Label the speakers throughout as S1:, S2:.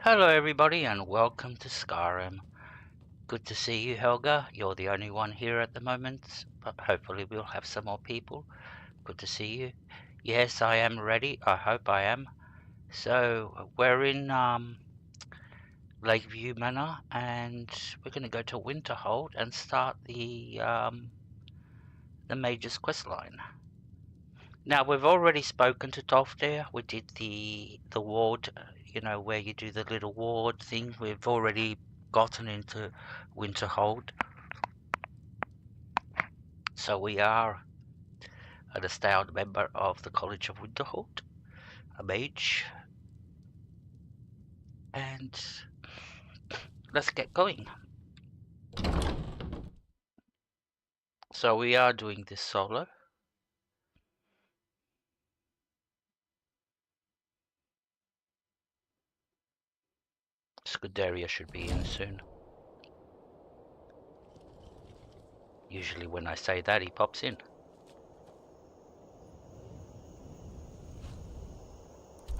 S1: Hello everybody and welcome to Skyrim. Good to see you, Helga. You're the only one here at the moment, but hopefully we'll have some more people. Good to see you. Yes, I am ready. I hope I am. So we're in Lakeview Manor and we're going to go to Winterhold and start the Mage's quest line. Now we've already spoken to Tolfdir. We did the ward, where you do the little ward thing. We've already gotten into Winterhold. So we are an established member of the College of Winterhold, a mage. And let's get going. So we are doing this solo. Scuderia should be in soon. Usually when I say that, he pops in.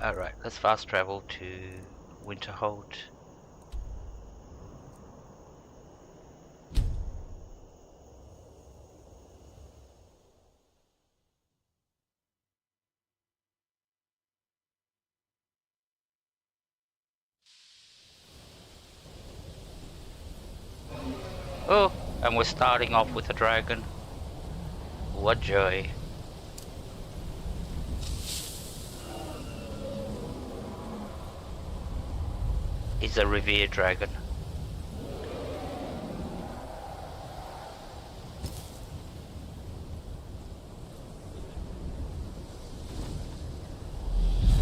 S1: Alright, let's fast travel to Winterhold. Oh, and we're starting off with a dragon. What joy. He's a revered dragon.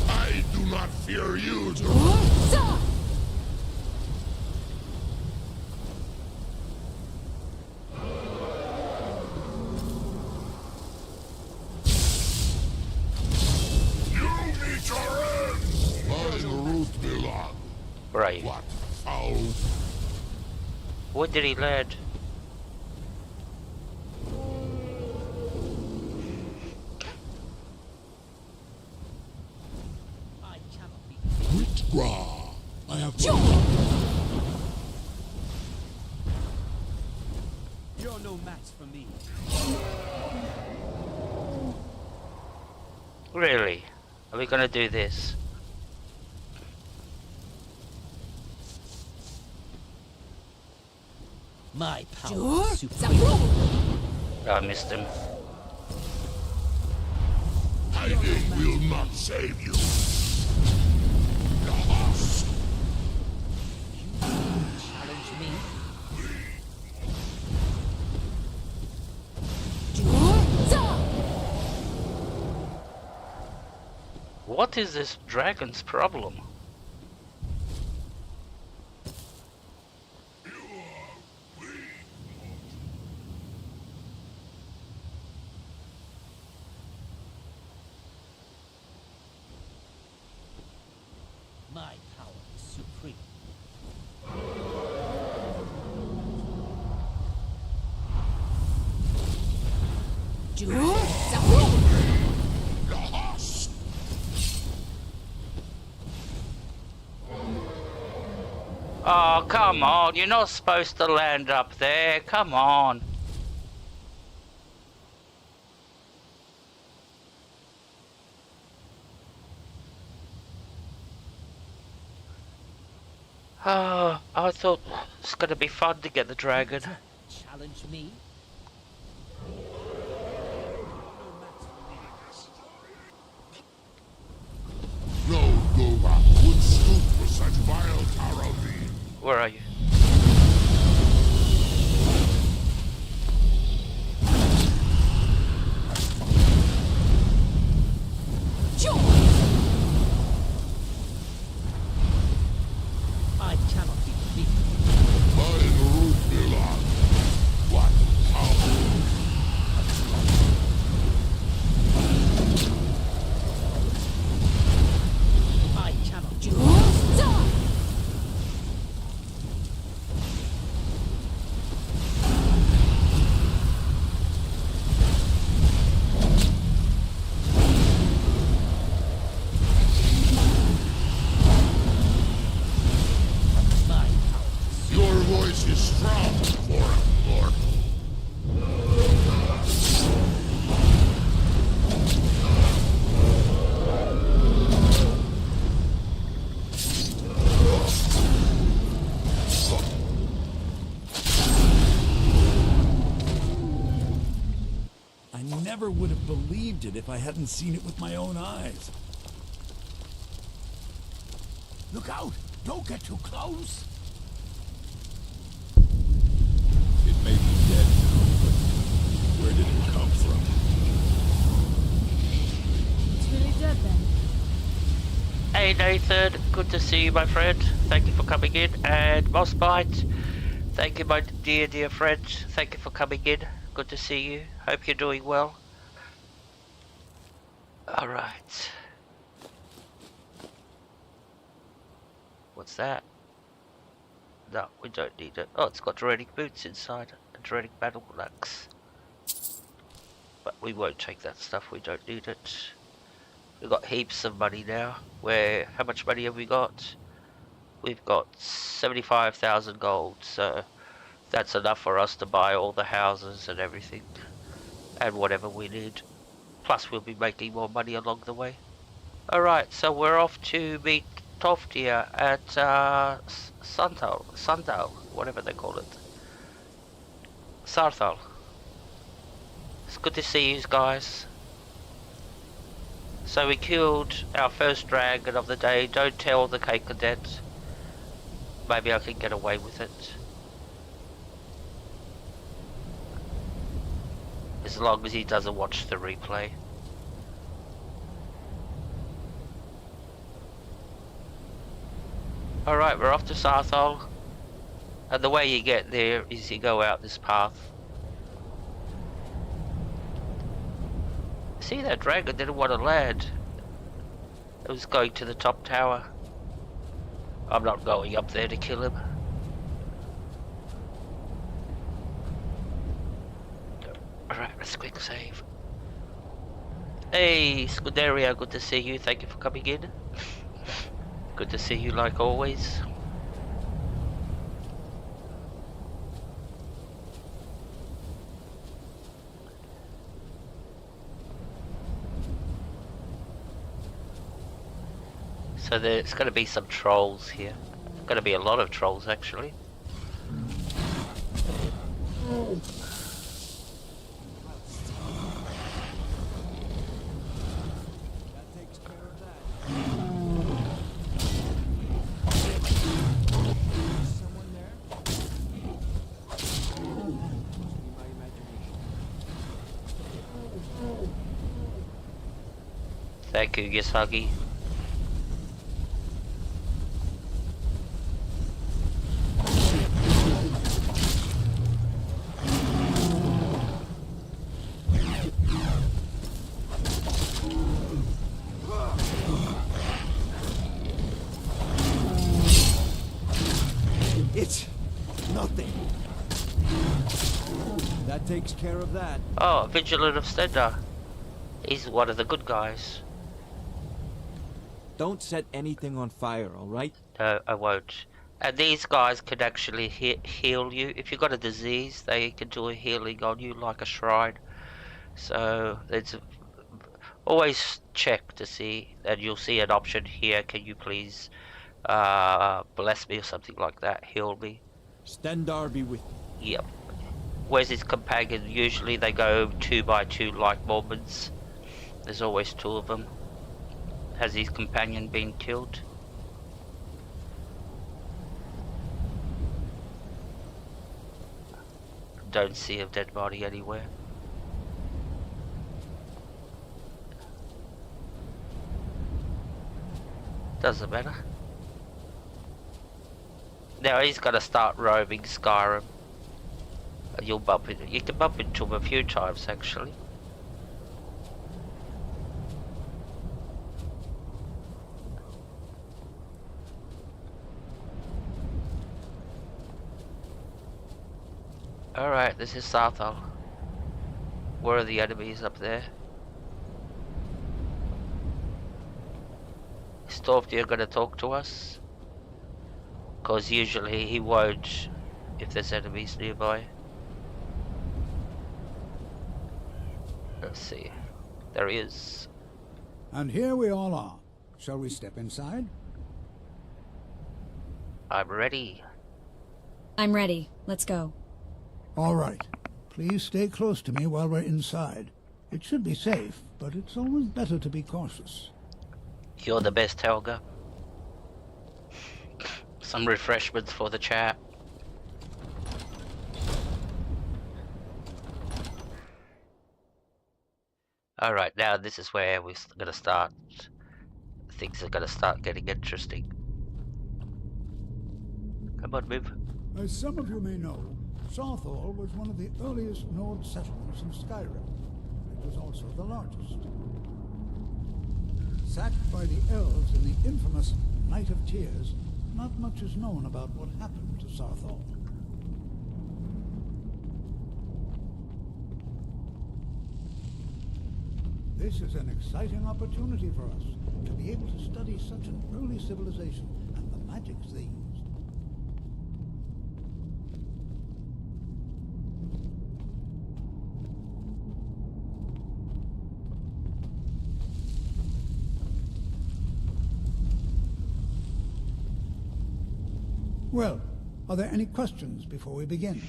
S2: I do not fear you,
S1: Where are you?
S2: What foul?
S1: What did he lead?
S2: Ysgramor, I have
S3: You're no match for me.
S1: Really? Are we gonna do this?
S3: My power is supreme.
S1: I missed him.
S2: hiding will not save you.
S3: Challenge me.
S1: What is this dragon's problem?
S3: My power is supreme.
S1: Oh, come on. You're not supposed to land up there. Come on. Oh, I thought it's gonna be fun to get the dragon.
S3: Challenge me.
S2: No Gova would stoop for such vile cowardly.
S1: Where are you?
S3: I cannot be defeated.
S2: My root belong. What power?
S3: I cannot.
S4: believed it if I hadn't seen it with my own eyes.
S2: Look out! Don't get too close!
S4: It may be dead now, but where did it come from?
S5: It's really dead then.
S1: Hey Nathan, good to see you, my friend. Thank you for coming in. And Mossbite, thank you, my dear friend. Thank you for coming in. Good to see you. Hope you're doing well. Alright. What's that? No, we don't need it. Oh, it's got Druidic boots inside. And Druidic battle axe. But we won't take that stuff, we don't need it. We've got heaps of money now. How much money have we got? We've got 75,000 gold, so that's enough for us to buy all the houses and everything. And whatever we need. Plus we'll be making more money along the way. Alright, so we're off to meet Toftia at Saarthal, whatever they call it. Saarthal. It's good to see you guys. So we killed our first dragon of the day. Don't tell the Cape Cadet. Maybe I can get away with it. As long as he doesn't watch the replay. Alright, we're off to Saarthal. And the way you get there is you go out this path. See, that dragon didn't want to land. It was going to the top tower. I'm not going up there to kill him. Alright, let's quick save. Hey, Scuderia, good to see you. Thank you for coming in. Good to see you like always. So there's going to be some trolls here. Going to be a lot of trolls actually. Thank you, Yasagi.
S4: It's nothing. That takes care of that.
S1: Oh, Vigilant of Stendar. He's one of the good guys.
S6: Don't set anything on fire, alright?
S1: No, I won't. And these guys can actually heal you. If you've got a disease, they can do a healing on you like a shrine. So, it's always check to see, and you'll see an option here. Can you please bless me or something like that? Heal me.
S6: Stendar be with you.
S1: Yep. Where's his companion? Usually they go 2 by 2 like Mormons. There's always 2 of them. Has his companion been killed? Don't see a dead body anywhere. Doesn't matter. Now he's gonna start roaming Skyrim. And you'll bump into, you can bump into him a few times actually. Alright, this is Saarthal. Where are the enemies up there? Is Torfdir gonna talk to us? Cause usually he won't if there's enemies nearby. Let's see. There he is.
S7: And here we all are. Shall we step inside?
S1: I'm ready.
S5: I'm ready. Let's go.
S7: All right. Please stay close to me while we're inside. It should be safe, but it's always better to be cautious.
S1: You're the best, Helga. Some refreshments for the chat. Alright, now this is where we're gonna start. Things are gonna start getting interesting. Come on, move.
S7: As some of you may know, Saarthal was one of the earliest Nord settlements in Skyrim. It was also the largest. Sacked by the elves in the infamous Night of Tears, not much is known about what happened to Saarthal. This is an exciting opportunity for us to be able to study such an early civilization and the magics they used. Well, are there any questions before we begin?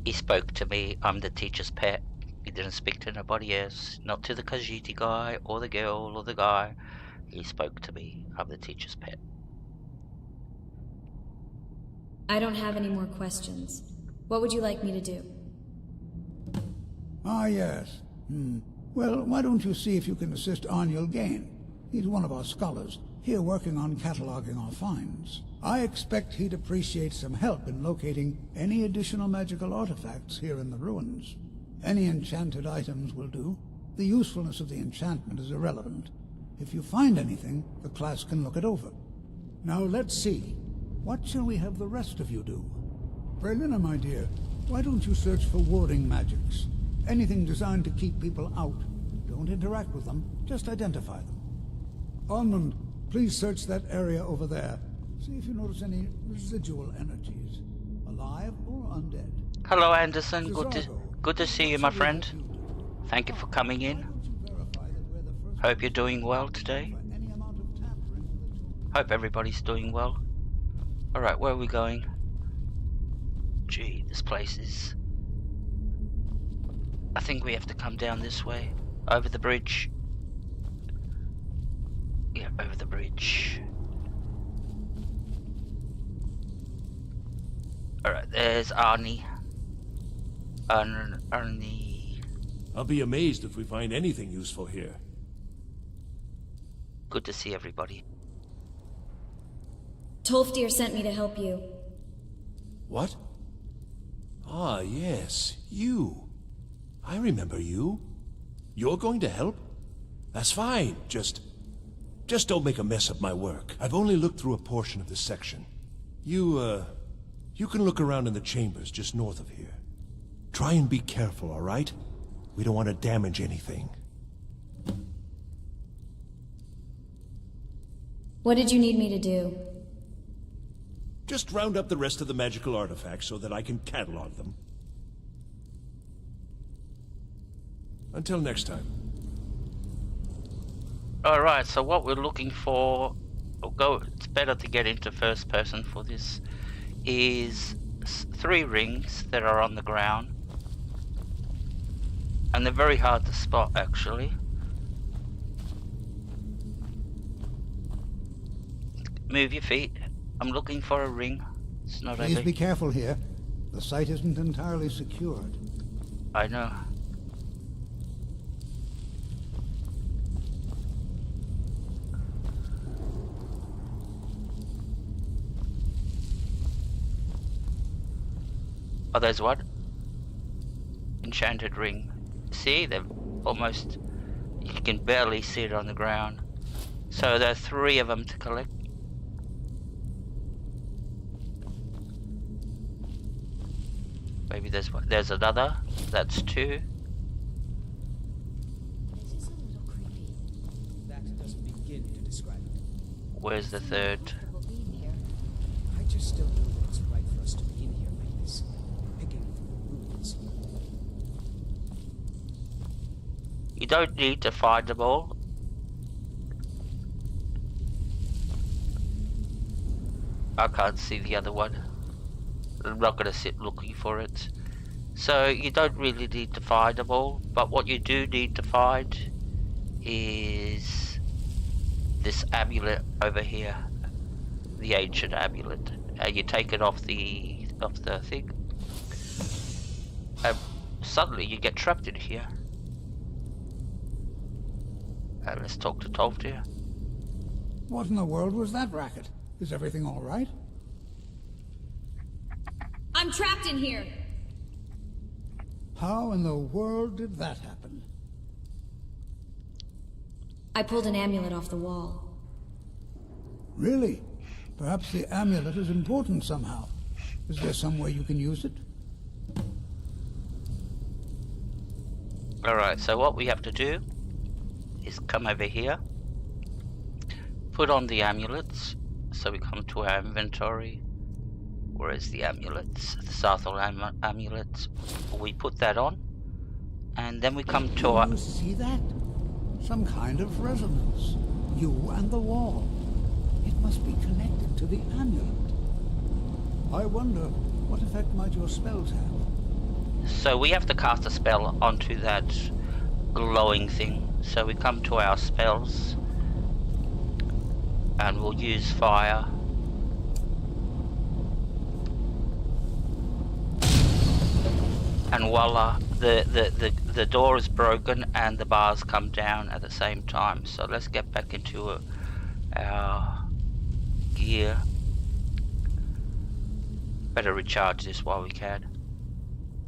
S1: He spoke to me. I'm the teacher's pet. He didn't speak to nobody else. Not to the Khajiit guy, or the girl, or the guy. He spoke to me. I'm the teacher's pet.
S5: I don't have any more questions. What would you like me to do?
S7: Ah, yes. Well, why don't you see if you can assist Arniel Gain? He's one of our scholars, here working on cataloging our finds. I expect he'd appreciate some help in locating any additional magical artifacts here in the ruins. Any enchanted items will do. The usefulness of the enchantment is irrelevant. If you find anything, the class can look it over. Now let's see. What shall we have the rest of you do? Brelina, my dear, why don't you search for warding magics? Anything designed to keep people out. Don't interact with them, just identify them. Almond, please search that area over there. See if you notice any residual energies, alive or undead.
S1: Hello, Anderson.
S7: Cesargo,
S1: Good to see you, my friend. Thank you for coming in. Hope you're doing well today. Hope everybody's doing well. Alright, where are we going? Gee, this place is... I think we have to come down this way. Over the bridge. Yeah, over the bridge. Alright, there's Arnie. Arnie.
S8: I'll be amazed if we find anything useful here.
S1: Good to see everybody.
S5: Tolfdir sent me to help you.
S8: What? Ah, yes, you. I remember you. You're going to help? That's fine, just don't make a mess of my work. I've only looked through a portion of this section. You can look around in the chambers just north of here. Try and be careful, all right? We don't want to damage anything.
S5: What did you need me to do?
S8: Just round up the rest of the magical artifacts so that I can catalog them. Until next time.
S1: Alright, so what we're looking for, it's better to get into first person for this, is 3 rings that are on the ground. And they're very hard to spot, actually. Move your feet. I'm looking for a ring. It's not
S7: Please
S1: over.
S7: be careful here. The site isn't entirely secured.
S1: I know. Oh, there's what? Enchanted ring. See, they've almost... You can barely see it on the ground. So there are 3 of them to collect. Maybe there's another. That's 2.
S5: This is a little creepy.
S3: That doesn't begin to describe it.
S1: Where's the 3rd?
S5: Comfortable being here.
S3: I just don't know that it's right for us to begin here like this, picking from the ruins.
S1: You don't need to find them all. I can't see the other one. I'm not gonna sit looking for it. So you don't really need to find them all, but what you do need to find is this amulet over here, the ancient amulet. You take it off the thing, and suddenly you get trapped in here. And let's talk to Tolfdir.
S7: What in the world was that racket? Is everything all right?
S5: I'm trapped in here!
S7: How in the world did that happen?
S5: I pulled an amulet off the wall.
S7: Really? Perhaps the amulet is important somehow. Is there some way you can use it?
S1: Alright, so what we have to do is come over here, put on the amulets. So we come to our inventory. Where is the amulets? The Saarthal amulets. We put that on, and then we come to our...
S7: You see that? Some kind of resonance. You and the wall. It must be connected to the amulet. I wonder, what effect might your spells have?
S1: So we have to cast a spell onto that glowing thing. So we come to our spells, and we'll use fire. And voila, the door is broken and the bars come down at the same time. So let's get back into our gear. Better recharge this while we can.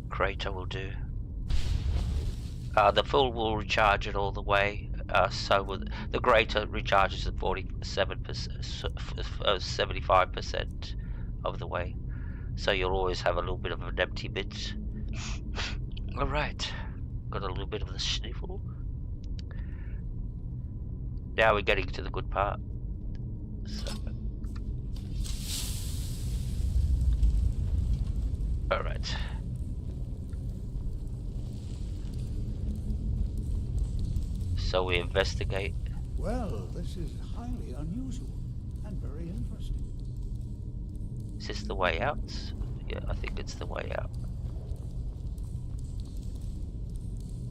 S1: Crater will do. The full will recharge it all the way. So with the greater recharges at 75% of the way. So you'll always have a little bit of an empty bit. Alright, got a little bit of the sniffle. Now we're getting to the good part. So. Alright. So we investigate.
S7: Well, this is highly unusual and very interesting.
S1: Is this the way out? Yeah, I think it's the way out.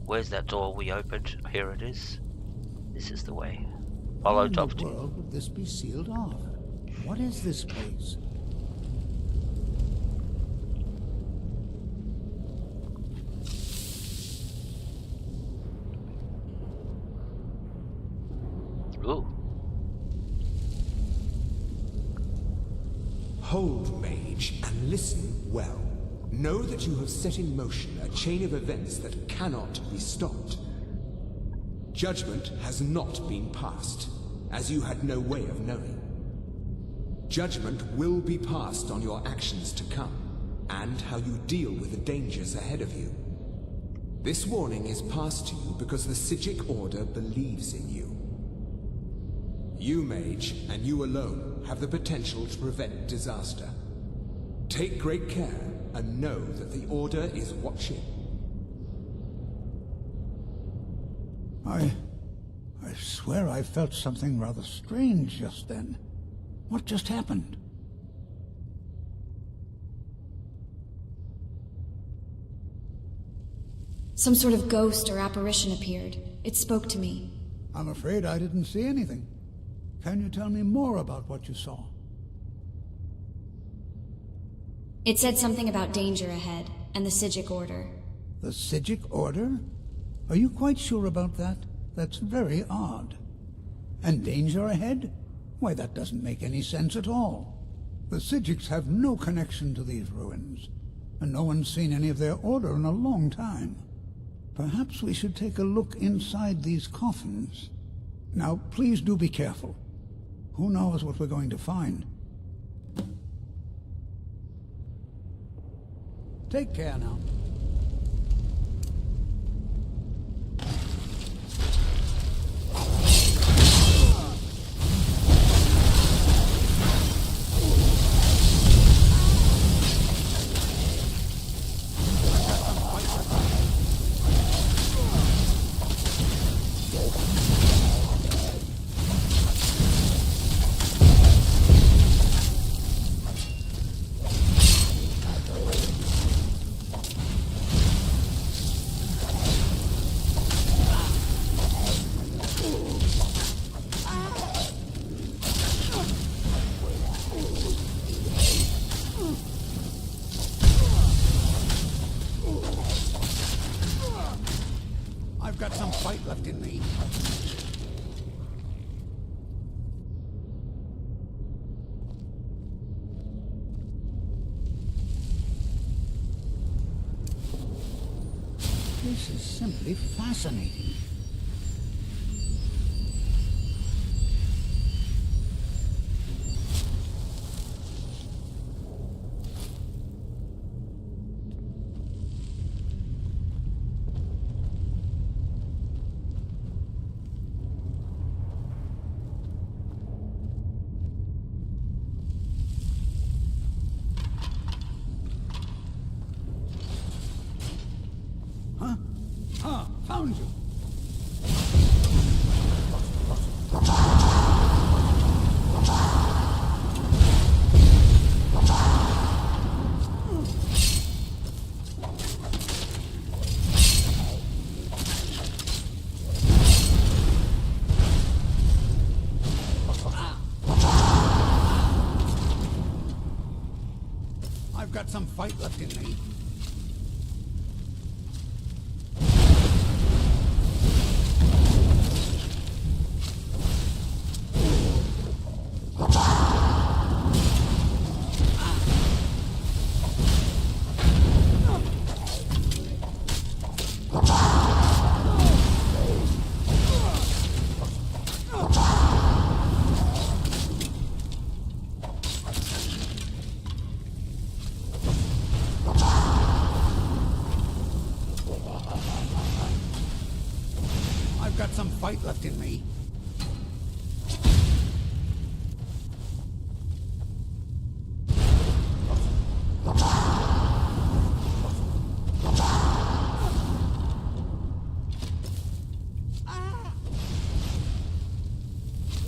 S1: Where's that door we opened? Here it is. This is the way. Follow
S7: How in the
S1: Tolfdir.
S7: world would this be sealed off? What is this place?
S1: Ooh.
S9: Hold, mage, and listen well. Know that you have set in motion a chain of events that cannot be stopped. Judgment has not been passed, as you had no way of knowing. Judgment will be passed on your actions to come, and how you deal with the dangers ahead of you. This warning is passed to you because the Psijic Order believes in you. You, mage, and you alone, have the potential to prevent disaster. Take great care, and know that the Order is watching.
S7: I swear I felt something rather strange just then. What just happened?
S5: Some sort of ghost or apparition appeared. It spoke to me.
S7: I'm afraid I didn't see anything. Can you tell me more about what you saw?
S5: It said something about danger ahead, and the Psijic Order.
S7: The Psijic Order? Are you quite sure about that? That's very odd. And danger ahead? Why, that doesn't make any sense at all. The Psijics have no connection to these ruins, and no one's seen any of their order in a long time. Perhaps we should take a look inside these coffins. Now, please do be careful. Who knows what we're going to find? Take care now. This is simply fascinating. Huh? Ah, found you. I've got some fight left in me. I've got some fight left in me.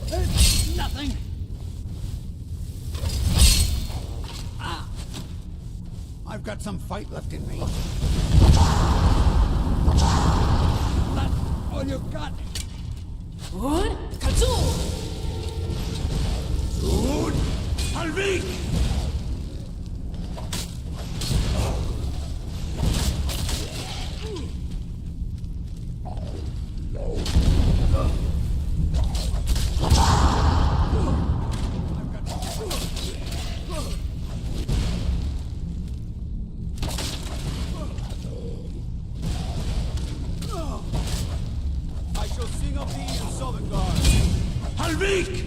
S7: It's nothing. I've got some fight left in me. That's all you got.
S3: What? Katsu!
S8: Dude! Halvik!
S6: I shall sing of thee in Sovngarde.
S8: Halvik!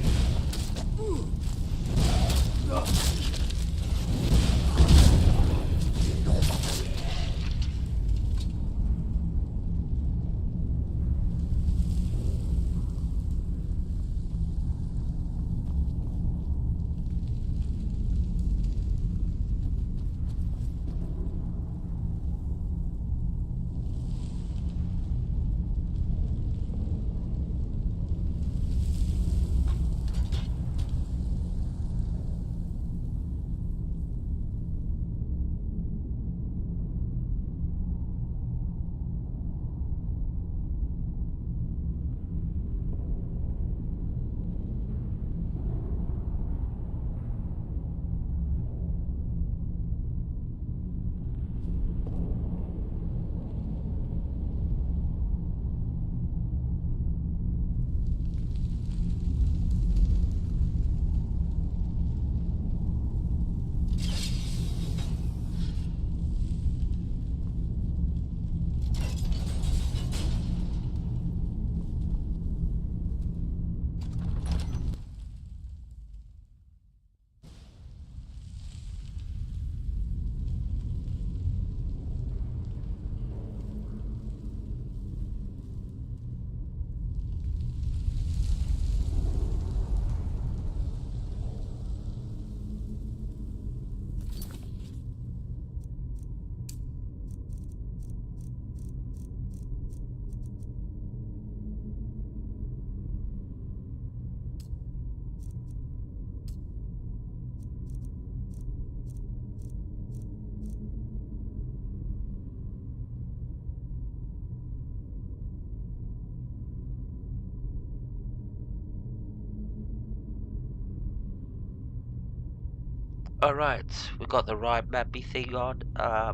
S1: Alright, we got the right mappy thing on,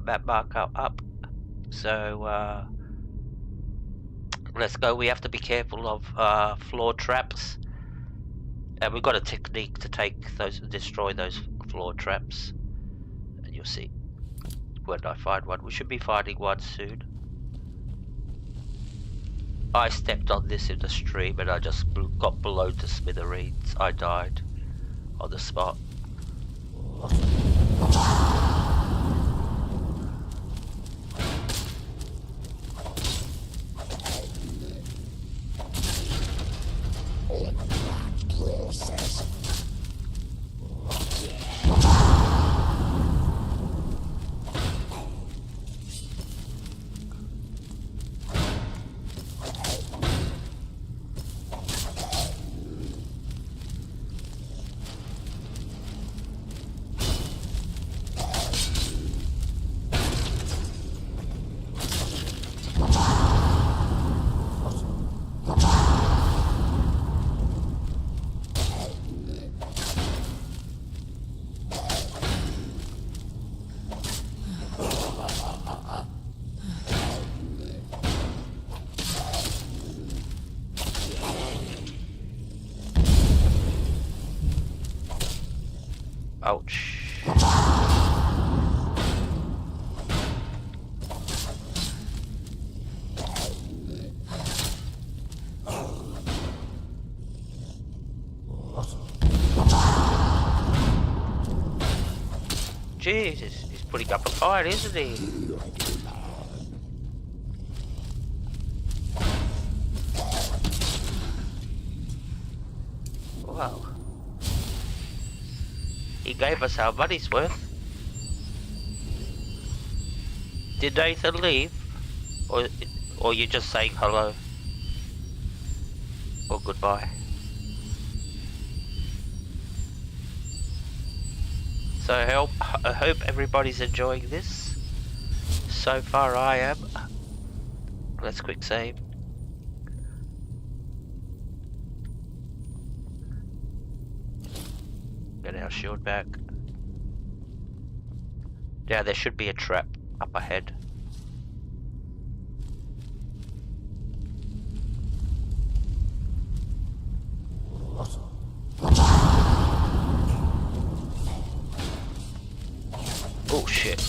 S1: map marker up. So, let's go. We have to be careful of floor traps. And we've got a technique to destroy those floor traps. And you'll see when I find one. We should be finding one soon. I stepped on this in the stream and I just got blown to smithereens. I died on the spot. Ouch. Jesus, he's putting up a fight, isn't he? Wow. He gave us our money's worth. Did Nathan leave? Or you just saying hello? Or goodbye? So I hope everybody's enjoying this. So far I am. Let's quick save. Get our shield back. Yeah, there should be a trap up ahead. Oh shit.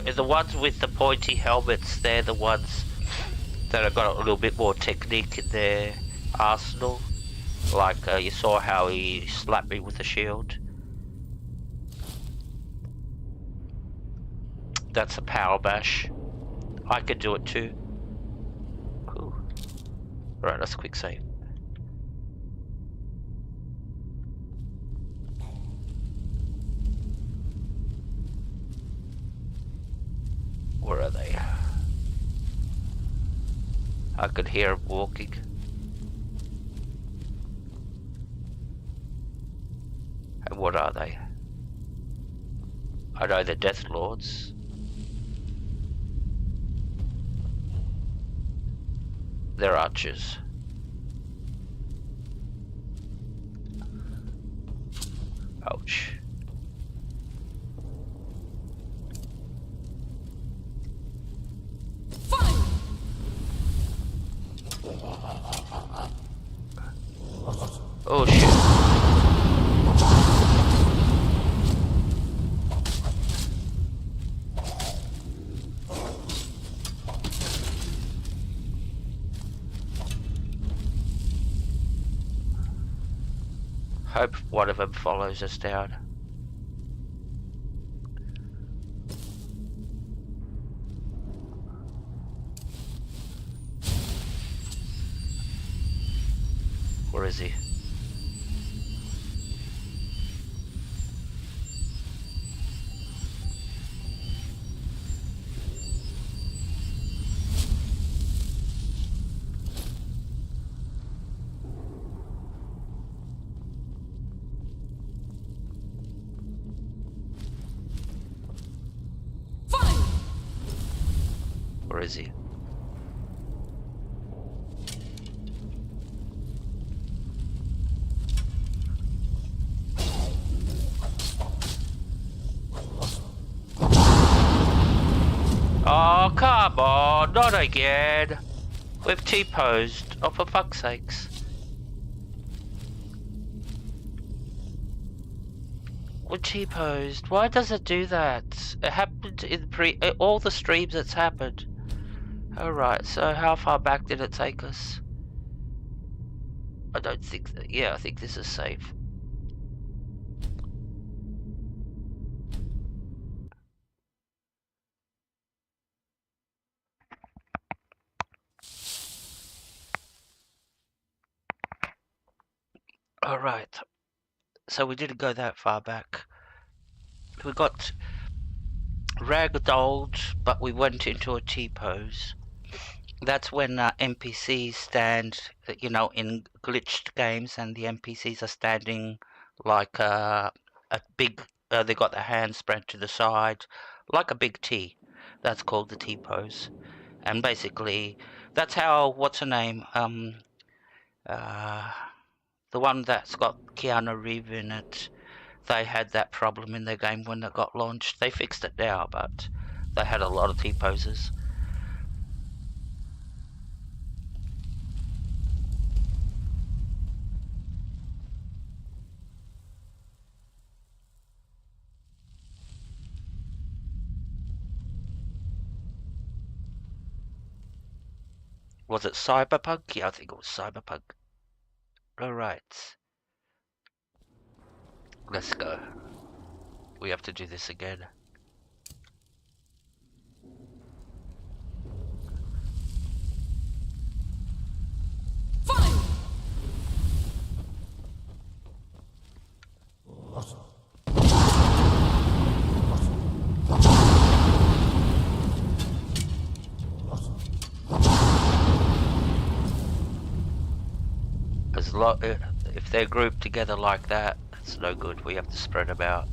S1: It's the ones with the pointy helmets, they're the ones that have got a little bit more technique in their arsenal. Like you saw how he slapped me with a shield. That's a power bash. I could do it too. Cool. Alright, let's quick save. Where are they? I could hear them walking. And what are they? I know they're Death Lords. They're archers. Ouch. Oh shit. Hope one of them follows us down. Where is he? Where is he? Oh, come on, not again. We've T-posed. Oh, for fuck's sakes. We T-posed. Why does it do that? It happened in all the streams it's happened. Alright, so how far back did it take us? I don't think... Yeah, I think this is safe. Alright. So we didn't go that far back. We got ragdolled, but we went into a T-pose. That's when NPCs stand, you know, in glitched games, and the NPCs are standing like a big, they got their hands spread to the side, like a big T. That's called the T-pose. And basically, that's how, what's her name, the one that's got Keanu Reeves in it, they had that problem in their game when it got launched. They fixed it now, but they had a lot of T-poses. Was it Cyberpunk? Yeah, I think it was Cyberpunk. Alright. Let's go. We have to do this again. If they're grouped together like that, it's no good. We have to spread them out.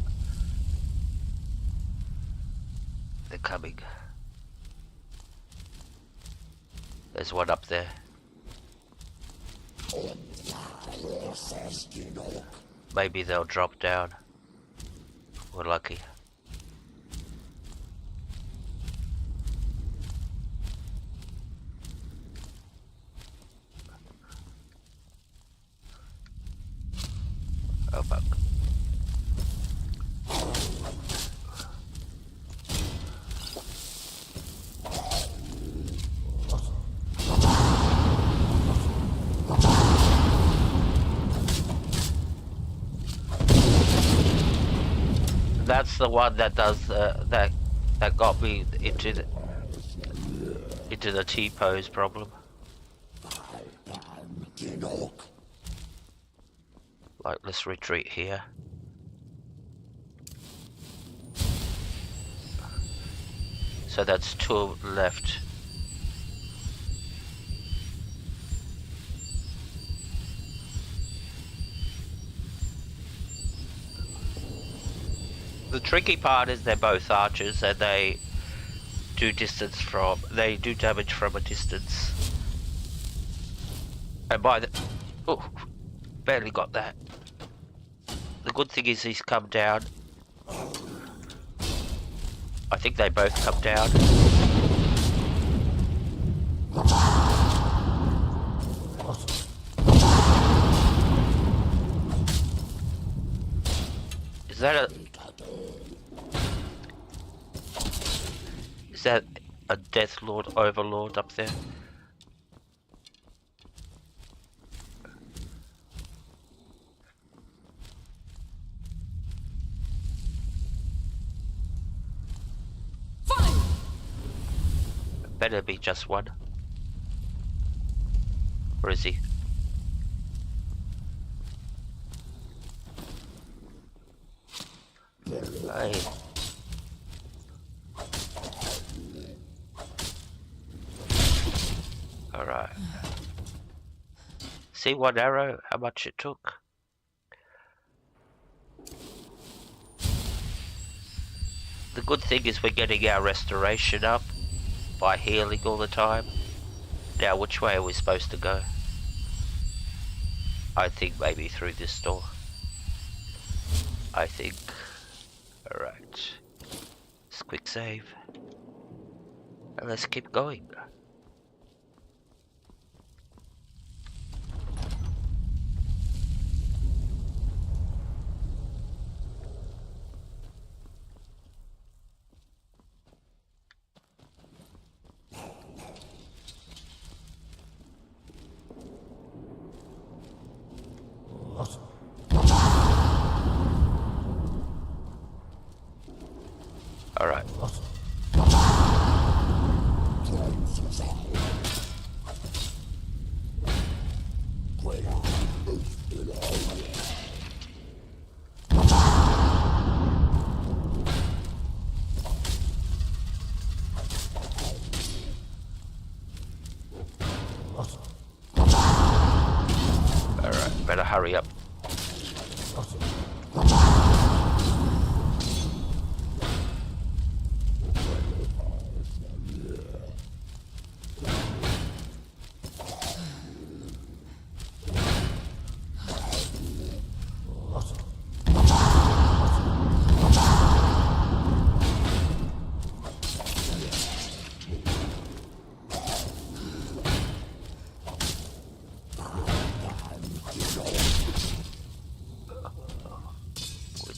S1: They're coming. There's one up there. Maybe they'll drop down. We're lucky. Oh fuck. That's the one that does that got me into the T-pose problem. Like, let's retreat here. So that's two left. The tricky part is they're both archers and they do damage from a distance. And by the... Oh, barely got that. The good thing is he's come down. I think they both come down. Is that a Death Lord Overlord up there? Better be just one. Where is he? play. Alright. See one arrow, how much it took? The good thing is we're getting our restoration up by healing all the time. Now, which way are we supposed to go? I think maybe through this door. I think. Alright. Let's quick save. And let's keep going. Alright. Alright, better hurry up.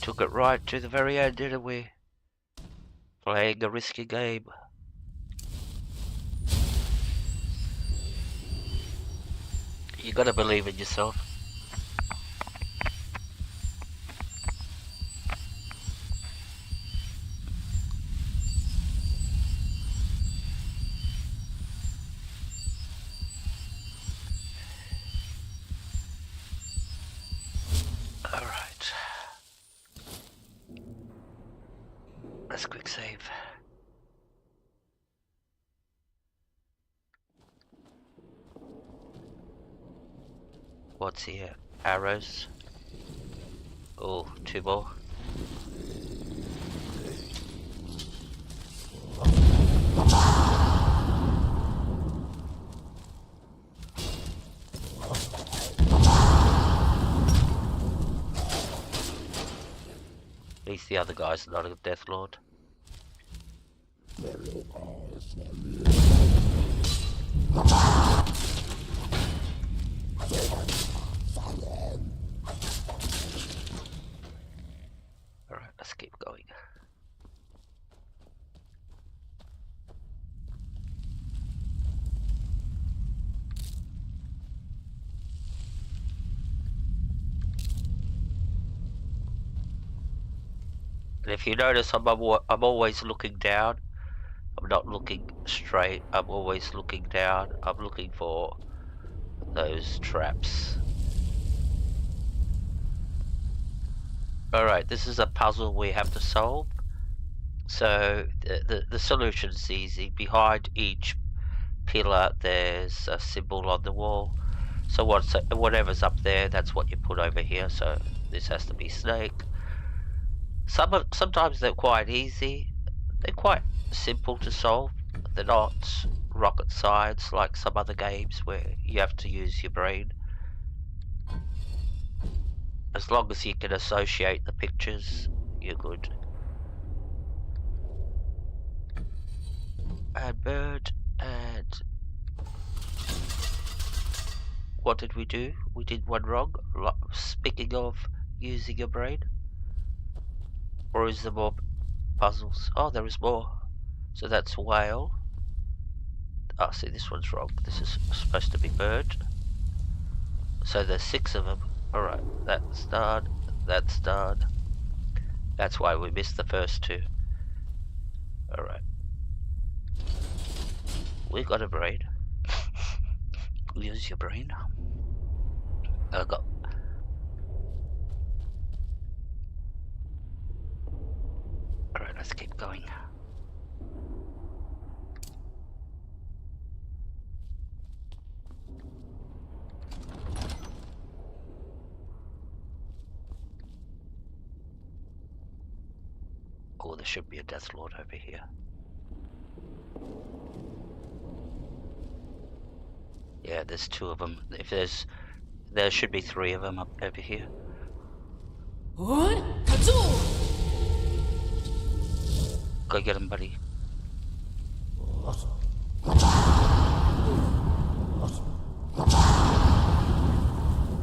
S1: Took it right to the very end, didn't we? Playing a risky game. You gotta believe in yourself. Alright. Let's quick save. What's here? Arrows. Oh, 2 more. At least the other guy's not a Death Lord. Alright, let's keep going. And if you notice, I'm always looking down. I'm not looking straight. I'm always looking down. I'm looking for those traps. Alright, this is a puzzle we have to solve. So the solution's easy. Behind each pillar there's a symbol on the wall. So whatever's up there, that's what you put over here. So this has to be snake. Sometimes they're quite easy. They're quite simple to solve. They're not rocket science like some other games where you have to use your brain. As long as you can associate the pictures, you're good. Add bird, and what did we do? We did one wrong. Speaking of using your brain. Or is there more puzzles? Oh, there is more. So that's whale. Oh, see, this one's wrong. This is supposed to be bird. So there's 6 of them. Alright, that's done. That's done. That's why we missed the first 2. Alright. We got a brain. Use your brain. I got... let's keep going. Oh, there should be a Death Lord over here. Yeah, there's 2 of them. If there should be 3 of them up over here. Go get him, buddy.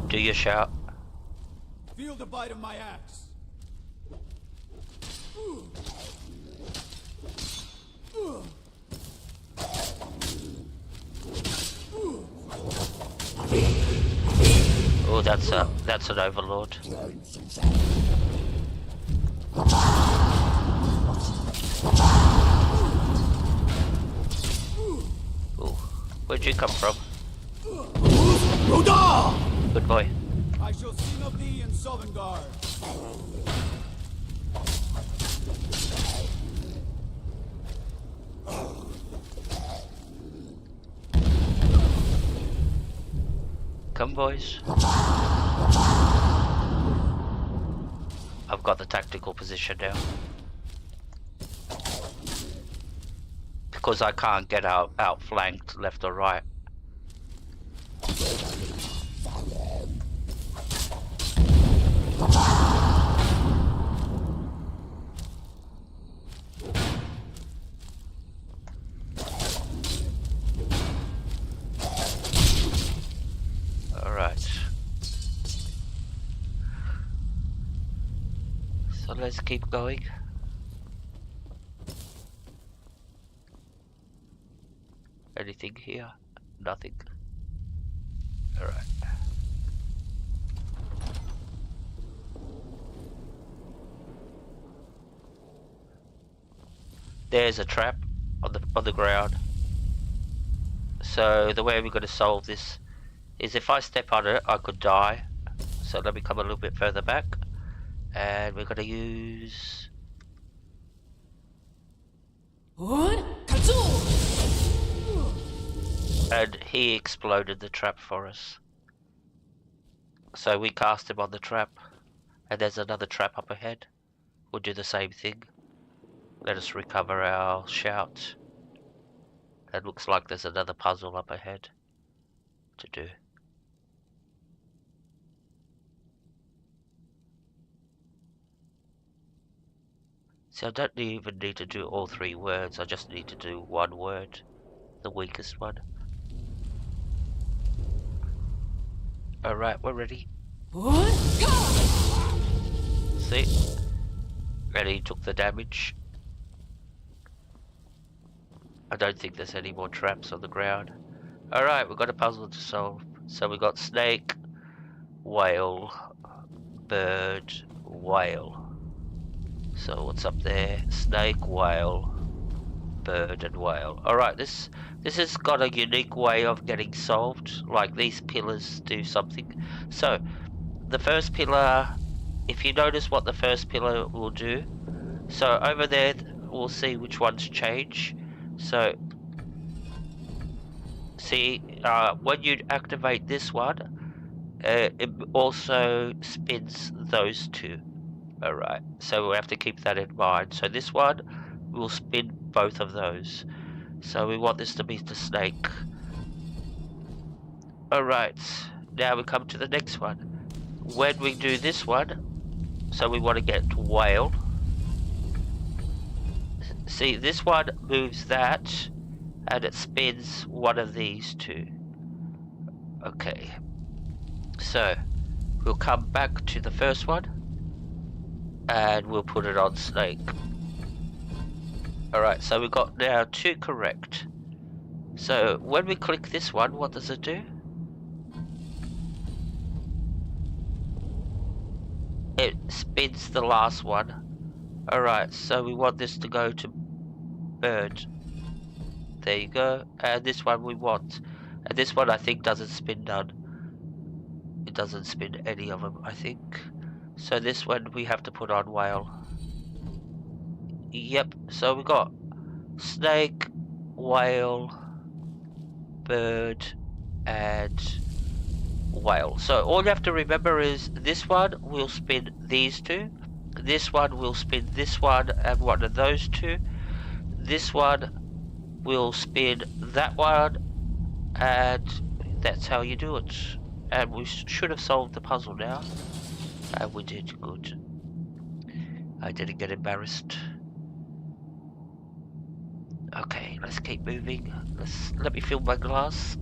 S1: Do your shout.
S6: Feel the bite of my axe.
S1: Oh, that's an overlord. Oh, where'd you come from? Good boy.
S6: I shall sing of thee in Sovngarde.
S1: Come, boys. I've got the tactical position now. Because I can't get outflanked left or right. So let's keep going. Anything here? Nothing. Alright. There's a trap on the ground. So the way we're going to solve this is if I step on it, I could die. So let me come a little bit further back. And we're going to use... And he exploded the trap for us. So we cast him on the trap. And there's another trap up ahead. We'll do the same thing. Let us recover our shout. It looks like there's another puzzle up ahead to do. So I don't even need to do all 3 words, I just need to do 1 word. The weakest one. Alright, we're ready. See? And he took the damage. I don't think there's any more traps on the ground. Alright, we've got a puzzle to solve. So we've got snake, whale, bird, whale. So what's up there? Snake, whale, bird and whale. Alright, this has got a unique way of getting solved. Like these pillars do something. So the first pillar, if you notice what the first pillar will do. So over there we'll see which ones change. So see, when you activate this one, it also spins those 2. Alright, so we have to keep that in mind. So this one will spin both of those. So we want this to be the snake. Alright, now we come to the next one. When we do this one, so we want to get whale. See, this one moves that, and it spins one of these 2. Okay, so we'll come back to the first one. And we'll put it on snake. Alright, so we've got now 2 correct. So when we click this one, what does it do? It spins the last one. Alright, so we want this to go to bird. There you go. And this one we want. And this one I think doesn't spin none. It doesn't spin any of them, I think. So this one we have to put on whale. Yep, so we got snake, whale, bird, and whale. So all you have to remember is this one will spin these two, this one will spin this one and one of those two, this one will spin that one, and that's how you do it. And we should have solved the puzzle now, and we did. Good. I didn't get embarrassed. Okay, let's keep moving. Let me fill my glass.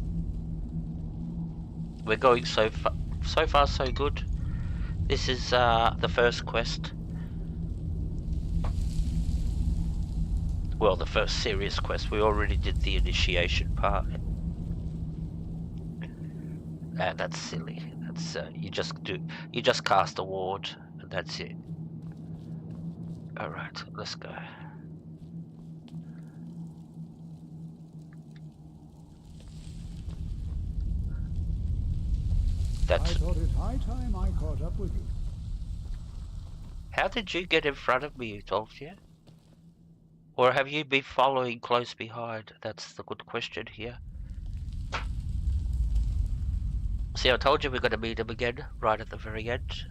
S1: We're going so far so good. This is the first quest. Well, the first serious quest. We already did the initiation part. That's silly. That's you just cast a ward and that's it. All right, let's go.
S7: I thought it high time I caught up with you.
S1: How did you get in front of me, Dolphia? Or have you been following close behind? That's the good question here. See, I told you we're going to meet him again, right at the very end.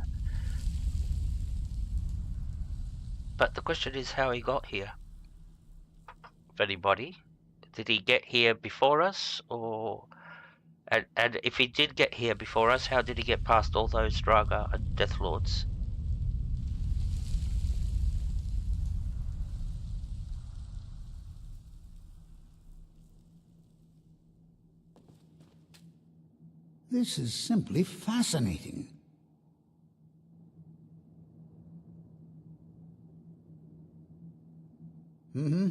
S1: But the question is how he got here. If anybody, did he get here before us, or... And if he did get here before us, how did he get past all those Draga and Death Lords?
S7: This is simply fascinating. Mm-hmm.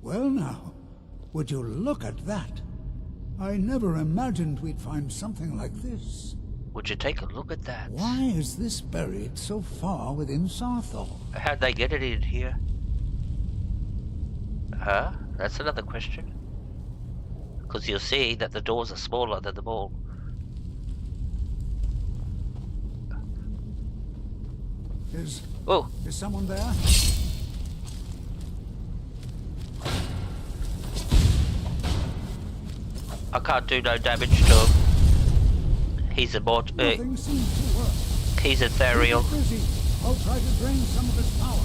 S7: Well now, would you look at that? I never imagined we'd find something like this.
S1: Would you take a look at that?
S7: Why is this buried so far within Saarthal?
S1: How'd they get it in here? Huh? That's another question. Because you'll see that the doors are smaller than the wall.
S7: Is someone there?
S1: I can't do no damage to him. He's a bot.
S7: Nothing seems to work.
S1: He's ethereal.
S7: Keep busy. I'll try to drain some of his power.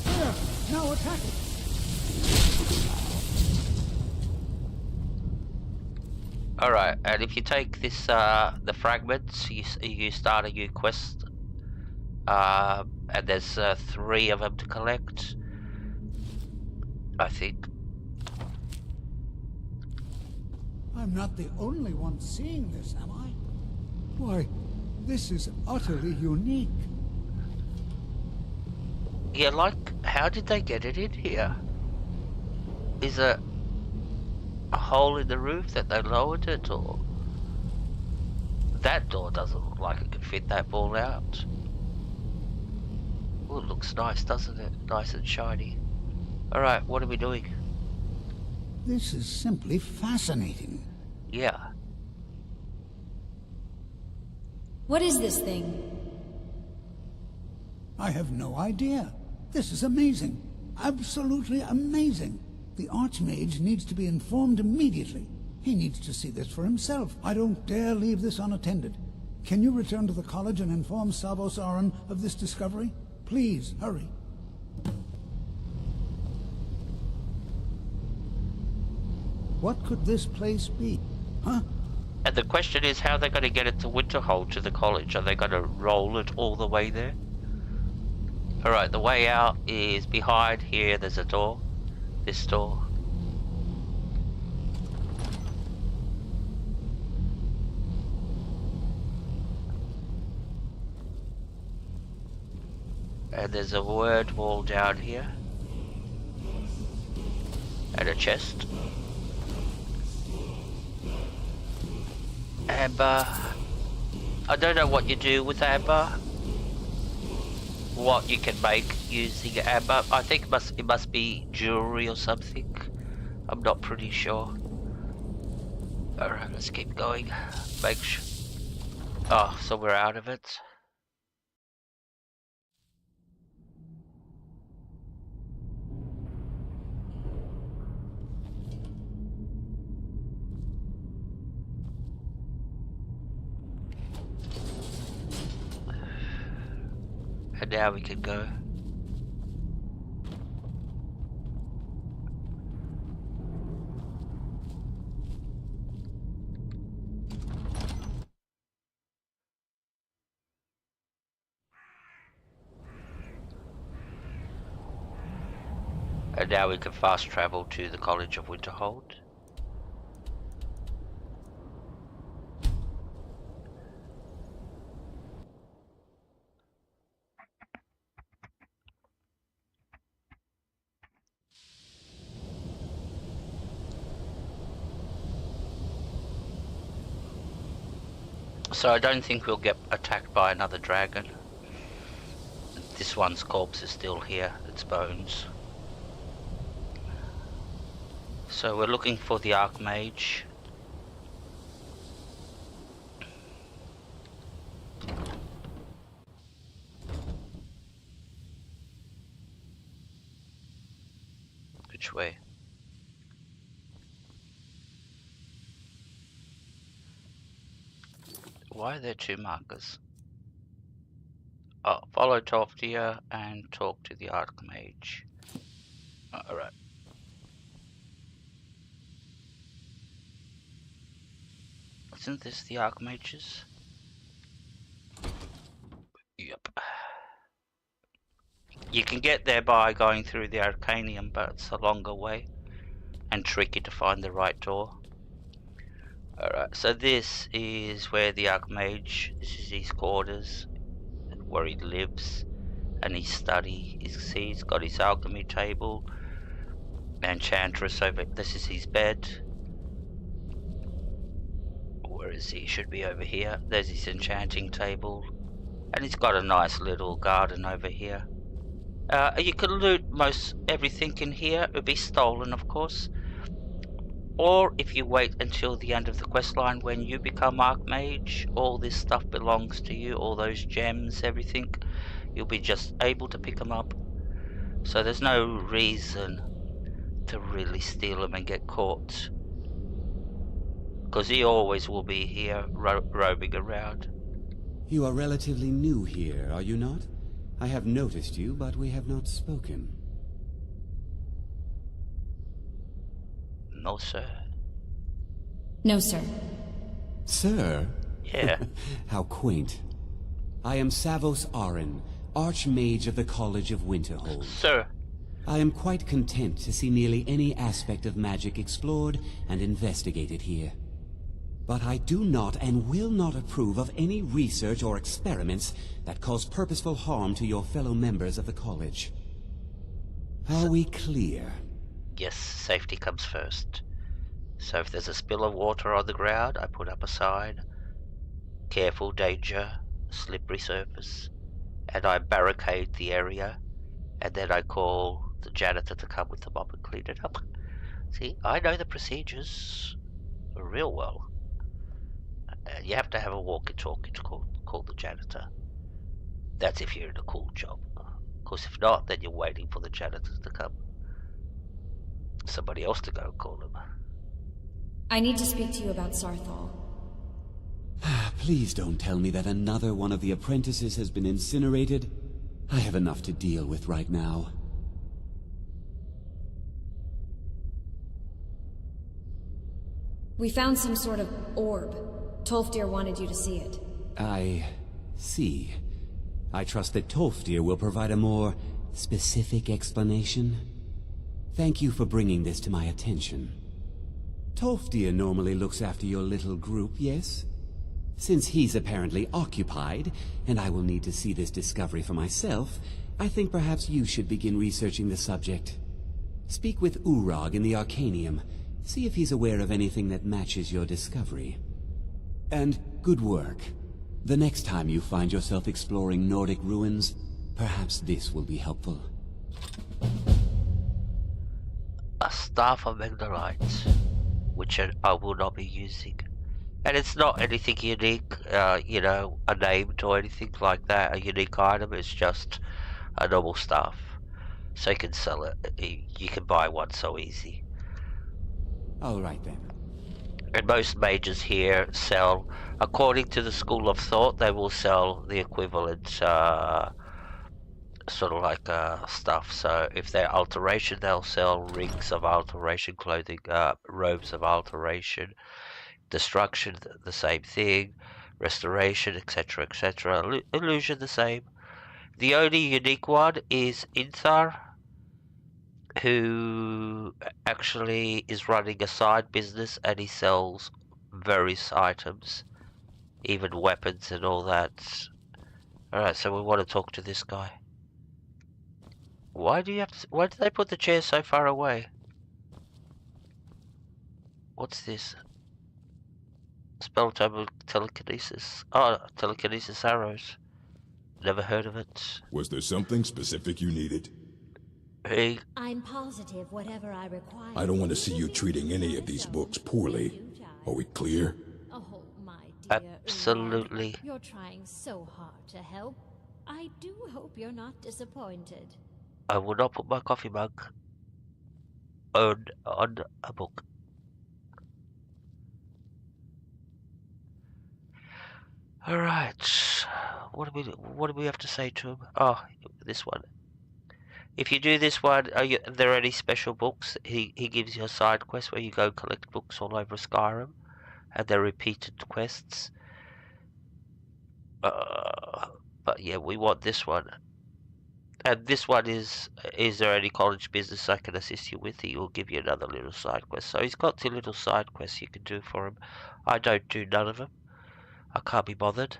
S7: There, now attack it.
S1: Alright, and if you take this, the fragments, you start a new quest. And there's 3 of them to collect, I think.
S7: I'm not the only one seeing this, am I? Why, this is utterly unique.
S1: Yeah, like, how did they get it in here? Is it a hole in the roof that they lowered it, or... That door doesn't look like it could fit that ball out. Oh, it looks nice, doesn't it? Nice and shiny. Alright, what are we doing?
S7: This is simply fascinating.
S1: Yeah.
S5: What is this thing?
S7: I have no idea. This is amazing. Absolutely amazing. The Archmage needs to be informed immediately. He needs to see this for himself. I don't dare leave this unattended. Can you return to the college and inform Savos Aran of this discovery? Please, hurry. What could this place be? Huh?
S1: And the question is how they're going to get it to Winterhold, to the college. Are they going to roll it all the way there? Alright, the way out is behind here. There's a door. This door. And there's a word wall down here. And a chest. Amber. I don't know what you do with amber. What you can make using amber. I think it must be jewelry or something. I'm not pretty sure. Alright, let's keep going. Make sure. Oh, so we're out of it. And now we can go. And now we can fast travel to the College of Winterhold. So I don't think we'll get attacked by another dragon. This one's corpse is still here, its bones. So we're looking for the Archmage. Which way? Why are there two markers? Oh, follow Toftia and talk to the Archmage. Alright. Isn't this the Archmage's? Yep. You can get there by going through the Arcanium, but it's a longer way and tricky to find the right door. Alright, so this is where the Archmage, this is his quarters, where he lives, and his study. He's got his alchemy table, enchantress over, this is his bed. Where is he? Should be over here. There's his enchanting table, and he's got a nice little garden over here. You can loot most everything in here. It would be stolen, of course. Or if you wait until the end of the quest line when you become Archmage, all this stuff belongs to you, all those gems, everything. You'll be just able to pick them up. So there's no reason to really steal them and get caught. Because he always will be here, roaming around.
S10: You are relatively new here, are you not? I have noticed you, but we have not spoken.
S1: No, sir.
S5: No, sir.
S10: Sir?
S1: Yeah.
S10: How quaint. I am Savos Arin, Archmage of the College of Winterhold.
S1: Sir.
S10: I am quite content to see nearly any aspect of magic explored and investigated here. But I do not and will not approve of any research or experiments that cause purposeful harm to your fellow members of the college. Are we clear?
S1: Yes, safety comes first. So if there's a spill of water on the ground, I put up a sign. Careful, danger, slippery surface. And I barricade the area. And then I call the janitor to come with the mop and clean it up. See, I know the procedures real well. You have to have a walkie-talkie to call the janitor. That's if you're in a cool job. Of course, if not, then you're waiting for the janitors to come. Somebody else to go call him.
S5: I need to speak to you about Saarthal.
S10: Please don't tell me that another one of the apprentices has been incinerated. I have enough to deal with right now.
S5: We found some sort of orb. Tolfdir wanted you to see it.
S10: I see. I trust that Tolfdir will provide a more specific explanation. Thank you for bringing this to my attention. Tolfdir normally looks after your little group, yes? Since he's apparently occupied, and I will need to see this discovery for myself, I think perhaps you should begin researching the subject. Speak with Urag in the Arcanium. See if he's aware of anything that matches your discovery. And good work. The next time you find yourself exploring Nordic ruins, perhaps this will be helpful.
S1: A Staff of Magnus, which I will not be using. And it's not anything unique, you know, a named or anything like that, a unique item. It's just a normal staff. So you can sell it. You can buy one so easy.
S10: Alright then.
S1: And most mages here sell, according to the school of thought, they will sell the equivalent sort of like stuff. So if they're alteration, they'll sell rings of alteration, clothing, robes of alteration, destruction, the same thing, restoration, etc., etc. Illusion, the same. The only unique one is Inthar, who actually is running a side business, and he sells various items, even weapons and all that. Alright, so we want to talk to this guy. Why do they put the chair so far away? What's this? Spell telekinesis. Oh, telekinesis arrows. Never heard of it.
S2: Was there something specific you needed?
S1: Hey.
S11: I'm positive whatever I require.
S2: I don't want to see you treating any of these books poorly. Are we clear?
S11: Oh, my dear.
S1: Absolutely.
S11: You're trying so hard to help. I do hope you're not disappointed.
S1: I will not put my coffee mug on a book. Alright. What do we have to say to him? Oh, this one. If you do this one, are there any special books? He gives you a side quest where you go collect books all over Skyrim, and they're repeated quests. But yeah, we want this one. And this one is there any college business I can assist you with? He will give you another little side quest. So he's got 2 little side quests you can do for him. I don't do none of them. I can't be bothered.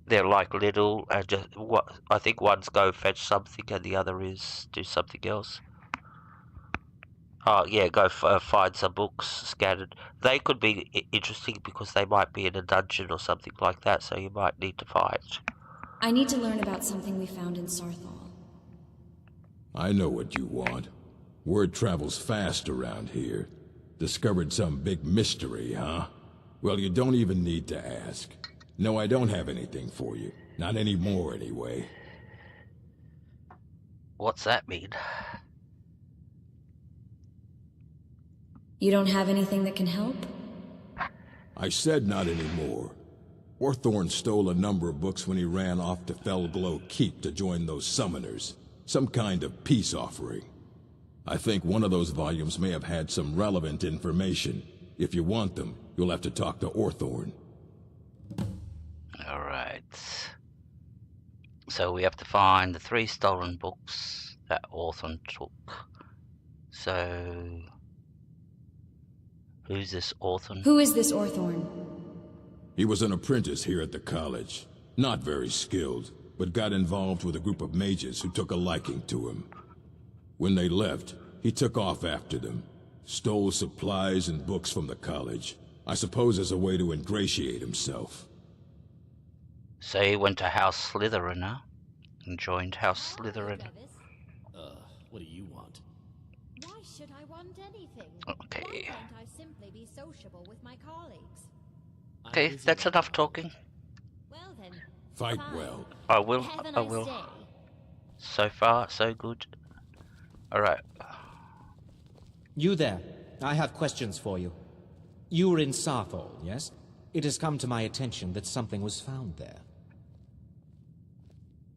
S1: They're like little, and just I think one's go fetch something and the other is do something else. Oh yeah, go find some books scattered. They could be interesting because they might be in a dungeon or something like that, so you might need to fight.
S5: I need to learn about something we found in Saarthal.
S2: I know what you want. Word travels fast around here. Discovered some big mystery, huh? Well, you don't even need to ask. No, I don't have anything for you. Not anymore, anyway.
S1: What's that mean?
S5: You don't have anything that can help?
S2: I said not anymore. Orthorn stole a number of books when he ran off to Felglow Keep to join those summoners. Some kind of peace offering. I think one of those volumes may have had some relevant information. If you want them, you'll have to talk to Orthorn.
S1: Alright. So we have to find the 3 stolen books that Orthorn took. So... who's this Orthorn?
S5: Who is this Orthorn?
S2: He was an apprentice here at the college. Not very skilled, but got involved with a group of mages who took a liking to him. When they left, he took off after them. Stole supplies and books from the college. I suppose as a way to ingratiate himself.
S1: So he went to House Slytherin, huh? And joined House Slytherin.
S6: What do you want?
S11: Why should I want anything?
S1: Okay.
S11: Why can't I simply be sociable with my colleagues?
S1: Okay, that's enough talking.
S11: Well then.
S2: Fight
S11: fine.
S2: well.
S1: I will,
S11: Have a
S1: I
S11: nice
S1: will.
S11: day.
S1: So far, so good. Alright.
S3: You there. I have questions for you. You were in Saarthal, yes? It has come to my attention that something was found there.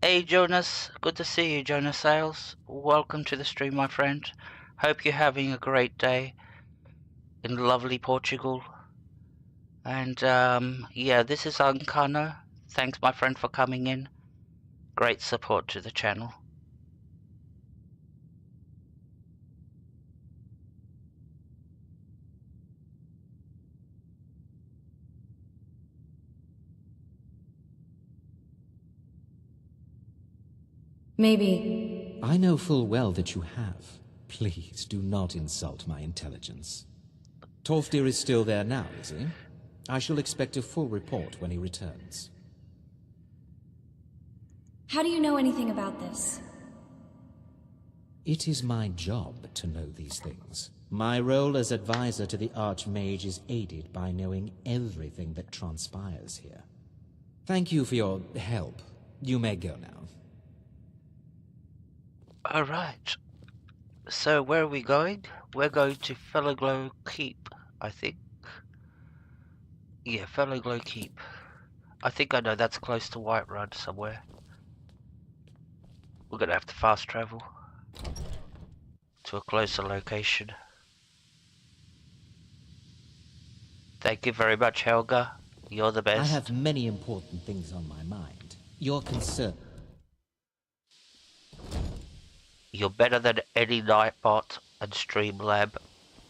S1: Hey Jonas, good to see you, Jonas Sales. Welcome to the stream, my friend. Hope you're having a great day in lovely Portugal. And yeah, this is Uncano. Thanks, my friend, for coming in. Great support to the channel.
S5: Maybe.
S3: I know full well that you have. Please do not insult my intelligence. Tolfdir is still there now, is he? I shall expect a full report when he returns.
S5: How do you know anything about this?
S3: It is my job to know these things. My role as advisor to the Archmage is aided by knowing everything that transpires here. Thank you for your help. You may go now.
S1: Alright. So where are we going? We're going to Fellowglow Keep, I think. Yeah, Fellowglow Keep. I think I know that's close to Whiterun somewhere. We're gonna have to fast travel to a closer location. Thank you very much, Helga. You're the best.
S3: I have many important things on my mind. Your concern...
S1: You're better than any Nightbot and Streamlab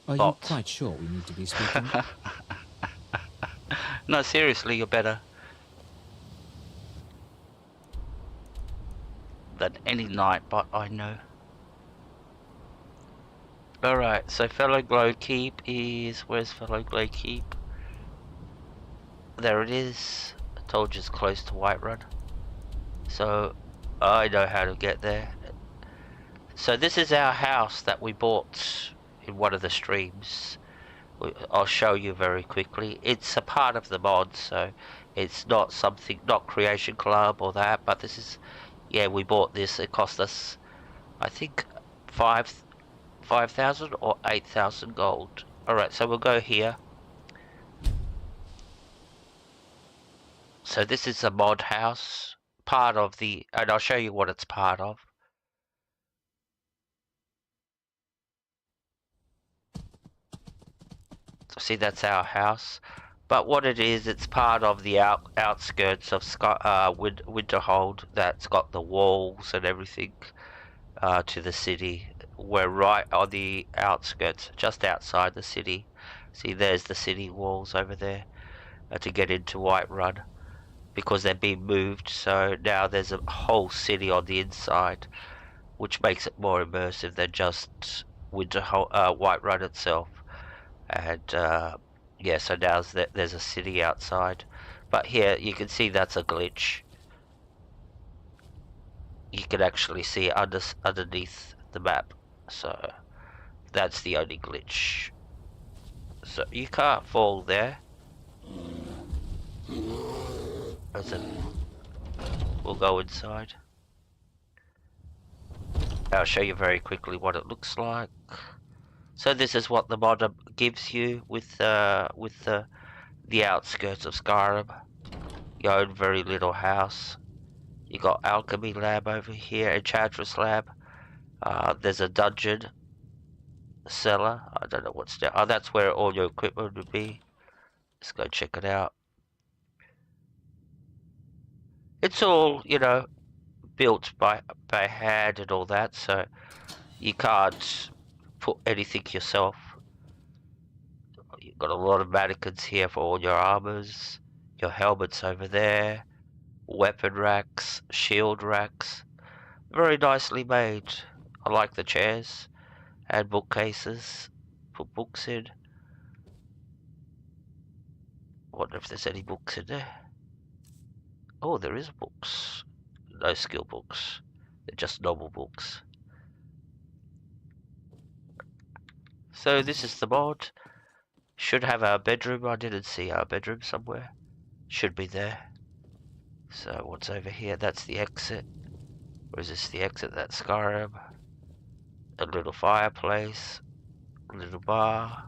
S3: Are
S1: bot.
S3: you quite sure we need to be speaking?
S1: No, seriously, you're better than any Nightbot I know. Alright, so Fellowglow Keep is... Where's Fellowglow Keep? There it is. I told you it's close to Whiterun. So, I know how to get there. So this is our house that we bought in one of the streams. I'll show you very quickly. It's a part of the mod, so it's not something, not Creation Club or that, but this is, yeah, we bought this. It cost us, I think, 5,000 or 8,000 gold. Alright, so we'll go here. So this is a mod house, part of the, and I'll show you what it's part of. See, that's our house, but what it is, it's part of the outskirts of Winterhold. That's got the walls and everything to the city. We're right on the outskirts, just outside the city. See, there's the city walls over there to get into Whiterun, because they've been moved, so now there's a whole city on the inside, which makes it more immersive than just Whiterun itself. And yeah, so now there's a city outside, but here you can see that's a glitch. You can actually see underneath the map, so that's the only glitch. So you can't fall there. We'll go inside. I'll show you very quickly what it looks like. So this is what the mod gives you with the outskirts of Skyrim. Your own very little house. You got alchemy lab over here, enchantress lab. There's a dungeon, cellar. I don't know what's there. Oh, that's where all your equipment would be. Let's go check it out. It's all, you know, built by hand and all that, so you can't put anything yourself. You've got a lot of mannequins here for all your armors, your helmets over there, weapon racks, shield racks. Very nicely made. I like the chairs and bookcases. Put books in. I wonder if there's any books in there. Oh, there is books. No skill books. They're just normal books. So this is the mod. Should have our bedroom. I didn't see our bedroom somewhere. Should be there. So what's over here? That's the exit. Or is this the exit? That's Skyrim. A little fireplace. A little bar.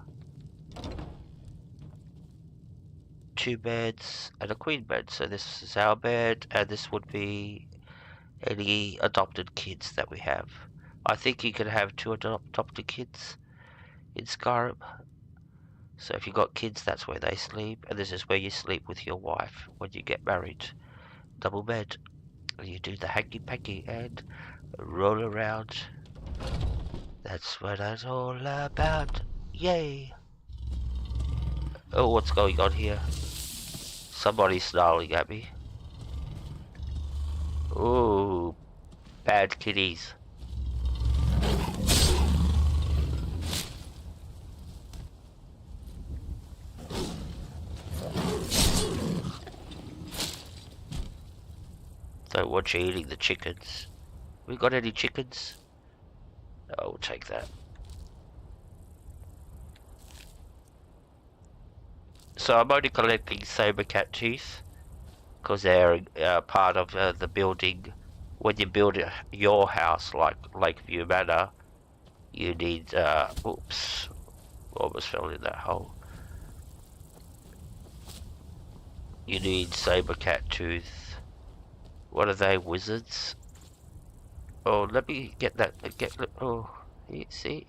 S1: 2 beds and a queen bed. So this is our bed, and this would be any adopted kids that we have. I think you can have 2 adopted kids in Skyrim. So if you've got kids, that's where they sleep, and this is where you sleep with your wife when you get married. Double bed. You do the hanky-panky and roll around. That's what it's all about. Yay! Oh, what's going on here? Somebody's snarling at me. Ooh, bad kitties. don't want you eating the chickens. We got any chickens? Oh, we'll take that. So I'm only collecting saber cat teeth because they're part of the building. When you build your house, like Lakeview Manor, you need. Oops, almost fell in that hole. You need saber cat tooth. What are they, wizards? Oh, let me get that. Oh, you see,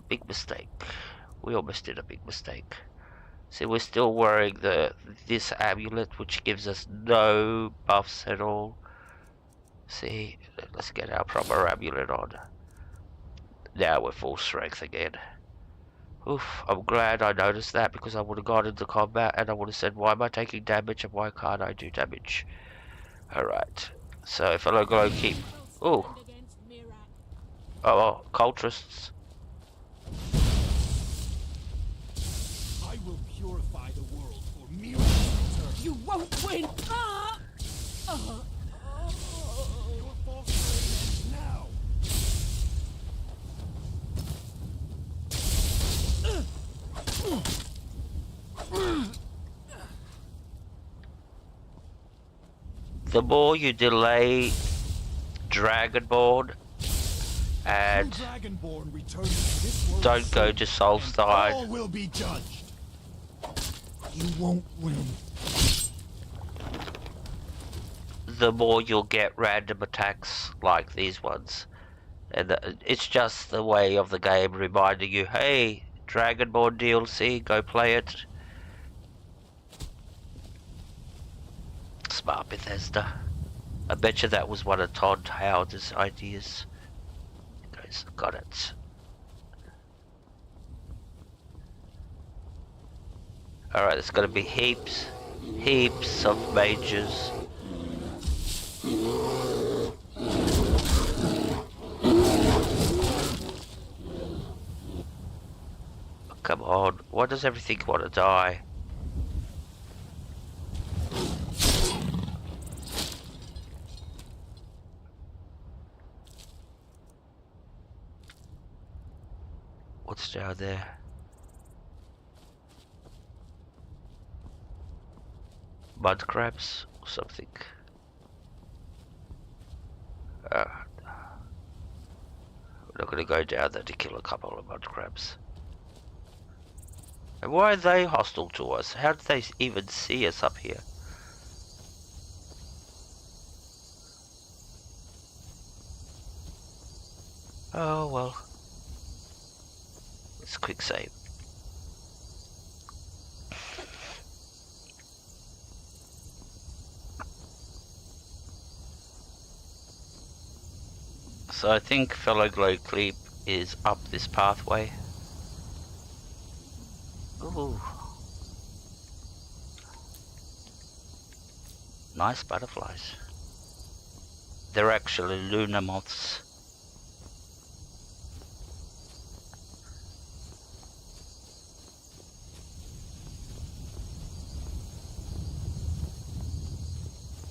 S1: big mistake. We almost did a big mistake. See, we're still wearing this amulet, which gives us no buffs at all. See, let's get our proper amulet on. Now we're full strength again. Oof, I'm glad I noticed that because I would have gone into combat and I would have said, why am I taking damage and why can't I do damage? Alright, so if I don't go keep... Ooh. Oh, cultists.
S6: I will purify the world for Mira's return.
S12: You won't win! Ah!
S6: Your false reign ends now.
S1: The more you delay Dragonborn and
S6: Dragonborn returning to this world
S1: don't go to
S6: all
S1: Solstheim,
S6: will be judged. You won't win.
S1: the more you'll get random attacks like these ones. And it's just the way of the game reminding you, hey, Dragonborn DLC, go play it. Smart Bethesda. I bet you that was one of Todd Howard's ideas. Guys, got it. Alright, there's gonna be heaps of mages. Come on, why does everything want to die? What's down there? Mud crabs or something? We're not gonna go down there to kill a couple of mud crabs. And why are they hostile to us? How did they even see us up here? Oh well. Let's quick save. So I think Fellow Glow Cleep is up this pathway. Ooh. Nice butterflies. They're actually lunar moths.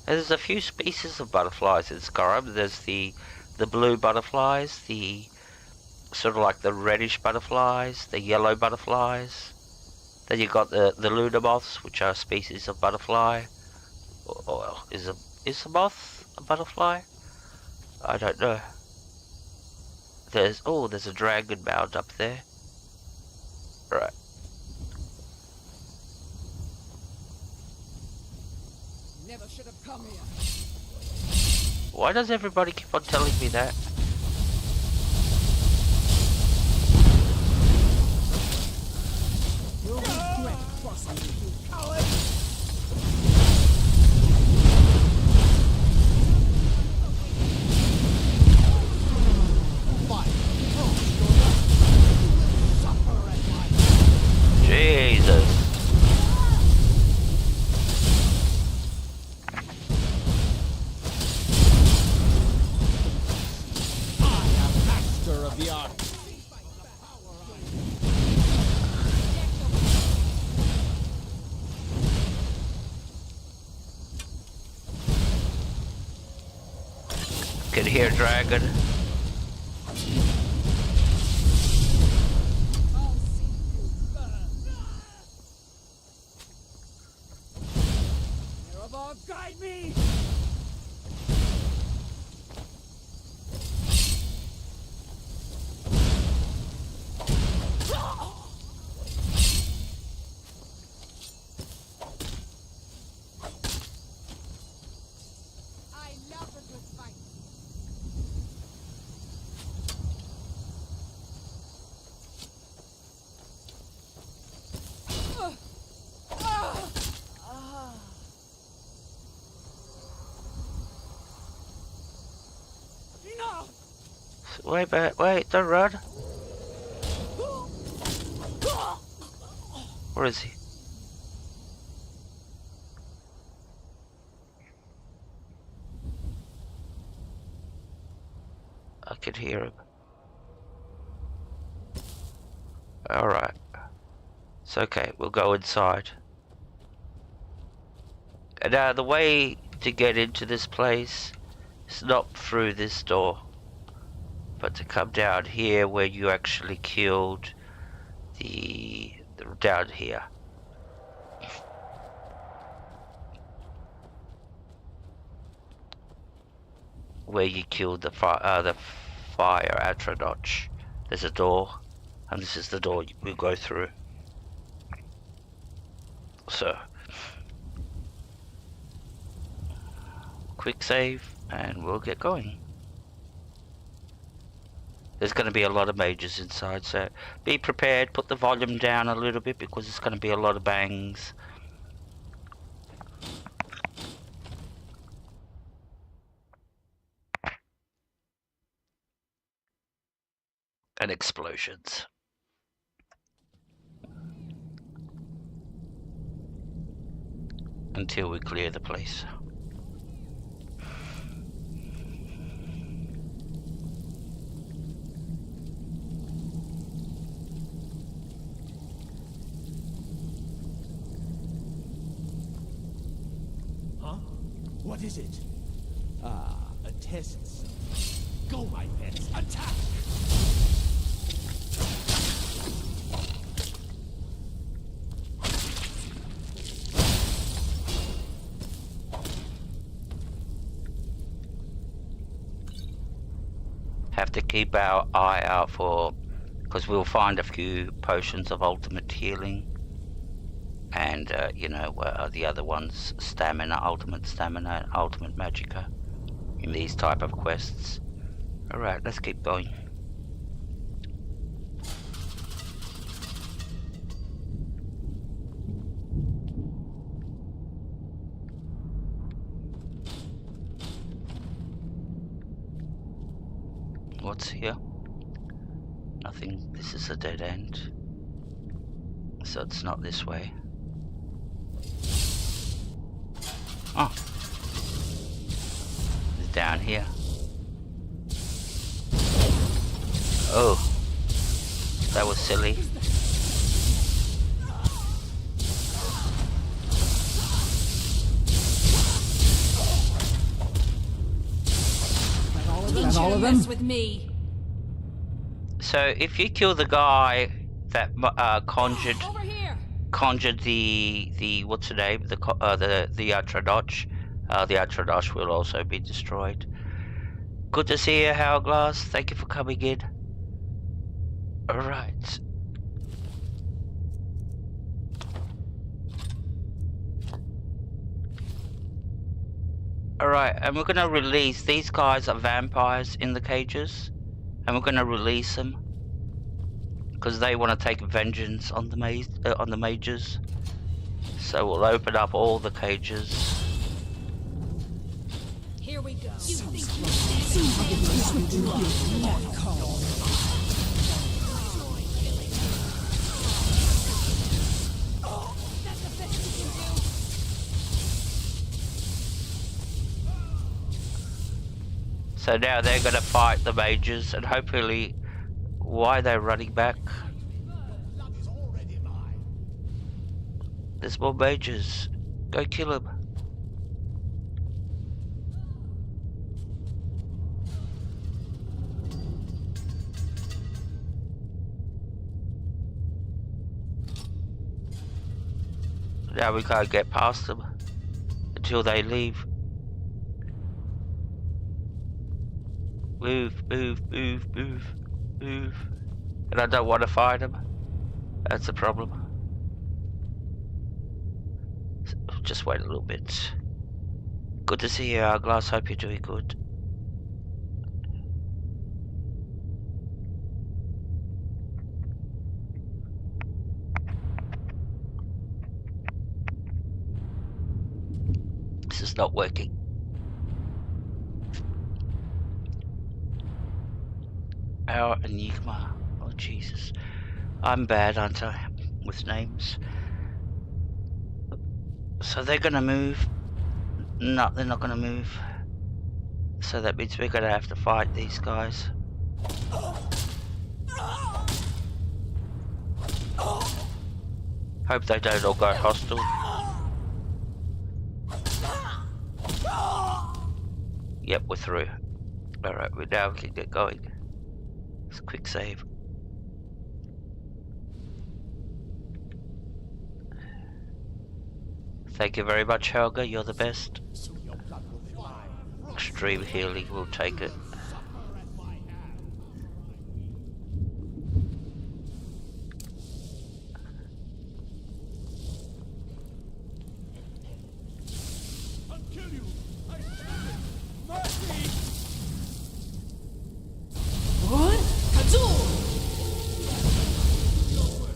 S1: And there's a few species of butterflies in Skyrim. There's the blue butterflies, the sort of like the reddish butterflies, the yellow butterflies. Then you got the lunar moths, which are a species of butterfly. Or is a moth a butterfly? I don't know. There's a dragon mound up there. Right.
S12: Never should have come here.
S1: Why does everybody keep on telling me that?
S12: You'll regret crossing me, you coward!
S1: Jesus. can hear dragon.
S12: Guide me! I love a good fight.
S1: Wait, don't run. Where is he? I can hear him. Alright. It's okay, we'll go inside. And the way to get into this place is not through this door, but to come down here where you actually killed the down here. Where you killed the fire Atronach. There's a door, and this is the door we'll go through. So, quick save, and we'll get going. There's going to be a lot of mages inside, so be prepared. Put the volume down a little bit because it's going to be a lot of bangs. And explosions. Until we clear the place.
S6: What is it? Ah, a test. Go, my pets, attack!
S1: Have to keep our eye out for, because we'll find a few potions of ultimate healing. And, you know, the other ones, stamina, ultimate magicka, in these type of quests. Alright, let's keep going. What's here? Nothing. This is a dead end. So it's not this way. Oh, it's down here. Oh, that was silly.
S11: All of them? With me.
S1: So if you kill the guy that conjured the what's her name, the Atronach, the Atronach will also be destroyed. Good to see you, Hourglass. Thank you for coming in. Alright. Alright, and we're gonna release, these guys are vampires in the cages, and we're gonna release them because they want to take vengeance on the mages. So we'll open up all the cages.
S11: Here we go.
S1: So now they're gonna fight the mages, and hopefully, why they're running back? There's more mages. Go kill them. Now we can't get past them until they leave. Move, move, move, move, move. And I don't want to fight them. That's the problem. So, just wait a little bit. Good to see you, Hourglass. Hope you're doing good. This is not working. Our Enigma. Oh, Jesus. I'm bad, aren't I? With names. So they're gonna move. No, they're not gonna move. So that means we're gonna have to fight these guys. Hope they don't all go hostile. Yep, we're through. Alright, we now can get going. It's a quick save. Thank you very much, Helga. You're the best. Extreme healing will take it.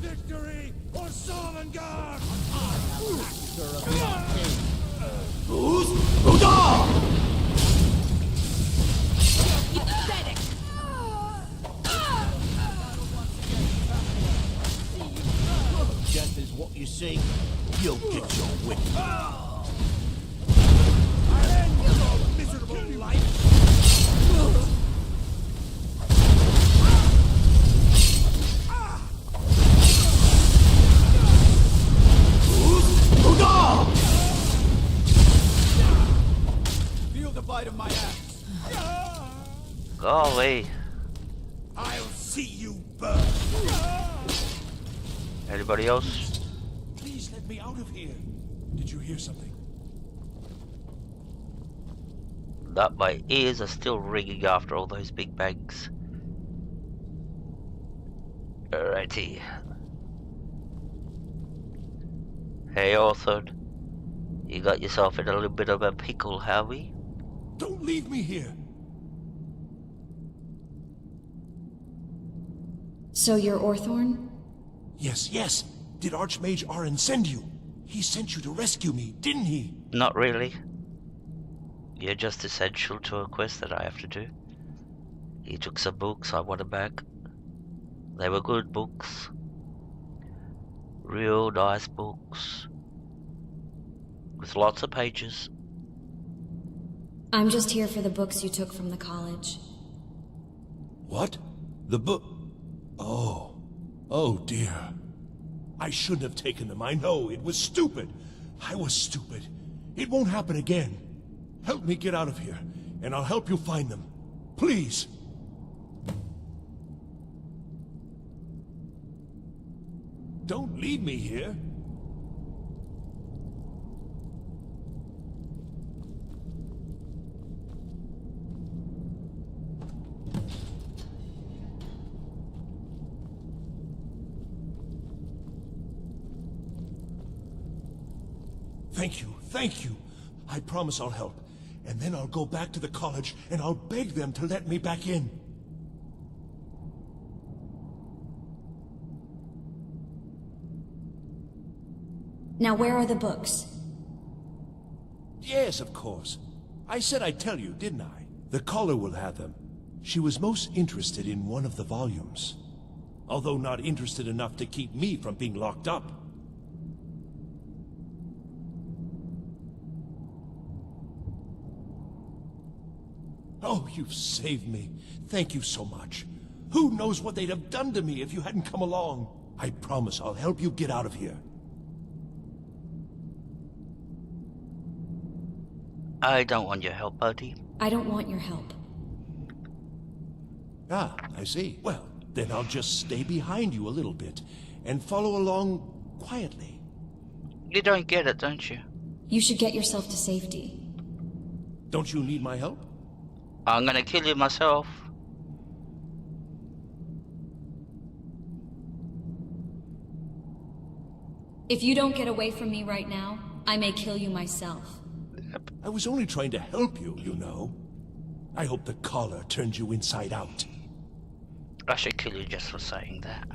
S6: Victory or Sovngarde! Death is what you see, you'll get your wick. I'll end your miserable life. Feel the bite of my axe.
S1: Golly.
S6: I'll see you burn.
S1: Anybody else?
S8: Please let me out of here. Did you hear something?
S1: That my ears are still ringing after all those big bangs. Alrighty. Hey, Orthon. You got yourself in a little bit of a pickle, have we?
S8: Don't leave me here.
S5: So you're Orthorn?
S8: Yes, yes. Did Archmage Arin send you? He sent you to rescue me, didn't he?
S1: Not really. You're just essential to a quest that I have to do. He took some books, I want them back. They were good books. Real nice books. With lots of pages.
S5: I'm just here for the books you took from the college.
S8: What? The book? Oh. Oh dear. I shouldn't have taken them, I know. It was stupid. I was stupid. It won't happen again. Help me get out of here, and I'll help you find them. Please. Don't leave me here. Thank you, thank you. I promise I'll help. And then I'll go back to the college and I'll beg them to let me back in.
S5: Now where are the books?
S8: Yes, of course. I said I'd tell you, didn't I? The caller will have them. She was most interested in one of the volumes. Although not interested enough to keep me from being locked up. Oh, you've saved me. Thank you so much. Who knows what they'd have done to me if you hadn't come along? I promise I'll help you get out of here.
S1: I don't want your help, buddy.
S5: I don't want your help.
S8: Ah, I see. Well, then I'll just stay behind you a little bit and follow along quietly.
S1: You don't get it, don't you?
S5: You should get yourself to safety.
S8: Don't you need my help?
S1: I'm gonna kill you myself.
S5: If you don't get away from me right now, I may kill you myself.
S8: I was only trying to help you, you know. I hope the collar turned you inside out.
S1: I should kill you just for saying that.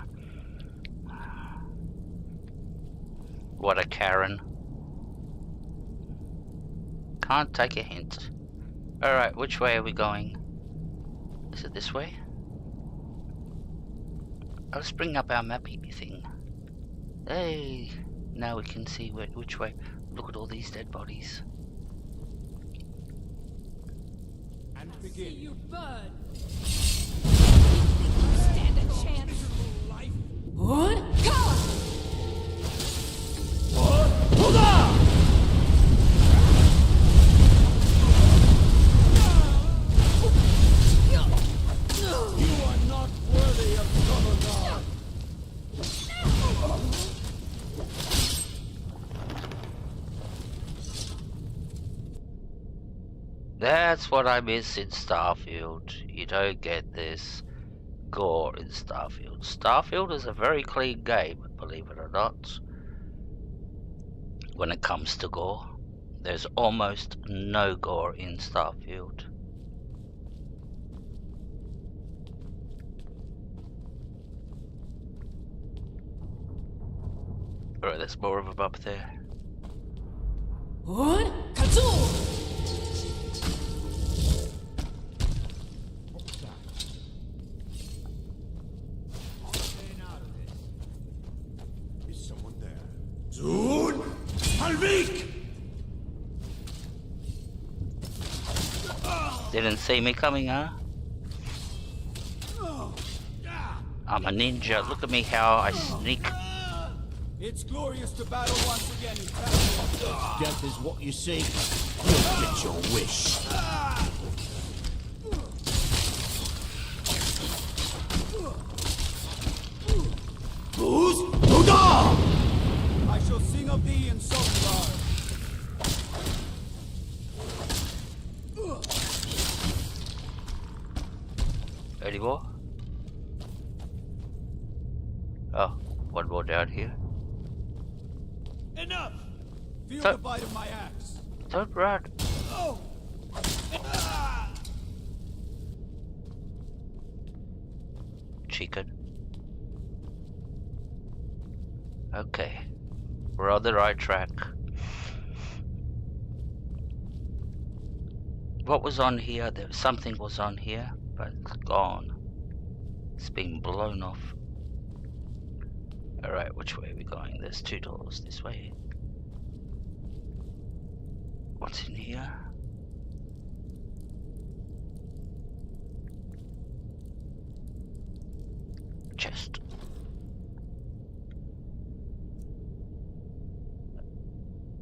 S1: What a Karen. Can't take a hint. Alright, which way are we going? Is it this way? Let's bring up our mappy thing. Hey, now we can see which way. Look at all these dead bodies.
S12: And begin. See you burn. Stand a chance. What? Go!
S8: Hold on!
S12: You are not worthy of Colonel.
S1: That's what I miss in Starfield. You don't get this gore in Starfield. Starfield is a very clean game, believe it or not. When it comes to gore, there's almost no gore in Starfield. Alright, there's more of them up there.
S12: What? Katsu!
S8: Soon, Halvik!
S1: Didn't see me coming, huh? I'm a ninja. Look at me how I sneak.
S6: It's glorious to battle once again. Death is what you seek. You'll get your wish.
S8: Who's Buddha?
S6: I shall sing of thee in Saarthal.
S1: Any more? Oh, one more down here.
S6: Enough! Feel
S1: Don't-
S6: the bite of my axe.
S1: Don't run.
S6: Oh!
S1: Chicken. Okay. We're on the right track. What was on here? Something was on here, but it's gone. It's been blown off. Alright, which way are we going? There's two doors this way. What's in here? Chest.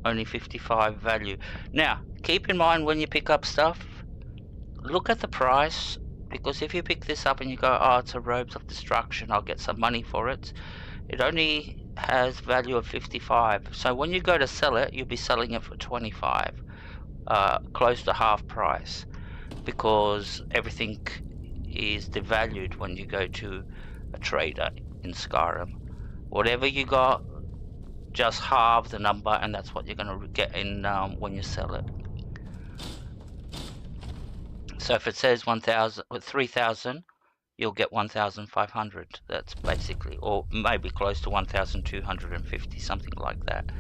S1: Only 55 value. Now, keep in mind when you pick up stuff, look at the price, because if you pick this up and you go, oh, it's a Robes of Destruction, I'll get some money for it, it only has value of 55. So when you go to sell it, you'll be selling it for 25, close to half price, because everything is devalued when you go to a trader in Skyrim. Whatever you got, just halve the number, and that's what you're going to get in when you sell it. So if it says 1,000 or 3,000, you'll get 1,500. That's basically, or maybe close to 1,250, something like that.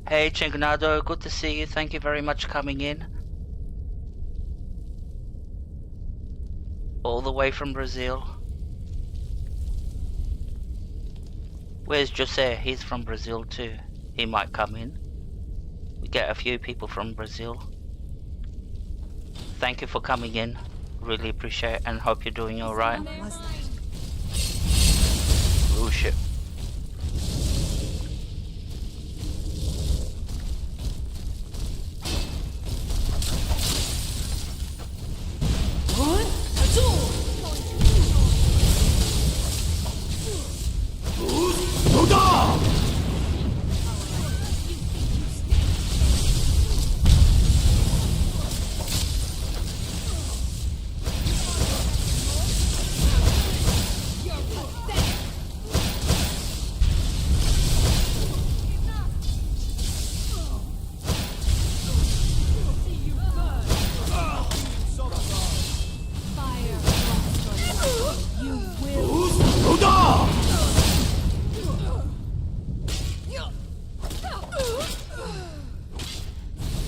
S1: Hey Chinganado, good to see you. Thank you very much for coming in. All the way from Brazil. Where's Jose? He's from Brazil too. He might come in. We get a few people from Brazil. Thank you for coming in. Really appreciate it and hope you're doing alright. Oh shit.
S12: You will.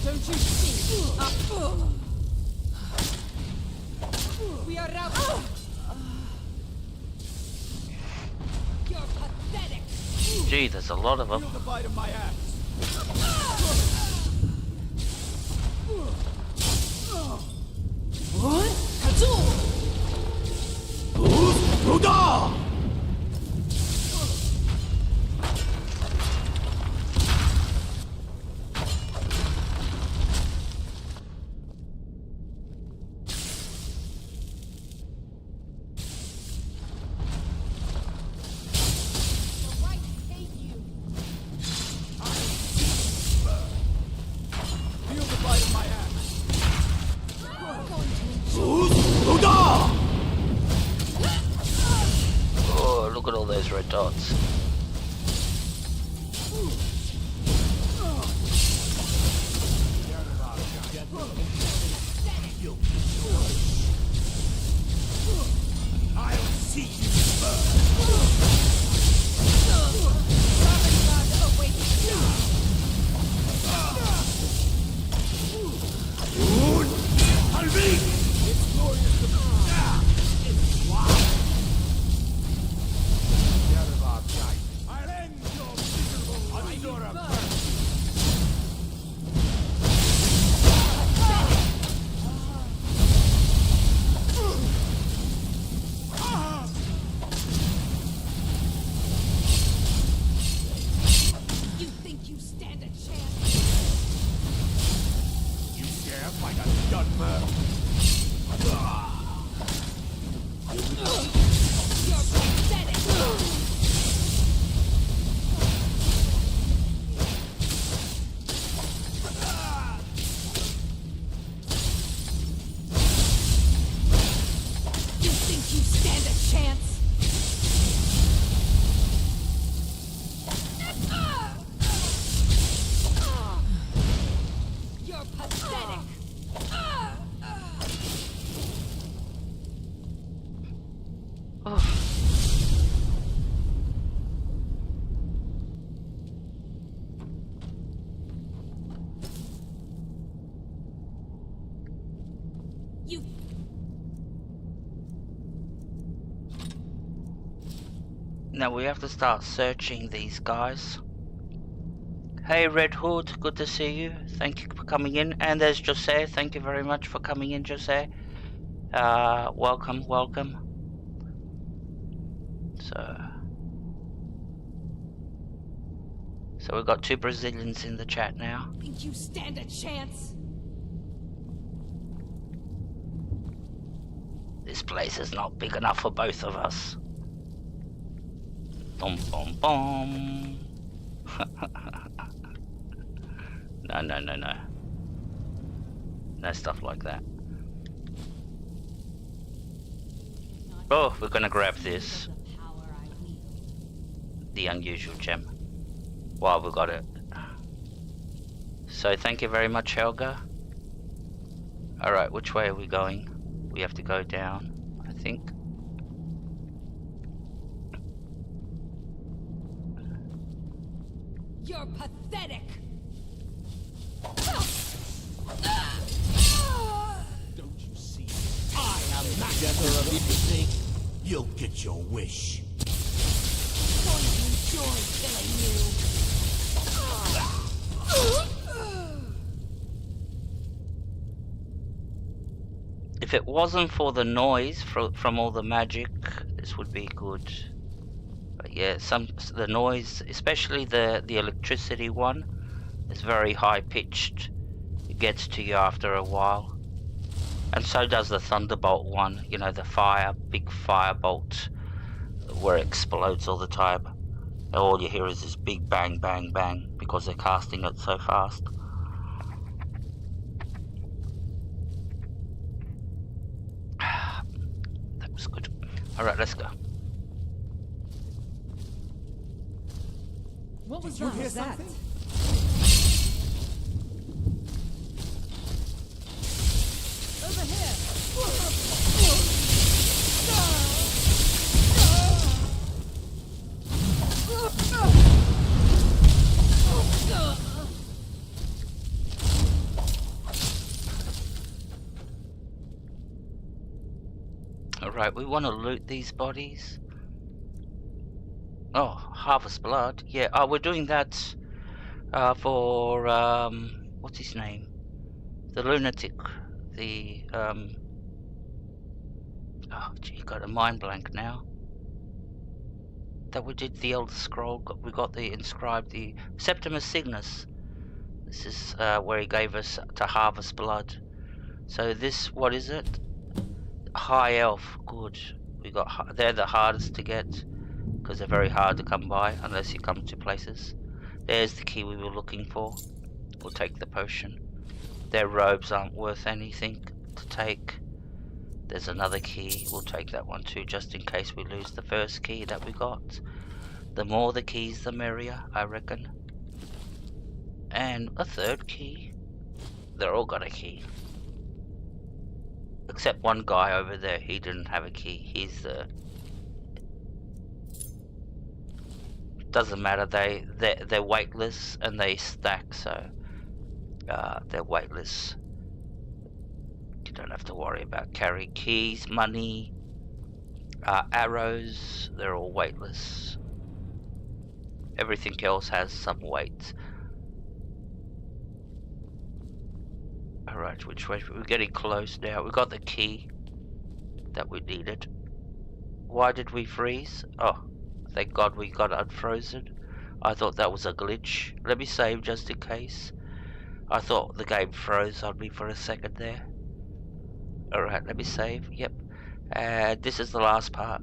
S12: Don't you see? We are out. You're pathetic.
S1: Gee, there's a lot of them.
S6: Feel the bite of my axe.
S12: What? Kazoo!
S6: Feel the bite of my axe.
S1: Oh, look at all those red dots.
S6: I'll see you It's glorious to it's wild. I'll end your miserable
S12: You think you stand a chance?
S6: You dare fight a Dunmer?
S12: You're pathetic. You think you stand a chance? You're pathetic. You
S1: Now we have to start searching these guys. Hey Red Hood, good to see you. Thank you for coming in. And there's Jose. Thank you very much for coming in, Jose. Welcome. So we've got 2 Brazilians in the chat now.
S12: think you stand a chance?
S1: This place is not big enough for both of us. Bom bom bom. No. No stuff like that. Oh, we're gonna grab this. The unusual gem. While we got it. So thank you very much, Helga. Alright, which way are we going? We have to go down, I think.
S12: You're pathetic.
S6: Don't you see? I am Magnus. If you think you'll get your wish.
S12: Going to enjoy killing you.
S1: If it wasn't for the noise from all the magic, this would be good. But yeah, the noise, especially the electricity one, is very high pitched. It gets to you after a while. And so does the thunderbolt one, you know, the big firebolt where it explodes all the time. And all you hear is this big bang, bang, bang because they're casting it so fast. That was good. Alright, let's go.
S12: What was
S6: Did you
S12: that?
S6: hear something?
S12: Over here.
S1: Alright, we want to loot these bodies. Oh, harvest blood. Yeah, we're doing that for, what's his name? The lunatic. The, oh, gee, got a mind blank now. That we did the Elder Scroll, we got the inscribed, the Septimus Signus. This is where he gave us to harvest blood. So this, what is it? High Elf, good. They're the hardest to get, because they're very hard to come by, unless you come to places. There's the key we were looking for. We'll take the potion. Their robes aren't worth anything to take. There's another key, we'll take that one too, just in case we lose the first key that we got. The more the keys, the merrier, I reckon. And a third key. They're all got a key. Except one guy over there, he didn't have a key. He's the... Doesn't matter, they're weightless and they stack, so... they're weightless. You don't have to worry about carrying keys, money, arrows, they're all weightless. Everything else has some weight. Alright, which way? We're getting close now. We got the key that we needed. Why did we freeze? Oh, thank God we got unfrozen. I thought that was a glitch. Let me save just in case. I thought the game froze on me for a second there. Alright, let me save. Yep. And this is the last part.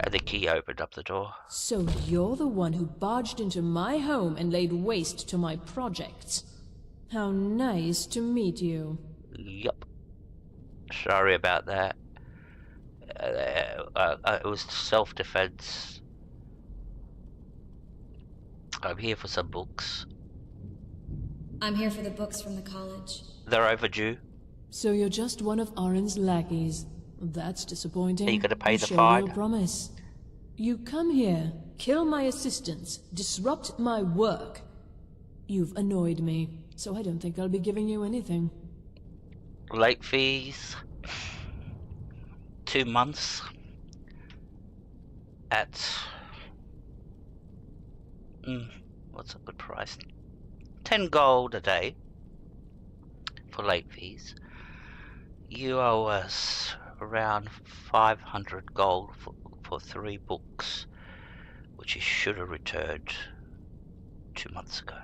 S1: And the key opened up the door.
S13: So you're the one who barged into my home and laid waste to my projects. How nice to meet you.
S1: Yup. Sorry about that. It was self-defense. I'm here for some books.
S5: I'm here for the books from the college.
S1: They're overdue.
S13: So you're just one of Arin's lackeys. That's disappointing.
S1: Are you gonna pay the
S13: Show
S1: fine?
S13: your promise. You come here, kill my assistants, disrupt my work. You've annoyed me, so I don't think I'll be giving you anything.
S1: Late fees. 2 months. At... what's a good price? 10 gold a day. For late fees. You owe us around 500 gold for 3 books, which you should have returned 2 months ago.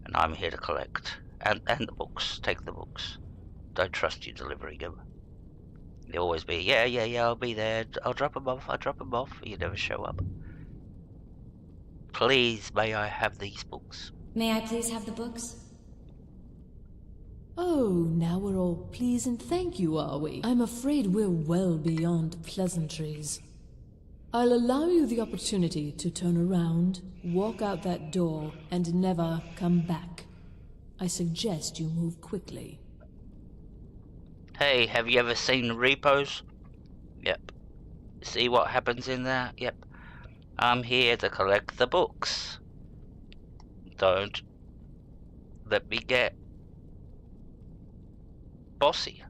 S1: And I'm here to collect. And the books. Take the books. Don't trust you delivering them. They always be, yeah, I'll be there. I'll drop them off. You never show up. Please, may I have these books?
S5: May I please have the books?
S13: Oh, now we're all please and thank you, are we? I'm afraid we're well beyond pleasantries. I'll allow you the opportunity to turn around, walk out that door, and never come back. I suggest you move quickly.
S1: Hey, have you ever seen repos? Yep. See what happens in there? Yep. I'm here to collect the books. Don't let me get bossy.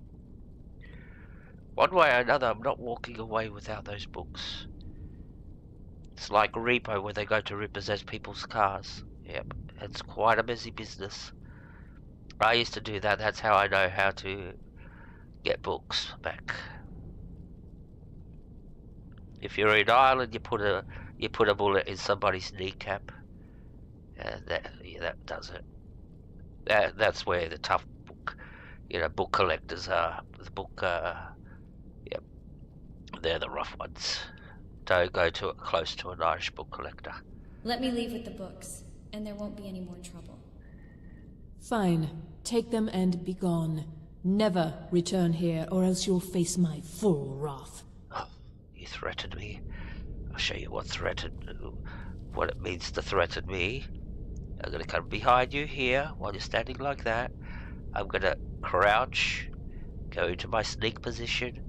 S1: One way or another, I'm not walking away without those books. It's like repo where they go to repossess people's cars. Yep, it's quite a busy business. I used to do that. That's how I know how to get books back. If you're in Ireland, you put a bullet in somebody's kneecap. That does it. That's where the tough book collectors are. The book, yep, they're the rough ones. Don't go too close to an Irish book collector.
S5: Let me leave with the books, and there won't be any more trouble.
S13: Fine. Take them and be gone. Never return here, or else you'll face my full wrath.
S1: Oh, you threatened me. I'll show you what it means to threaten me. I'm gonna come behind you here while you're standing like that. I'm gonna crouch, go into my sneak position,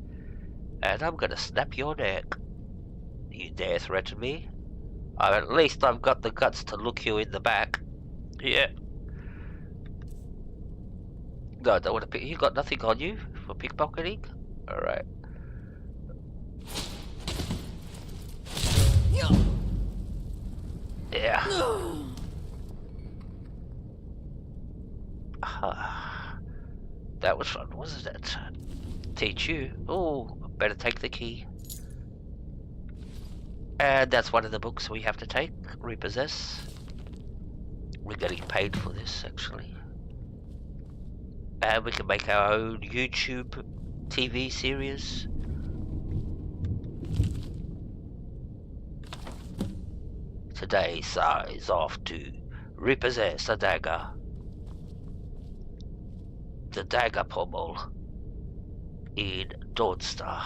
S1: and I'm gonna snap your neck. You dare threaten me? At least I've got the guts to look you in the back. Yeah. No, I don't want to pick. You got nothing on you for pickpocketing? Alright. Yeah. That was fun, wasn't it? Teach you. Oh, better take the key. And that's one of the books we have to take. Repossess. We're getting paid for this, actually. And we can make our own YouTube TV series. Today, Saar is off to repossess a dagger. The dagger pommel in Dawnstar.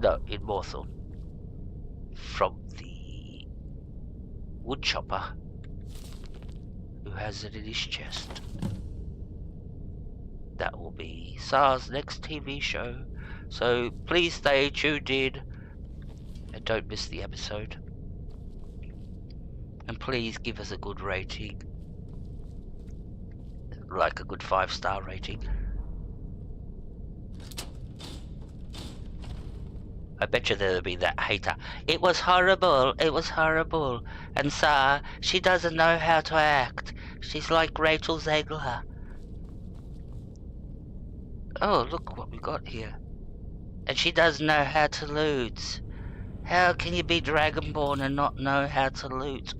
S1: No, in Morthorn. From the woodchopper who has it in his chest. That will be Saar's next TV show, so please stay tuned in and don't miss the episode. And please give us a good rating, like a good 5-star rating. I bet you there'll be that hater. It was horrible, and Saar, she doesn't know how to act. She's like Rachel Zegler. Oh, look what we got here. And she doesn't know how to loot. How can you be Dragonborn and not know how to loot?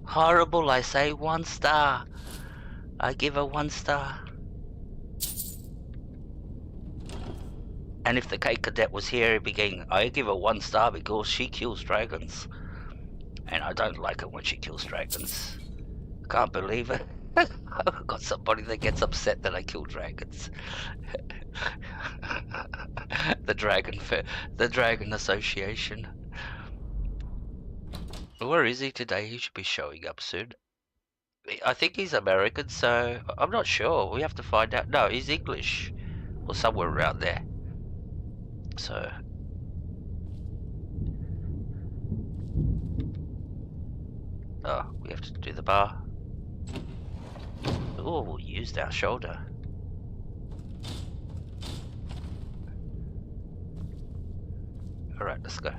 S1: Horrible, I say. 1 star. I give her 1 star. And if the Cake Cadet was here, he'd be going, I give her 1 star because she kills dragons. And I don't like it when she kills dragons. Can't believe it. I've got somebody that gets upset that I kill dragons. The Dragon Association. Where is he today? He should be showing up soon. I think he's American, so I'm not sure. We have to find out. No, he's English. Or somewhere around there. So... oh, we have to do the bar. Oh, we used our shoulder. Alright, let's go.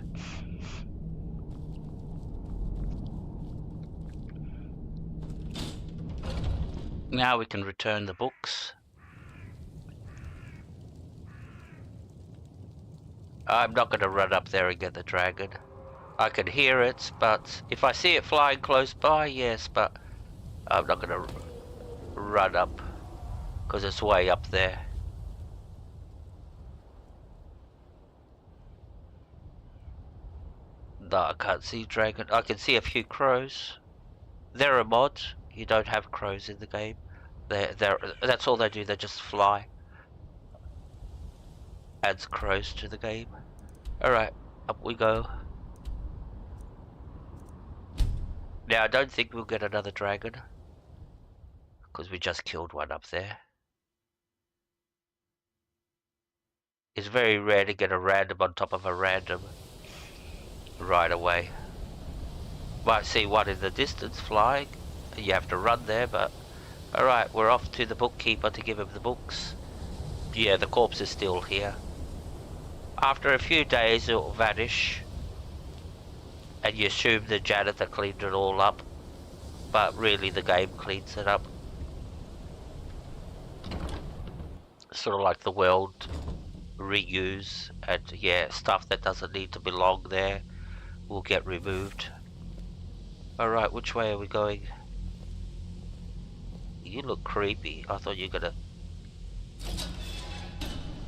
S1: Now we can return the books. I'm not going to run up there and get the dragon. I can hear it, but if I see it flying close by, yes, but I'm not going to run up because it's way up there. No, I can't see dragon. I can see a few crows. They're a mod. You don't have crows in the game. That's all they do. They just fly. Adds crows to the game. Alright, up we go. Now, I don't think we'll get another dragon. Because we just killed one up there. It's very rare to get a random on top of a random right away. Might see one in the distance flying. You have to run there, but... alright, we're off to the bookkeeper to give him the books. Yeah, the corpse is still here. After a few days, it'll vanish. And you assume the janitor cleaned it all up. But really, the game cleans it up. Sort of like the world reuse. And yeah, stuff that doesn't need to belong there will get removed. Alright, which way are we going? You look creepy. I thought you were gonna...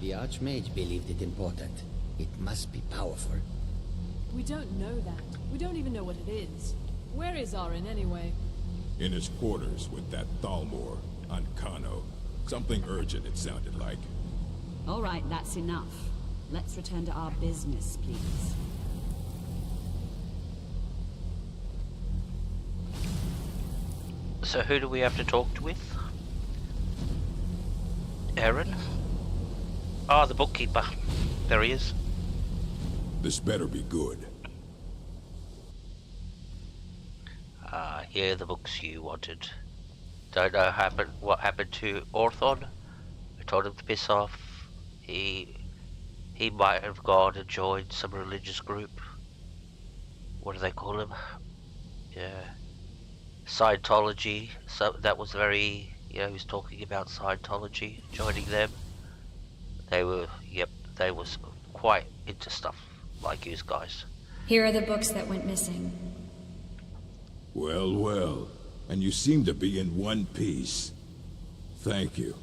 S14: The Archmage believed it important. It must be powerful.
S13: We don't know that. We don't even know what it is. Where is Arin anyway?
S2: In his quarters with that Thalmor on Kano. Something urgent, it sounded like.
S15: All right, that's enough. Let's return to our business, please.
S1: So who do we have to talk with? Aaron? Ah, the bookkeeper. There he is.
S2: This better be good.
S1: Here are the books you wanted. Don't know what happened to Orthon. I told him to piss off. He might have gone and joined some religious group. What do they call him? Yeah. Scientology. So that was very, he was talking about Scientology, joining them. They were quite into stuff like you guys.
S5: Here are the books that went missing.
S2: Well, well. And you seem to be in one piece. Thank you.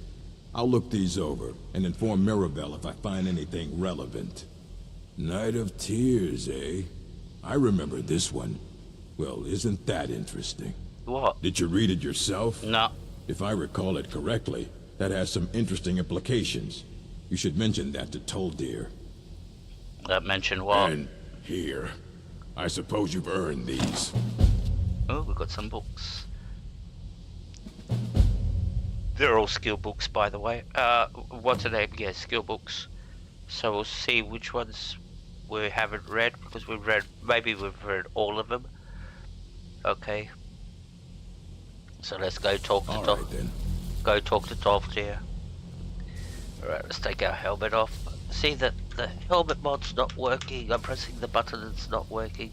S2: I'll look these over and inform Mirabelle if I find anything relevant. Night of Tears, eh? I remember this one. Well, isn't that interesting?
S1: What?
S2: Did you read it yourself?
S1: No.
S2: If I recall it correctly, that has some interesting implications. You should mention that to Toldir.
S1: Mention what?
S2: And here. I suppose you've earned these.
S1: Oh, we've got some books. They're all skill books, by the way. What's the name? Yeah, skill books. So we'll see which ones we haven't read, because maybe we've read all of them. Okay. So let's go talk to Go talk to Tolfdir. Alright, let's take our helmet off. See that the helmet mod's not working. I'm pressing the button and it's not working.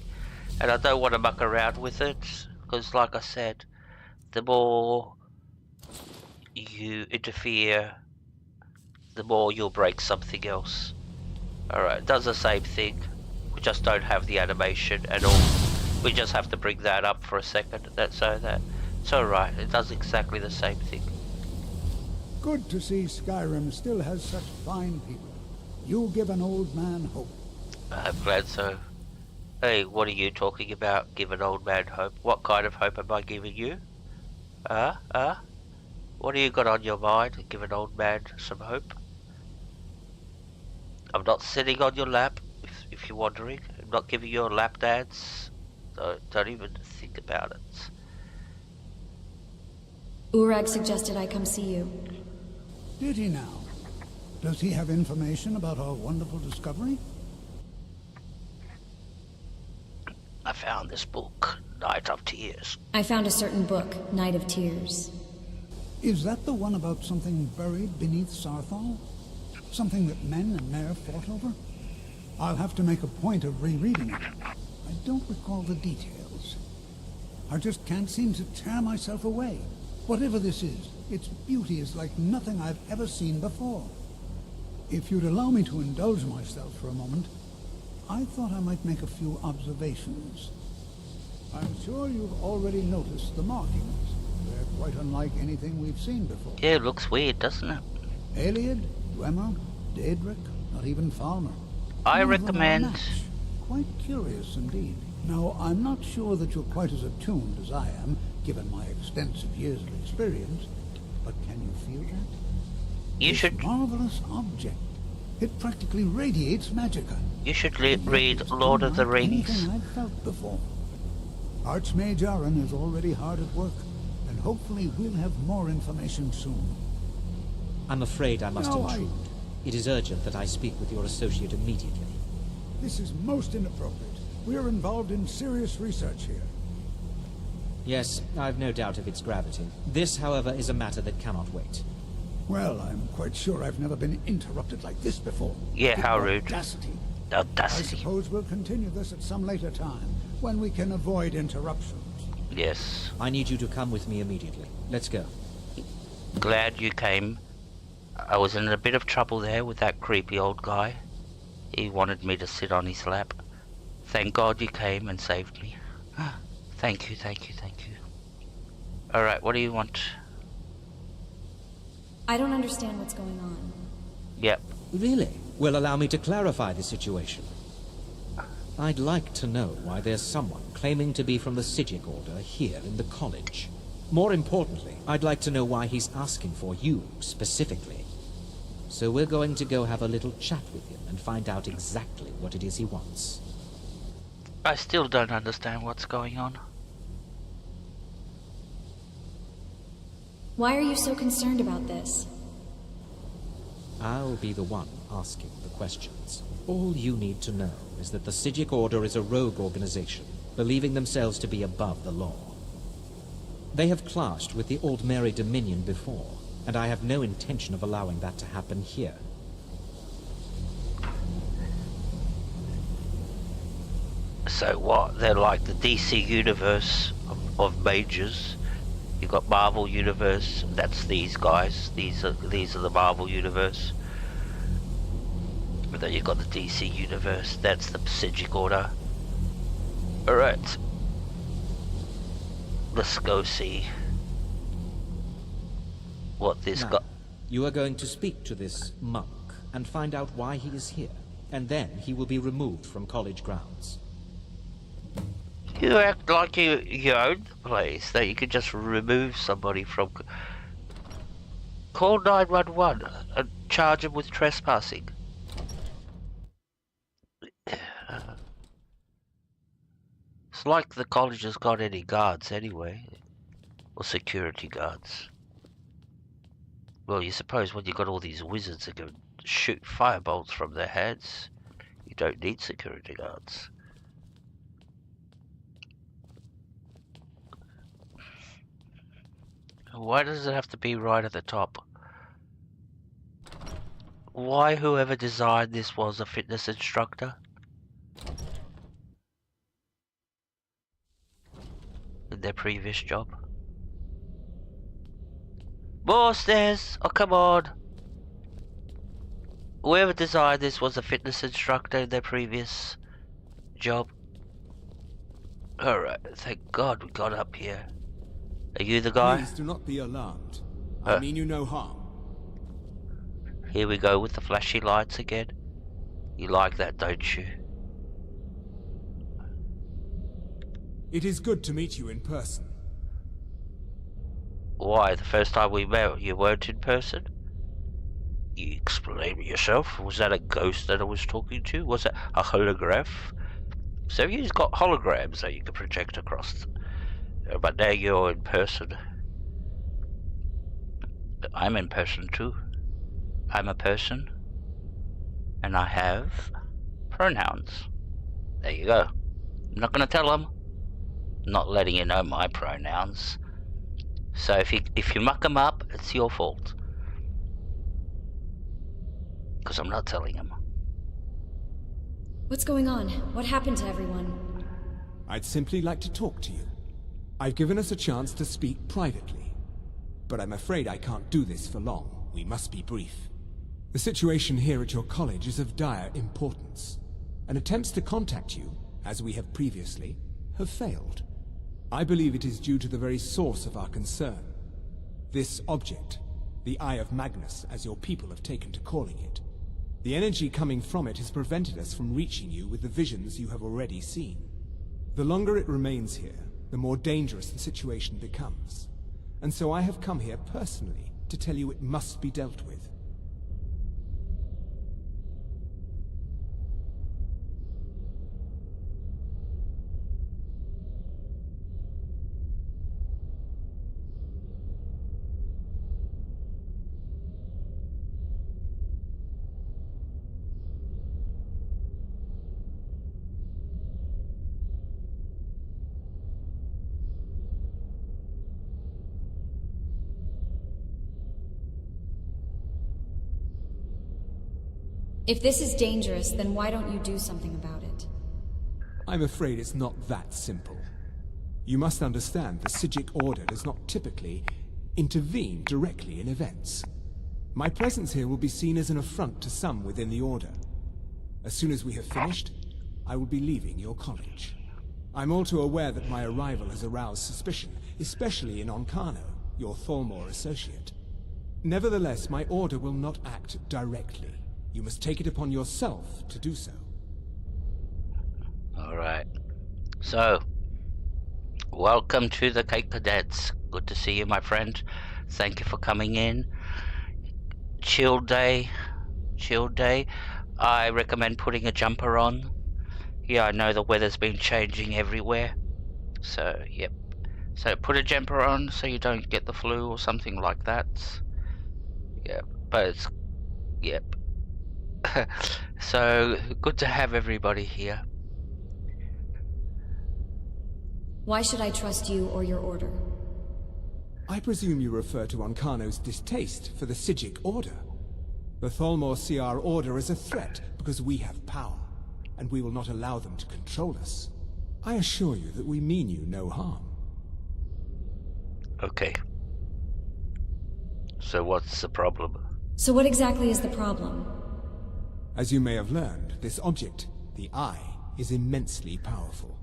S1: And I don't want to muck around with it, because like I said, the more you interfere, the more you'll break something else. Alright, it does the same thing. We just don't have the animation at all. We just have to bring that up for a second. It's alright, it does exactly the same thing.
S7: Good to see Skyrim still has such fine people. You give an old man hope.
S1: I'm glad so. Hey, what are you talking about? Give an old man hope? What kind of hope am I giving you? What do you got on your mind? Give an old man some hope? I'm not sitting on your lap, if you're wondering. I'm not giving you a lap dance. Don't even think about it.
S5: Urag suggested I come see you.
S7: Did he now? Does he have information about our wonderful discovery?
S1: I found this book, Night of Tears.
S5: I found a certain book, Night of Tears.
S7: Is that the one about something buried beneath Saarthal? Something that men and Mare fought over? I'll have to make a point of rereading it. I don't recall the details. I just can't seem to tear myself away. Whatever this is, its beauty is like nothing I've ever seen before. If you'd allow me to indulge myself for a moment, I thought I might make a few observations. I'm sure you've already noticed the markings. They're quite unlike anything we've seen before.
S1: Yeah, it looks weird, doesn't it?
S7: Eliad, Dwemer, Daedric, not even Falmer.
S1: I recommend...
S7: Quite curious indeed. Now, I'm not sure that you're quite as attuned as I am, given my extensive years of experience, but can you feel that?
S1: You should...
S7: This marvelous object. It practically radiates magicka.
S1: You should read Lord of the Rings.
S7: Anything I've felt before. Archmage Aaron is already hard at work, and hopefully we'll have more information soon.
S3: I'm afraid I must intrude. It is urgent that I speak with your associate immediately.
S7: This is most inappropriate. We're involved in serious research here.
S3: Yes, I've no doubt of its gravity. This, however, is a matter that cannot wait.
S7: Well, I'm quite sure I've never been interrupted like this before.
S1: Yeah, how rude.
S7: Audacity.
S1: Audacity.
S7: I suppose we'll continue this at some later time, when we can avoid interruptions.
S1: Yes.
S3: I need you to come with me immediately. Let's go.
S1: Glad you came. I was in a bit of trouble there with that creepy old guy. He wanted me to sit on his lap. Thank God you came and saved me. Thank you, thank you, thank you. Alright, what do you want?
S5: I don't understand what's going on.
S1: Yep.
S3: Really? Well, allow me to clarify the situation. I'd like to know why there's someone claiming to be from the Psijic Order here in the college. More importantly, I'd like to know why he's asking for you, specifically. So we're going to go have a little chat with him and find out exactly what it is he wants.
S1: I still don't understand what's going on.
S5: Why are you so concerned about this?
S3: I'll be the one asking the questions. All you need to know is that the Psijic Order is a rogue organization, believing themselves to be above the law. They have clashed with the Aldmeri Dominion before, and I have no intention of allowing that to happen here.
S1: So what? They're like the DC universe of mages. You've got Marvel universe. That's these guys. These are the Marvel universe. But then you've got the DC universe. That's the Psijic Order. All right. Let's go see what this guy...
S3: You are going to speak to this monk and find out why he is here, and then he will be removed from college grounds.
S1: You act like you own the place, that you could just remove somebody from... Call 911 and charge him with trespassing. It's like the college has got any guards anyway. Or security guards. Well, you suppose when you've got all these wizards that can shoot firebolts from their heads, you don't need security guards. Why does it have to be right at the top? Why whoever designed this was a fitness instructor? In their previous job? More stairs! Oh, come on! Whoever designed this was a fitness instructor in their previous job. Alright, thank God we got up here. Are you the guy?
S9: Please do not be alarmed. I mean you no harm.
S1: Here we go with the flashy lights again. You like that, don't you?
S9: It is good to meet you in person.
S1: Why, the first time we met, you weren't in person? You explain yourself. Was that a ghost that I was talking to? Was it a holograph? So you've got holograms that you can project across. But now you're in person. I'm in person too. I'm a person. And I have pronouns. There you go. I'm not going to tell them. I'm not letting you know my pronouns. So if you muck them up, it's your fault. Because I'm not telling them.
S5: What's going on? What happened to everyone?
S9: I'd simply like to talk to you. I've given us a chance to speak privately. But I'm afraid I can't do this for long. We must be brief. The situation here at your college is of dire importance, and attempts to contact you, as we have previously, have failed. I believe it is due to the very source of our concern. This object, the Eye of Magnus, as your people have taken to calling it. The energy coming from it has prevented us from reaching you with the visions you have already seen. The longer it remains here, the more dangerous the situation becomes. And so I have come here personally to tell you it must be dealt with.
S5: If this is dangerous, then why don't you do something about it?
S9: I'm afraid it's not that simple. You must understand the Psijic Order does not typically intervene directly in events. My presence here will be seen as an affront to some within the Order. As soon as we have finished, I will be leaving your college. I'm all too aware that my arrival has aroused suspicion, especially in Onkano, your Thalmor associate. Nevertheless, my Order will not act directly. You must take it upon yourself to do so.
S1: Alright. So, welcome to the Cape Cadets. Good to see you, my friend. Thank you for coming in. Chill day. Chill day. I recommend putting a jumper on. Yeah, I know the weather's been changing everywhere. So, yep. So put a jumper on so you don't get the flu or something like that. Yeah, but it's... Yep. So, good to have everybody here.
S5: Why should I trust you or your order?
S9: I presume you refer to Ancano's distaste for the Sigic Order. The Thalmor see our order as a threat because we have power, and we will not allow them to control us. I assure you that we mean you no harm.
S1: Okay. So what's the problem?
S5: So what exactly is the problem?
S9: As you may have learned, this object, the Eye, is immensely powerful.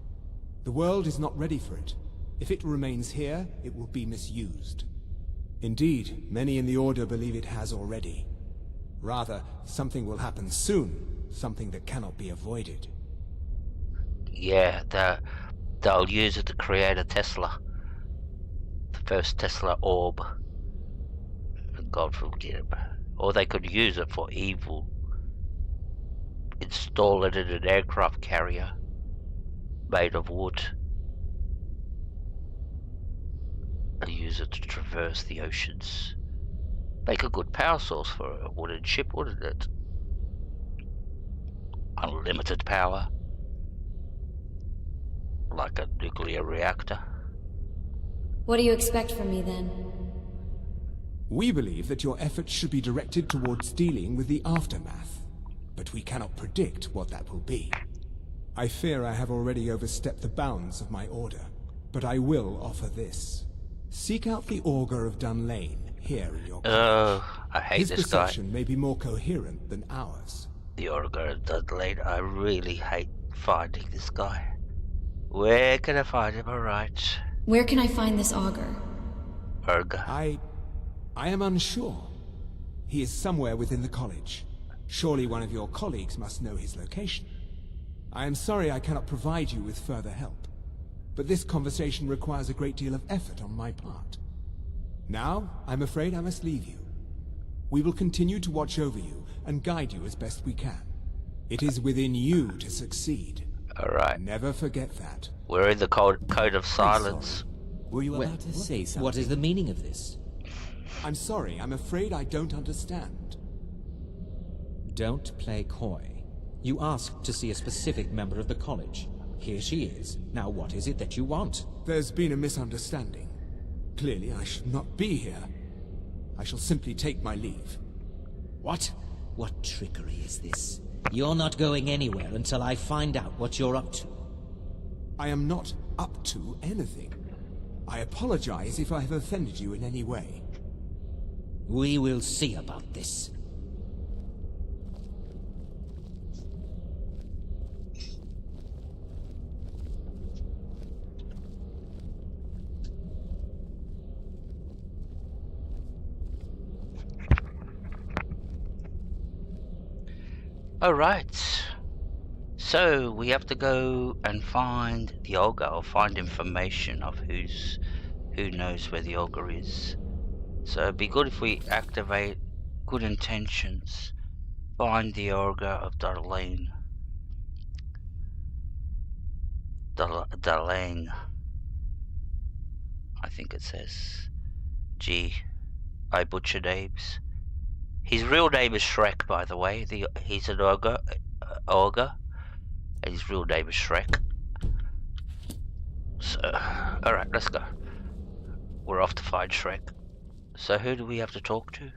S9: The world is not ready for it. If it remains here, it will be misused. Indeed, many in the Order believe it has already. Rather, something will happen soon, something that cannot be avoided.
S1: Yeah, they'll use it to create a Tesla. The first Tesla orb. God forgive. Or they could use it for evil. Install it in an aircraft carrier made of wood. And use it to traverse the oceans. Make a good power source for a wooden ship, wouldn't it? Unlimited power. Like a nuclear reactor.
S5: What do you expect from me then?
S9: We believe that your efforts should be directed towards dealing with the aftermath, but we cannot predict what that will be. I fear I have already overstepped the bounds of my order, but I will offer this. Seek out the Augur of Dunlane here in your college.
S1: I hate
S9: His
S1: this guy.
S9: His perception may be more coherent than ours.
S1: The Augur of Dunlane. I really hate finding this guy. Where can I find him? Alright.
S5: Where can I find this augur?
S1: Augur.
S9: I am unsure. He is somewhere within the college. Surely one of your colleagues must know his location. I am sorry I cannot provide you with further help, but this conversation requires a great deal of effort on my part. Now, I'm afraid I must leave you. We will continue to watch over you and guide you as best we can. It is within you to succeed.
S1: Alright.
S9: Never forget that.
S1: We're in the code of silence.
S10: Were you about to say something?
S3: What is the meaning of this?
S9: I'm sorry, I'm afraid I don't understand.
S3: Don't play coy. You asked to see a specific member of the college. Here she is. Now what is it that you want?
S9: There's been a misunderstanding. Clearly I should not be here. I shall simply take my leave.
S3: What? What trickery is this? You're not going anywhere until I find out what you're up to.
S9: I am not up to anything. I apologize if I have offended you in any way.
S3: We will see about this.
S1: Alright. So we have to go and find the Augur, or find information of who knows where the Augur is. So it'd be good if we activate good intentions. Find the Augur of Darlane. Darlane. I think it says. Gee, I butchered names. His real name is Shrek, by the way. He's an Augur, and his real name is Shrek. So, alright, let's go. We're off to find Shrek. So who do we have to talk to?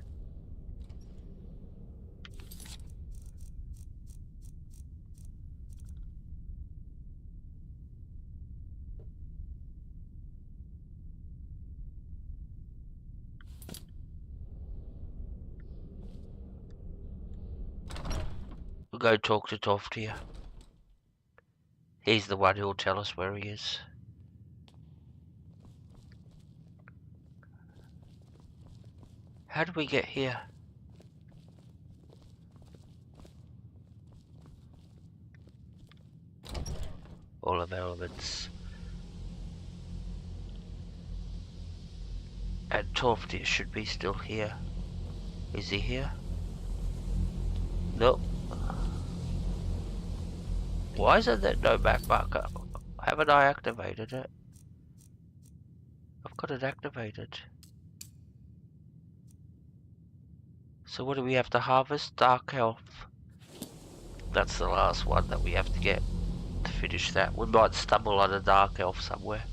S1: We'll go talk to Toftir. He's the one who'll tell us where he is. How do we get here? All of elements. And Toftir should be still here. Is he here? Nope. Why isn't there no back marker? Haven't I activated it? I've got it activated. So what do we have to harvest? Dark Elf. That's the last one that we have to get to finish that. We might stumble on a Dark Elf somewhere.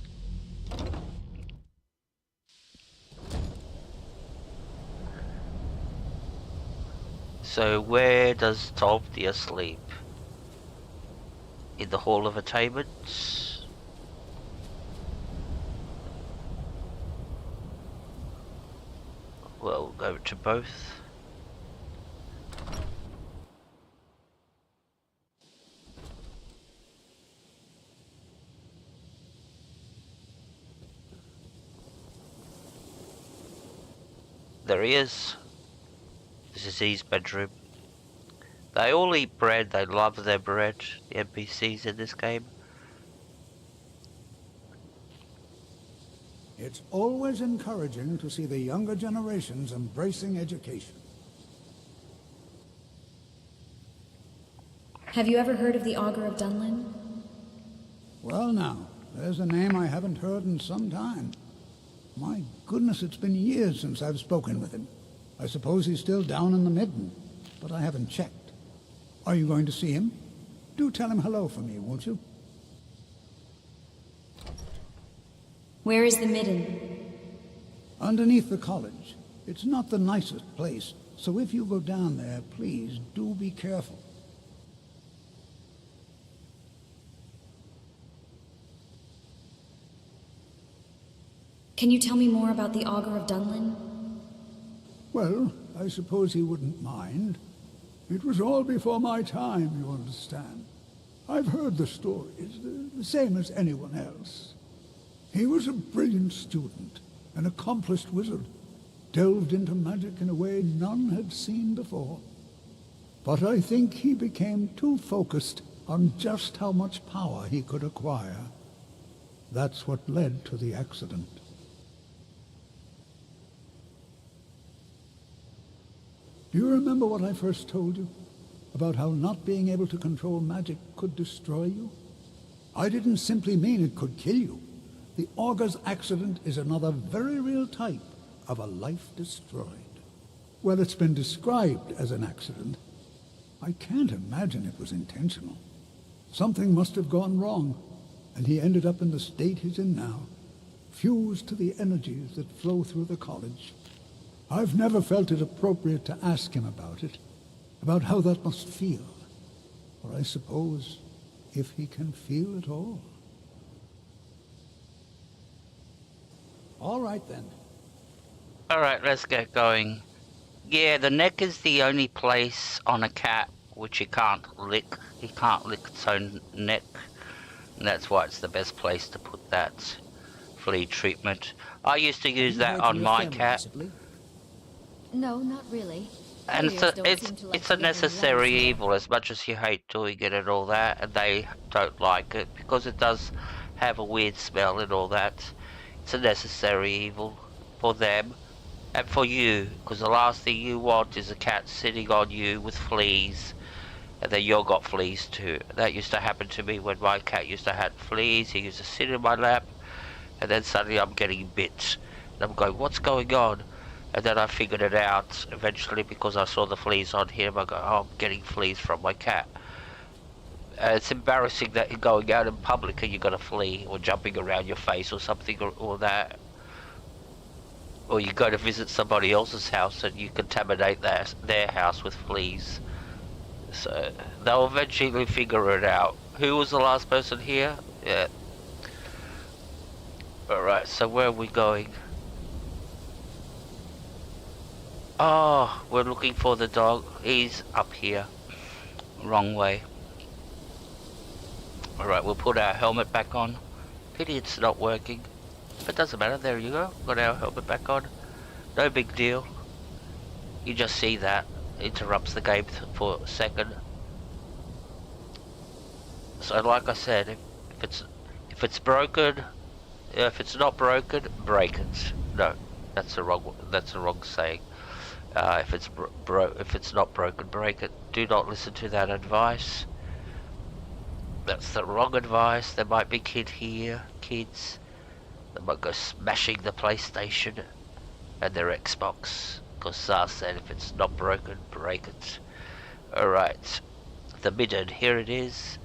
S1: So where does Tolfdir sleep? In the Hall of Attainment? We'll go to both. There he is. This is his bedroom. They all eat bread, they love their bread, the NPCs in this game.
S7: It's always encouraging to see the younger generations embracing education.
S5: Have you ever heard of the Augur of Dunlin?
S7: Well now, there's a name I haven't heard in some time. My goodness, it's been years since I've spoken with him. I suppose he's still down in the Midden, but I haven't checked. Are you going to see him? Do tell him hello for me, won't you?
S5: Where is the Midden?
S7: Underneath the college. It's not the nicest place, so if you go down there, please do be careful.
S5: Can you tell me more about the Augur of Dunlin?
S7: Well, I suppose he wouldn't mind. It was all before my time, you understand. I've heard the stories, the same as anyone else. He was a brilliant student, an accomplished wizard, delved into magic in a way none had seen before. But I think he became too focused on just how much power he could acquire. That's what led to the accident. Do you remember what I first told you? About how not being able to control magic could destroy you? I didn't simply mean it could kill you. The Augur's accident is another very real type of a life destroyed. Well, it's been described as an accident. I can't imagine it was intentional. Something must have gone wrong, and he ended up in the state he's in now, fused to the energies that flow through the college. I've never felt it appropriate to ask him about it, about how that must feel. Or I suppose, if he can feel at all. All right, then.
S1: Alright, let's get going. Yeah, the neck is the only place on a cat which it can't lick. It can't lick its own neck. And that's why it's the best place to put that flea treatment. I used to use that on my cat.
S11: No, not really.
S1: And it's a necessary evil, as much as you hate doing it and all that, and they don't like it, because it does have a weird smell and all that. It's a necessary evil for them, and for you, because the last thing you want is a cat sitting on you with fleas, and then you've got fleas too. That used to happen to me when my cat used to have fleas. He used to sit in my lap, and then suddenly I'm getting bit, and I'm going, what's going on? And then I figured it out eventually because I saw the fleas on him. I go, oh, I'm getting fleas from my cat. It's embarrassing that you're going out in public and you got a flea or jumping around your face or something or that. Or you go to visit somebody else's house and you contaminate their house with fleas. So they'll eventually figure it out. Who was the last person here? Yeah. Alright, so where are we going? Oh, we're looking for the dog. He's up here. Wrong way. Alright, we'll put our helmet back on. Pity it's not working. But doesn't matter, there you go. Got our helmet back on. No big deal. You just see that. Interrupts the game for a second. So like I said, if it's broken, if it's not broken, break it. No, that's the wrong saying. If it's not broken, break it. Do not listen to that advice. That's the wrong advice. There might be kids that might go smashing the PlayStation and their Xbox, because Saar said if it's not broken, break it. Alright, the Midden, here it is.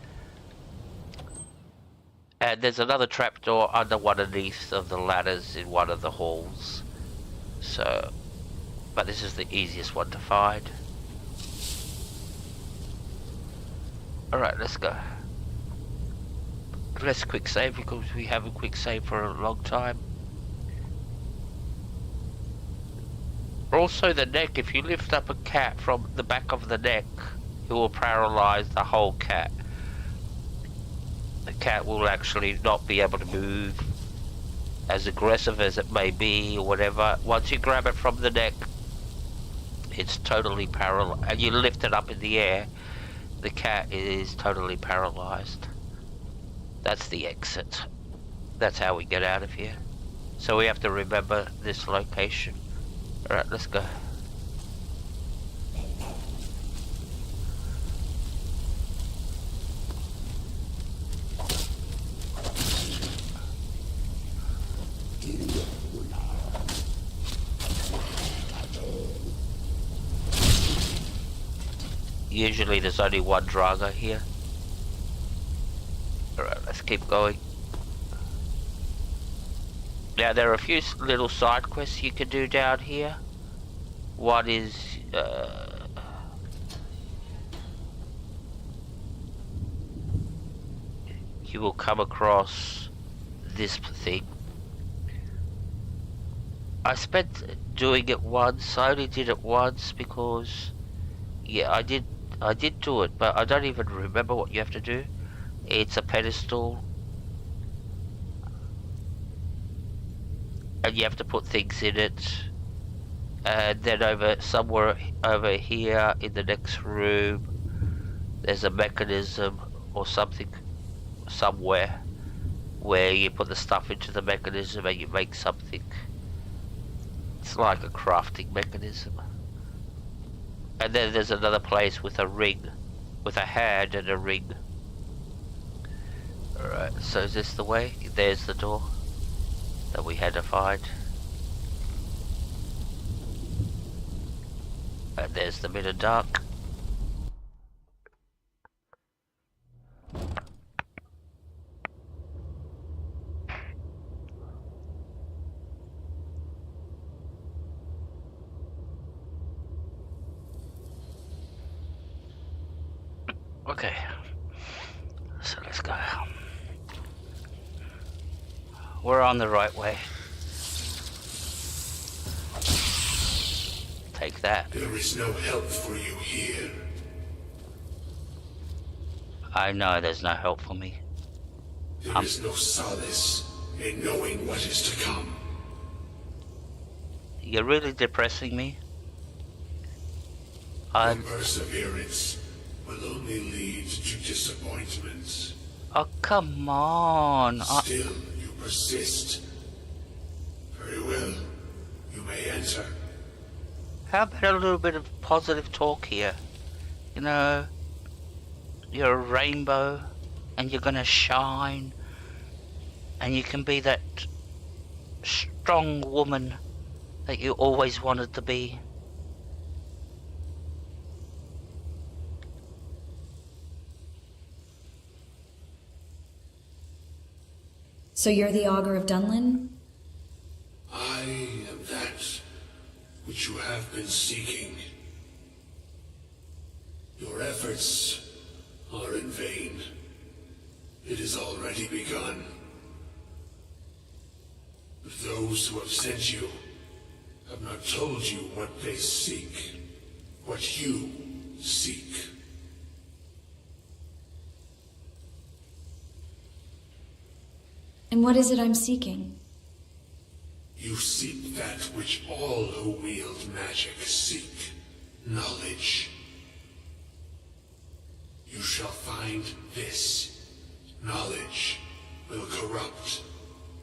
S1: And there's another trapdoor under one of the ladders in one of the halls. So, but this is the easiest one to find. Alright, let's go. Let's quick save because we haven't quick saved for a long time. Also the neck, if you lift up a cat from the back of the neck, it will paralyze the whole cat. The cat will actually not be able to move, as aggressive as it may be or whatever. Once you grab it from the neck, it's totally paralyzed, and you lift it up in the air, the cat is totally paralyzed. That's the exit. That's how we get out of here. So we have to remember this location. Alright, let's go. Usually there's only one Draga here. Alright, let's keep going. Now there are a few little side quests you can do down here. One is you will come across this thing. I spent doing it once. I only did it once because yeah, I did do it, but I don't even remember what you have to do. It's a pedestal, and you have to put things in it. And then somewhere over here in the next room, there's a mechanism or something somewhere where you put the stuff into the mechanism and you make something. It's like a crafting mechanism. And then there's another place with a ring, with a hand and a ring. Alright, so is this the way? There's the door that we had to find. And there's the bit of dark. Okay, so let's go. We're on the right way. Take that.
S16: There is no help for you here.
S1: I know there's no help for me.
S16: There is no solace in knowing what is to come.
S1: You're really depressing me.
S16: Your perseverance will only lead to disappointments.
S1: Oh, come on.
S16: Still, you persist. Very well. You may enter.
S1: How about a little bit of positive talk here? You know, you're a rainbow, and you're gonna shine, and you can be that strong woman that you always wanted to be.
S5: So you're the Augur of Dunlin?
S16: I am that which you have been seeking. Your efforts are in vain. It has already begun. Those who have sent you have not told you what they seek, what you seek.
S5: And what is it I'm seeking?
S16: You seek that which all who wield magic seek, knowledge. You shall find this. Knowledge will corrupt.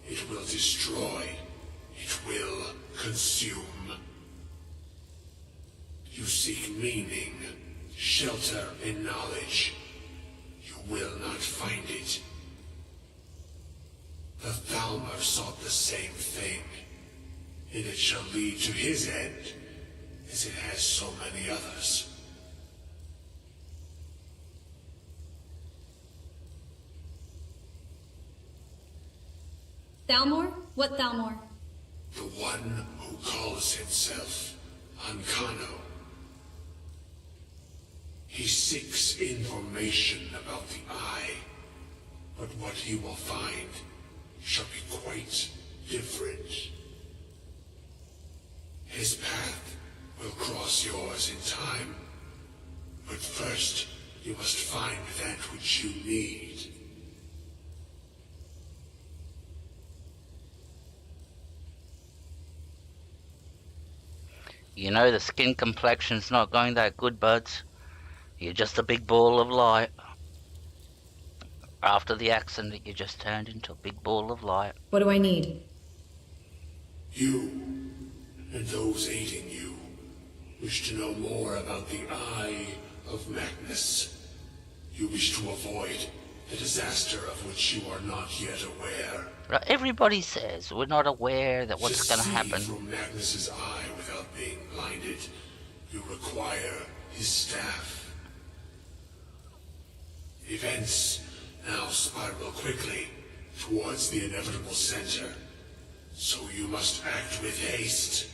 S16: It will destroy. It will consume. You seek meaning, shelter in knowledge. You will not find it. The Thalmor sought the same thing, and it shall lead to his end, as it has so many others.
S5: Thalmor? What Thalmor?
S16: The one who calls himself Ancano. He seeks information about the Eye, but what he will find shall be quite different. His path will cross yours in time, but first you must find that which you need.
S1: You know, the skin complexion's not going that good, buds. You're just a big ball of light. After the accident, you just turned into a big ball of light.
S5: What do I need?
S16: You, and those aiding you, wish to know more about the Eye of Magnus. You wish to avoid the disaster of which you are not yet aware.
S1: Everybody says we're not aware that what's going to happen.
S16: To see through Magnus's eye without being blinded, you require his staff. Events now spiral quickly towards the inevitable center, so you must act with haste.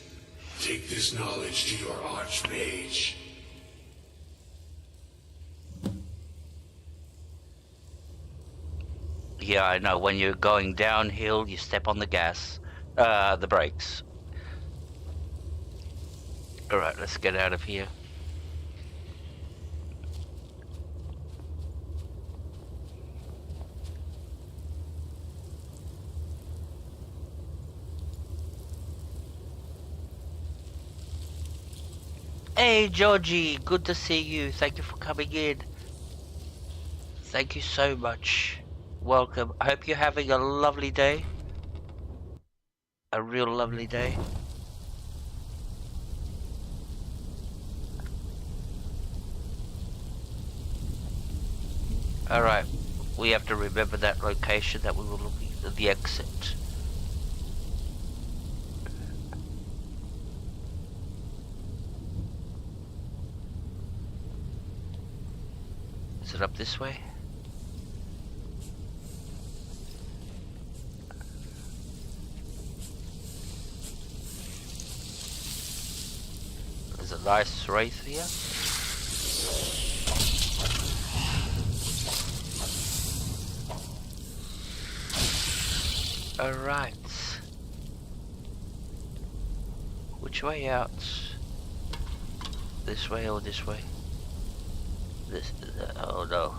S16: Take this knowledge to your archmage.
S1: Yeah, I know. When you're going downhill, you step on the gas, the brakes. Alright, let's get out of here. Hey, Georgie, good to see you. Thank you for coming in. Thank you so much. Welcome. I hope you're having a lovely day. A real lovely day. Alright, we have to remember that location that we were looking at, the exit. Is it up this way? There's a nice wraith here. Alright. Which way out? This way or this way? This, oh no.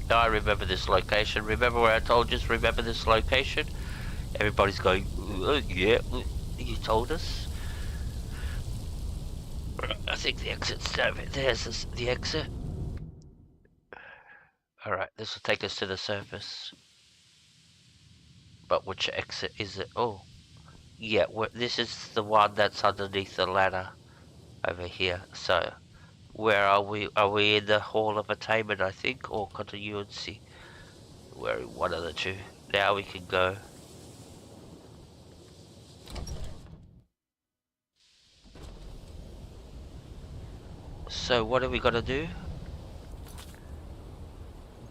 S1: I remember this location. Remember where I told you, just remember this location? Everybody's going, yeah, you told us. I think the exit's over. There's the exit. Alright, this will take us to the surface. But which exit is it? Oh. Yeah, this is the one that's underneath the ladder over here. So, where are we? Are we in the Hall of Attainment, I think, or Continuity? We're in one of the two. Now we can go. So, what are we gonna do?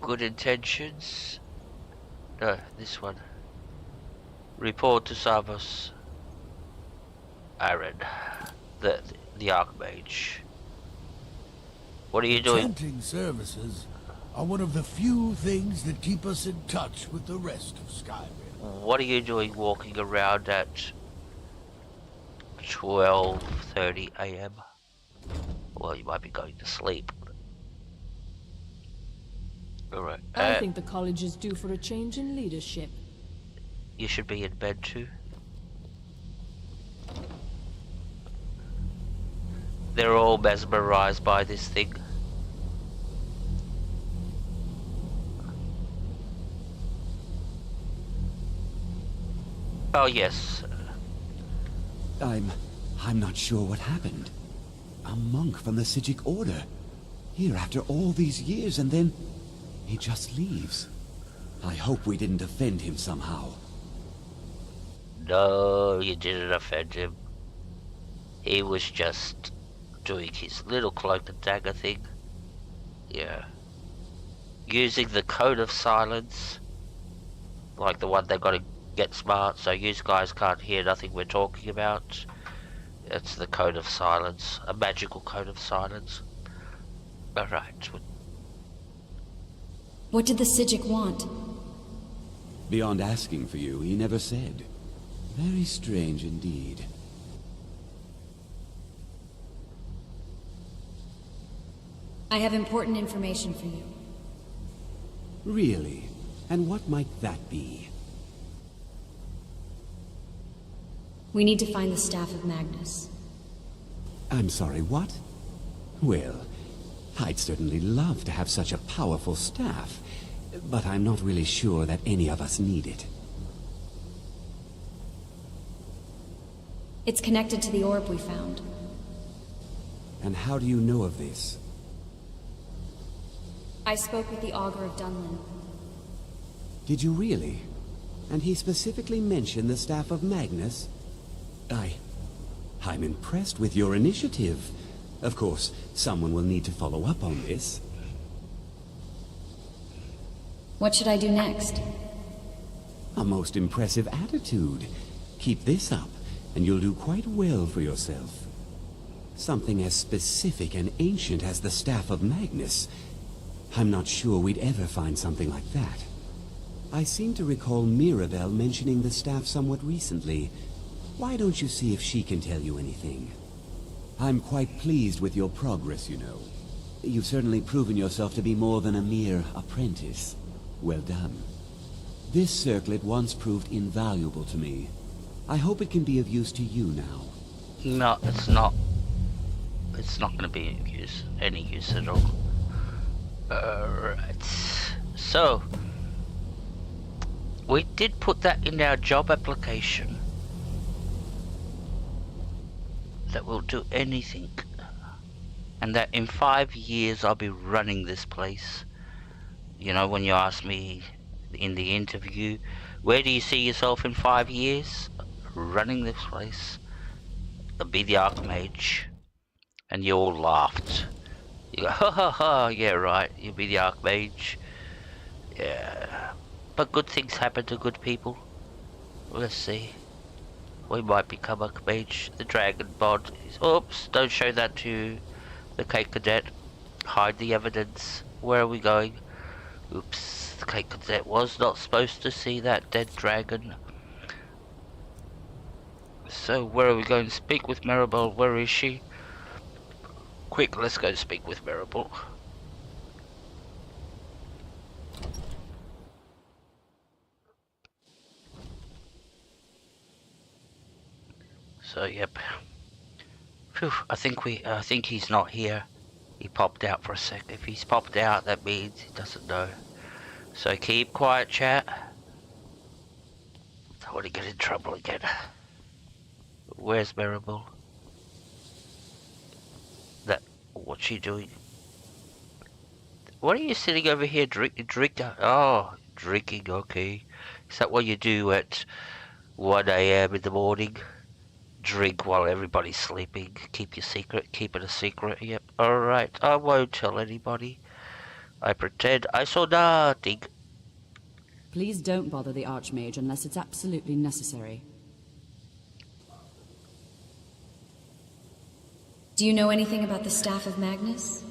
S1: Good intentions? No, this one. Report to Savos. Aaron, the Archmage. What are you doing?
S6: Chanting services are one of the few things that keep us in touch with the rest of Skyrim.
S1: What are you doing walking around at 12:30 AM? Well, you might be going to sleep. Alright.
S13: I think the college is due for a change in leadership.
S1: You should be in bed too. They're all mesmerized by this thing. Oh yes.
S10: I'm not sure what happened. A monk from the Sijic Order. Here after all these years, and then he just leaves. I hope we didn't offend him somehow.
S1: No, you didn't offend him. He was just doing his little cloak and dagger thing. Yeah. Using the code of silence. Like the one they got in get smart so you guys can't hear nothing we're talking about. It's the code of silence, a magical code of silence. Alright.
S5: What did the Psijic want?
S10: Beyond asking for you, he never said. Very strange indeed.
S5: I have important information for you.
S10: Really? And what might that be?
S5: We need to find the Staff of Magnus.
S10: I'm sorry, what? Well, I'd certainly love to have such a powerful staff, but I'm not really sure that any of us need it.
S5: It's connected to the orb we found.
S10: And how do you know of this?
S5: I spoke with the Augur of Dunlin.
S10: Did you really? And he specifically mentioned the Staff of Magnus? I'm impressed with your initiative. Of course, someone will need to follow up on this.
S5: What should I do next?
S10: A most impressive attitude. Keep this up, and you'll do quite well for yourself. Something as specific and ancient as the Staff of Magnus. I'm not sure we'd ever find something like that. I seem to recall Mirabelle mentioning the staff somewhat recently. Why don't you see if she can tell you anything? I'm quite pleased with your progress, you know. You've certainly proven yourself to be more than a mere apprentice. Well done. This circlet once proved invaluable to me. I hope it can be of use to you now.
S1: No, it's not. It's not going to be of use, any use at all. Right. So, we did put that in our job application. That we'll do anything. And that in 5 years I'll be running this place. You know, when you asked me in the interview, where do you see yourself in 5 years? Running this place. I'll be the Archmage. And you all laughed. You go, ha ha ha, yeah right, you'll be the Archmage. Yeah. But good things happen to good people. Let's see. We might become Archmage. The Dragon Bod is... Oops, don't show that to the Cake Cadet. Hide the evidence. Where are we going? Oops, the Cake Cadet was not supposed to see that dead dragon. So, where are we going? Speak with Mirabelle. Where is she? Quick, let's go speak with Mirabelle. So, yep. Phew, I think he's not here. He popped out for a sec. If he's popped out, that means he doesn't know. So keep quiet, chat. Don't want to get in trouble again. Where's Mirabelle? What's she doing? What are you sitting over here drinking? Oh, drinking, okay. Is that what you do at 1 AM in the morning? Drink while everybody's sleeping. Keep your secret. Keep it a secret. Yep. Alright. I won't tell anybody. I pretend I saw nothing.
S15: Please don't bother the Archmage unless it's absolutely necessary.
S5: Do you know anything about the Staff of Magnus?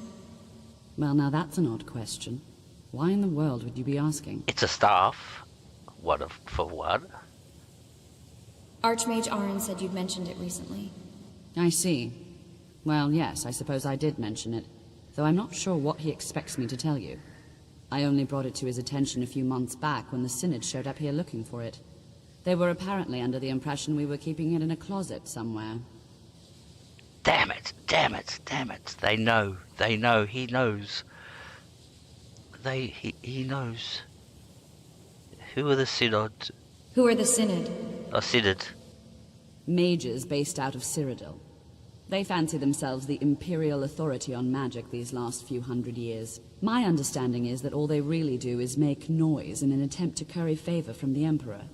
S15: Well, now that's an odd question. Why in the world would you be asking?
S1: It's a staff. For one.
S5: Archmage Aron said you'd mentioned it recently.
S15: I see. Well, yes, I suppose I did mention it, though I'm not sure what he expects me to tell you. I only brought it to his attention a few months back when the Synod showed up here looking for it. They were apparently under the impression we were keeping it in a closet somewhere.
S1: Damn it, damn it, damn it. They know, he knows. He knows. Who are the Synod?
S5: Who are the Synod?
S1: A Synod.
S15: Mages based out of Cyrodiil. They fancy themselves the imperial authority on magic these last few hundred years. My understanding is that all they really do is make noise in an attempt to curry favor from the Emperor.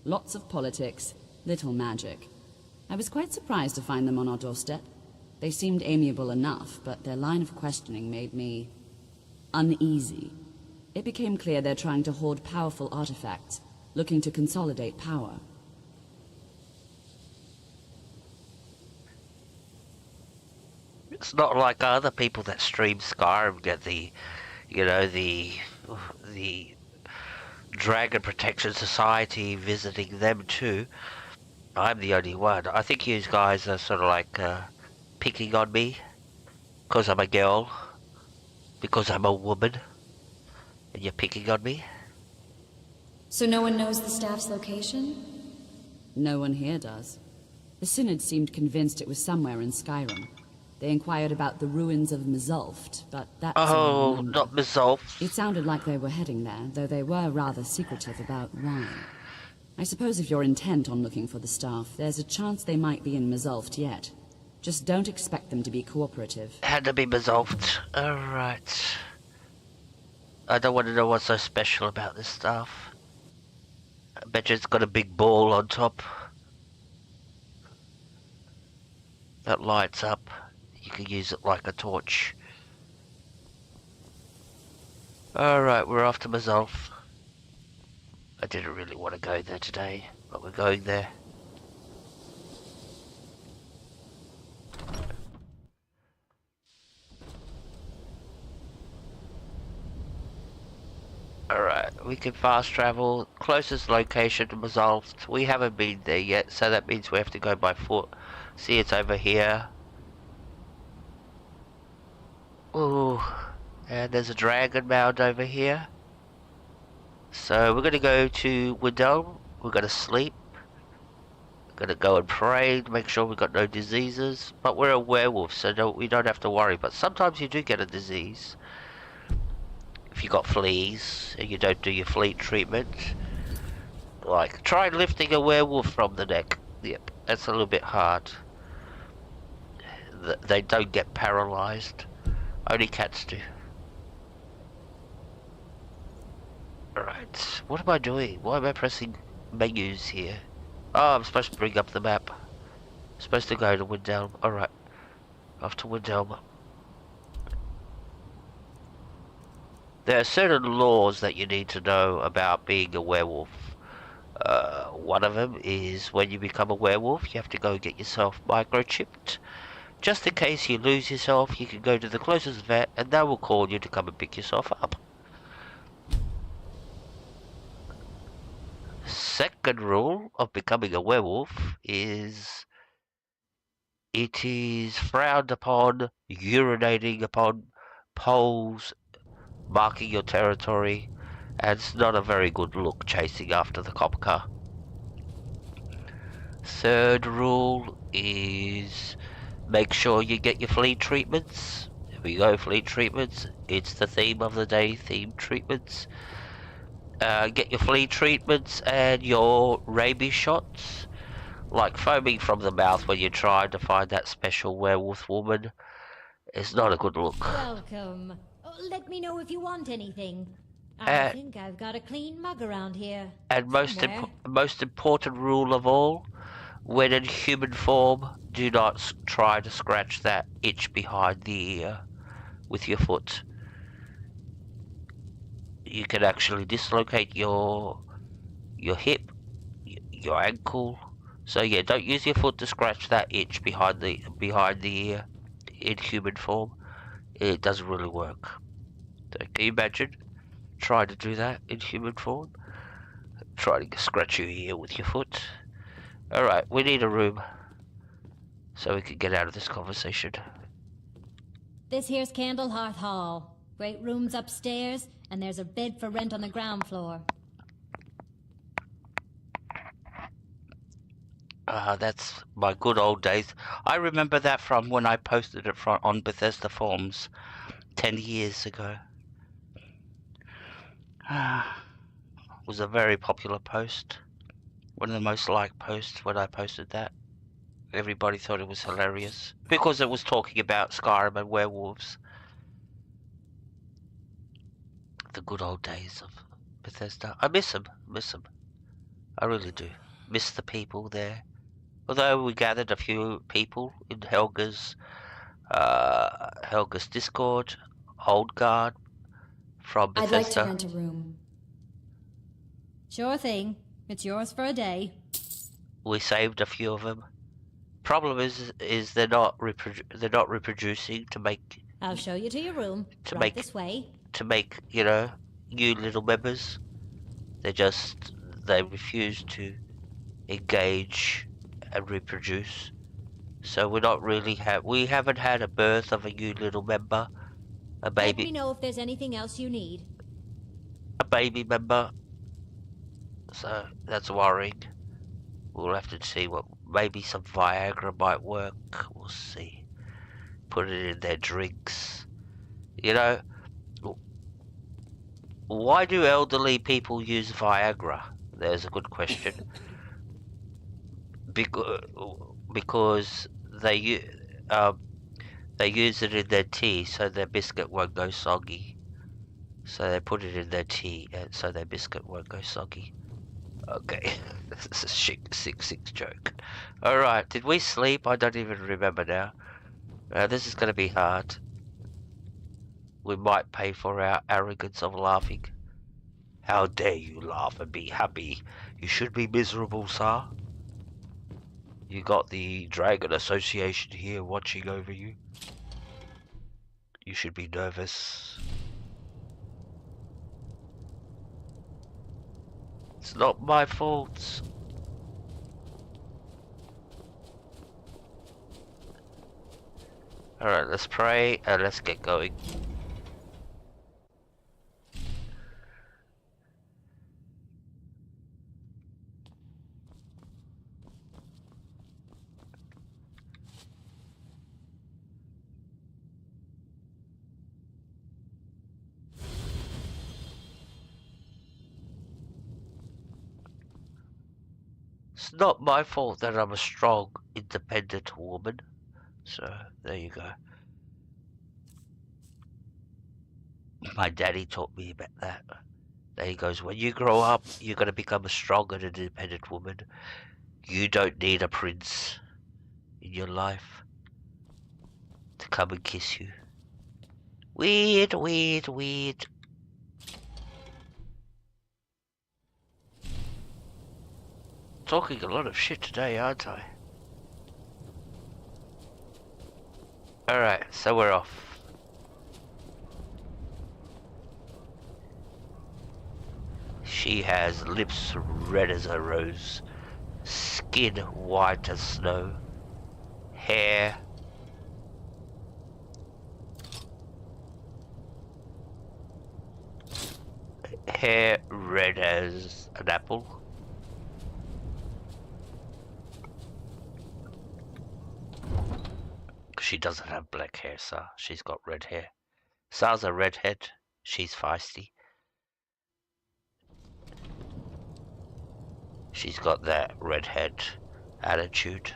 S15: Lots of politics, little magic. I was quite surprised to find them on our doorstep. They seemed amiable enough, but their line of questioning made me uneasy. It became clear they're trying to hoard powerful artifacts, looking to consolidate power.
S1: It's not like other people that stream Skyrim get the Dragon Protection Society visiting them too. I'm the only one. I think you guys are sort of like picking on me because I'm a girl, because I'm a woman, and you're picking on me.
S5: So no one knows the staff's location?
S15: No one here does. The Synod seemed convinced it was somewhere in Skyrim. They inquired about the ruins of Mzulft, but that's...
S1: Oh, not Mzulft.
S15: It sounded like they were heading there, though they were rather secretive about why. I suppose if you're intent on looking for the staff, there's a chance they might be in Mzulft yet. Just don't expect them to be cooperative.
S1: Had to be Mzulft. Alright. I don't want to know what's so special about this staff. I bet you it's got a big ball on top that lights up. You can use it like a torch. Alright, we're off to Mzulft. I didn't really want to go there today, but we're going there. Alright, we can fast travel. Closest location to Mzulft. We haven't been there yet, so that means we have to go by foot. See, it's over here. Ooh, and there's a dragon mound over here. So we're going to go to Winterhold. We're going to sleep. We're going to go and pray to make sure we've got no diseases. But we're a werewolf, so we don't have to worry. But sometimes you do get a disease. If you got fleas and you don't do your flea treatment. Like, try lifting a werewolf from the neck. Yep, that's a little bit hard. They don't get paralyzed. Only cats do. Alright, what am I doing? Why am I pressing menus here? Oh, I'm supposed to bring up the map. I'm supposed to go to Winterhold. Alright, off to Winterhold. There are certain laws that you need to know about being a werewolf. One of them is when you become a werewolf, you have to go get yourself microchipped. Just in case you lose yourself, you can go to the closest vet and they will call you to come and pick yourself up. Second rule of becoming a werewolf is it is frowned upon urinating upon poles marking your territory, and it's not a very good look chasing after the cop car. Third rule is make sure you get your flea treatments. Here we go, flea treatments. It's the theme of the day, theme treatments. Get your flea treatments and your rabies shots. Like foaming from the mouth when you're trying to find that special werewolf woman. It's not a good look.
S11: Welcome. Let me know if you want anything. I think I've got a clean mug around here.
S1: And most important rule of all, when in human form, do not try to scratch that itch behind the ear with your foot. You can actually dislocate your hip, your ankle. So yeah, don't use your foot to scratch that itch behind the ear in human form. It doesn't really work. So can you imagine trying to do that in human form? Try to scratch your ear with your foot. Alright, we need a room so we can get out of this conversation.
S11: This here's Candlehearth Hall. Great rooms upstairs, and there's a bed for rent on the ground floor.
S1: That's my good old days. I remember that from when I posted it on Bethesda forums 10 years ago. It was a very popular post. One of the most liked posts when I posted that. Everybody thought it was hilarious. Because it was talking about Skyrim and werewolves. The good old days of Bethesda. I miss them. I really do. Miss the people there. Although we gathered a few people in Helga's Discord, Old Guard from Bethesda.
S5: I'd like to rent a room.
S11: Sure thing. It's yours for a day.
S1: We saved a few of them. Problem is they're not reproducing to make.
S11: I'll show you to your room.
S1: To
S11: Right
S1: make
S11: this way.
S1: To make you little members. They refuse to engage and reproduce. So we're not really we haven't had a birth of a new little member, a baby.
S11: Let me know if there's anything else you need.
S1: A baby member. So that's worrying. We'll have to see maybe some Viagra might work. We'll see. Put it in their drinks. Why do elderly people use Viagra? There's a good question. Because they use it in their tea so their biscuit won't go soggy. So they put it in their tea so their biscuit won't go soggy. Okay, this is a sick joke. Alright, did we sleep? I don't even remember now. This is going to be hard. We might pay for our arrogance of laughing. How dare you laugh and be happy? You should be miserable, sir. You got the Dragon Association here watching over you. You should be nervous. It's not my fault. Alright, let's pray and let's get going. It's not my fault that I'm a strong, independent woman. So, there you go. My daddy taught me about that. Then he goes, when you grow up, you're going to become a strong and independent woman. You don't need a prince in your life to come and kiss you. Weird. Talking a lot of shit today, aren't I? Alright, so we're off. She has lips red as a rose, skin white as snow, hair red as an apple. She doesn't have black hair, Sar. She's got red hair. Sar's a redhead. She's feisty. She's got that redhead attitude.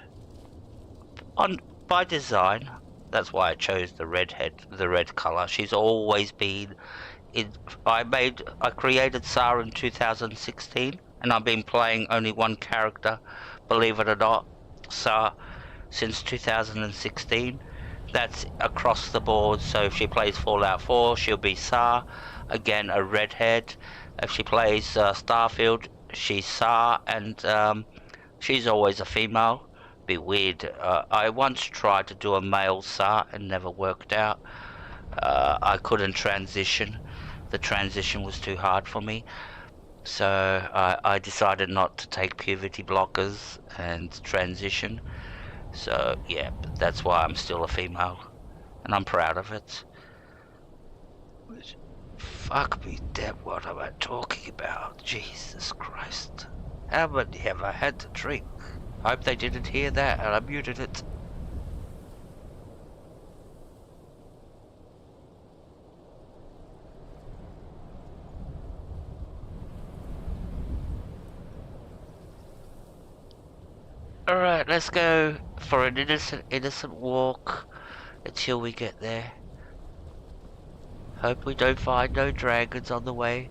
S1: By design, that's why I chose the red color. She's always been in. I created Sar in 2016, and I've been playing only one character, believe it or not, Sar, since 2016. That's across the board. So if she plays Fallout 4, she'll be Sar, again a redhead. If she plays Starfield, she's Sar, and she's always a female. Be weird. I once tried to do a male Sar and never worked out. I couldn't transition. The transition was too hard for me. So I decided not to take puberty blockers and transition. So yeah, that's why I'm still a female, and I'm proud of it. Fuck me dead, what am I talking about? Jesus Christ. How many have I had to drink? I hope they didn't hear that and I muted it. Alright, let's go for an innocent walk until we get there. Hope we don't find no dragons on the way.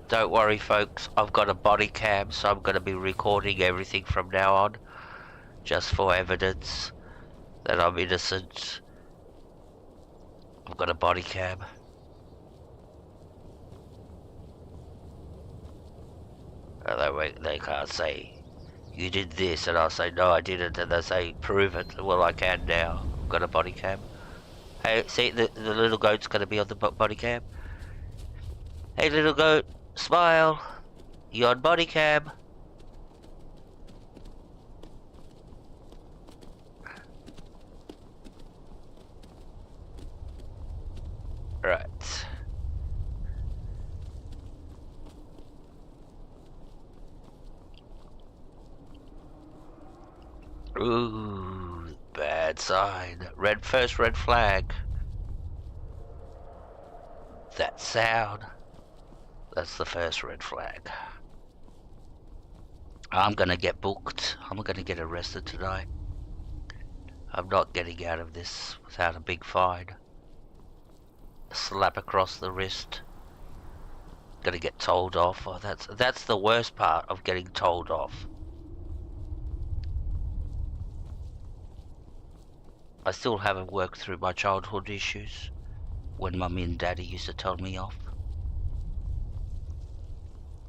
S1: Don't worry, folks. I've got a body cam, so I'm going to be recording everything from now on, just for evidence that I'm innocent. I've got a body cam. They can't say, you did this, and I'll say, no, I didn't, and they say, prove it. Well, I can now. I've got a body cam. Hey, see, the little goat's going to be on the body cam. Hey, little goat, smile. You on body cam. Right. Ooh, bad sign. First red flag. That sound. That's the first red flag. I'm gonna get booked. I'm gonna get arrested tonight. I'm not getting out of this without a big fine. A slap across the wrist. Gonna get told off. Oh, that's the worst part of getting told off. I still haven't worked through my childhood issues when Mummy and Daddy used to tell me off.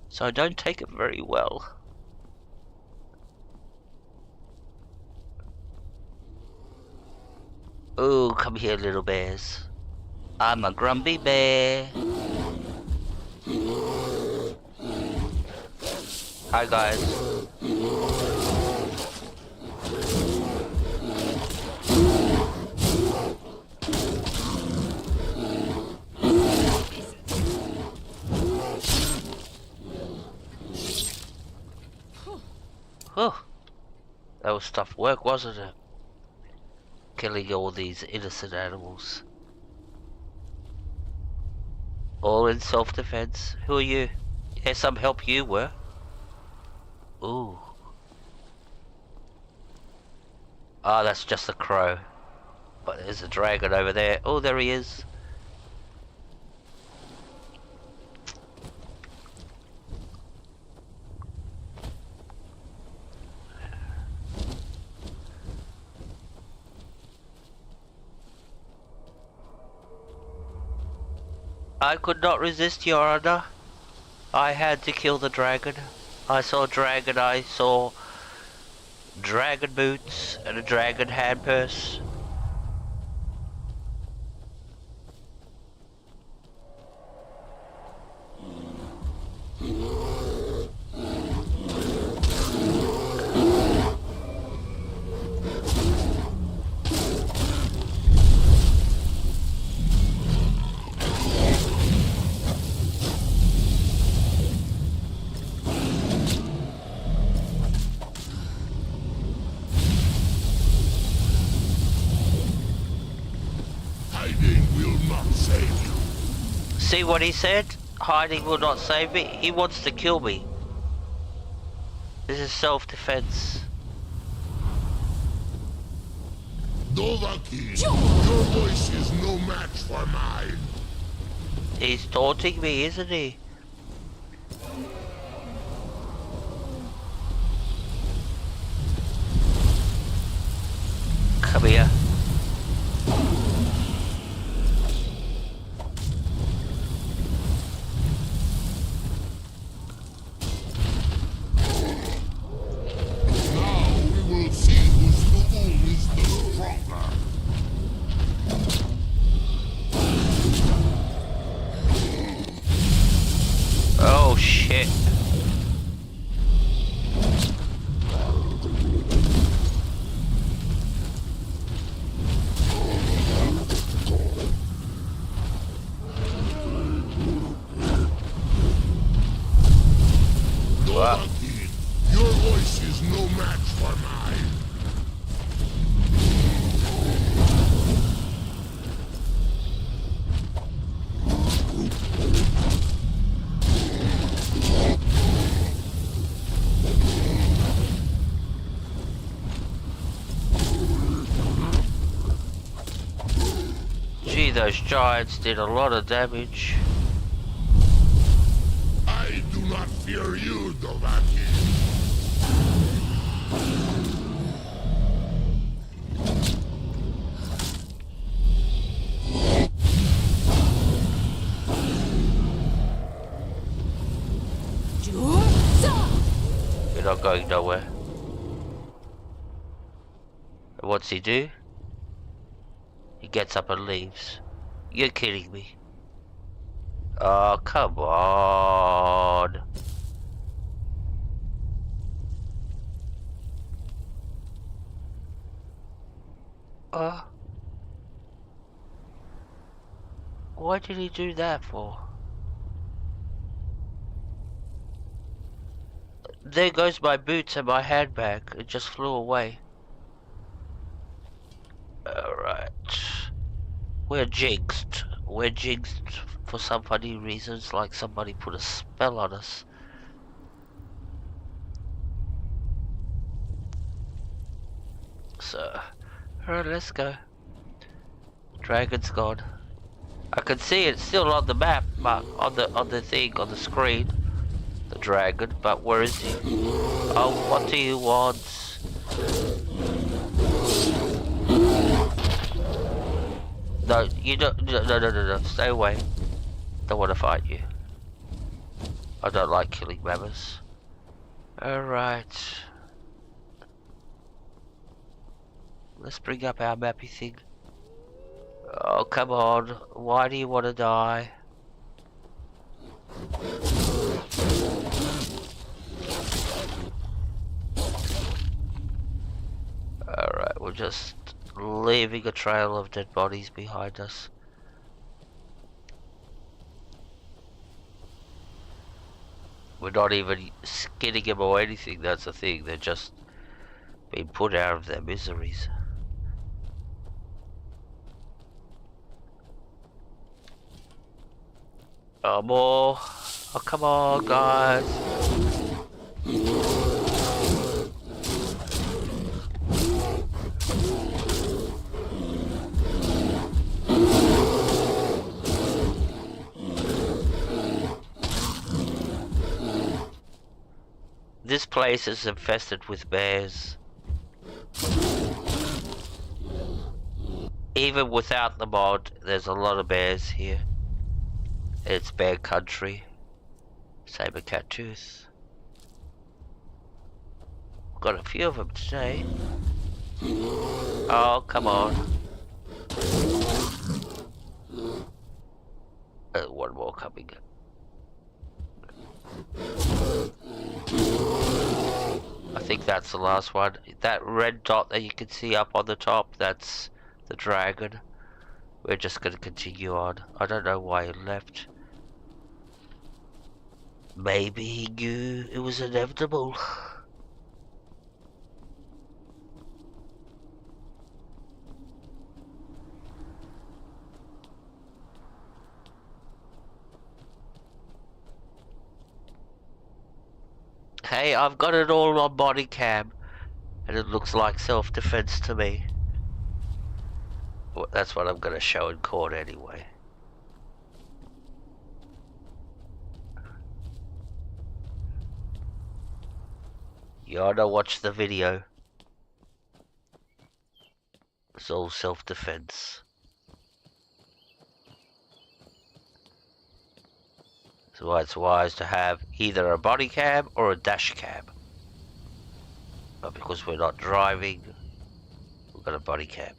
S1: So I don't take it very well. Oh, come here, little bears. I'm a grumpy bear. Hi, guys. Oh, that was tough work, wasn't it? Killing all these innocent animals. All in self-defense. Who are you? Yeah, some help you were. Ooh. Ah, that's just a crow. But there's a dragon over there. Oh, there he is. I could not resist, Your Honor. I had to kill the dragon. I saw dragon, I saw dragon boots and a dragon hand purse. See what he said? Hiding will not save me. He wants to kill me. This is self-defense.
S16: Dovahkiin, your voice is no match for mine.
S1: He's taunting me, isn't he? Come here. Oh shit.
S16: Dovahkiin, your voice is no match for mine.
S1: Gee, those giants did a lot of damage.
S16: I fear you, Dovaki.
S1: You're not going nowhere. And what's he do? He gets up and leaves. You're kidding me. Oh, come on. Why did he do that for? There goes my boots and my handbag. It just flew away. Alright. We're jinxed. We're jinxed for some funny reasons, like somebody put a spell on us. So, alright, let's go. Dragon's gone. I can see it still on the map, but on the thing, on the screen. The dragon, but where is he? Oh, what do you want? No, you don't. No. Stay away. Don't want to fight you. I don't like killing members. Alright. Let's bring up our mappy thing. Oh, come on. Why do you want to die? Alright, we're just leaving a trail of dead bodies behind us. We're not even skinning them or anything, that's the thing. They're just being put out of their miseries. Oh, more. Oh, come on, guys. This place is infested with bears. Even without the mod, there's a lot of bears here. It's bear country. Saber-cat tooth. Got a few of them today. Oh, come on. One more coming. I think that's the last one. That red dot that you can see up on the top, that's the dragon. We're just gonna continue on. I don't know why he left. Maybe he knew it was inevitable. Hey, I've got it all on body cam, and it looks like self-defense to me. Well, that's what I'm gonna show in court anyway. You ought to watch the video. It's all self-defense. That's why it's wise to have either a body cam or a dash cam. But because we're not driving, we've got a body cam.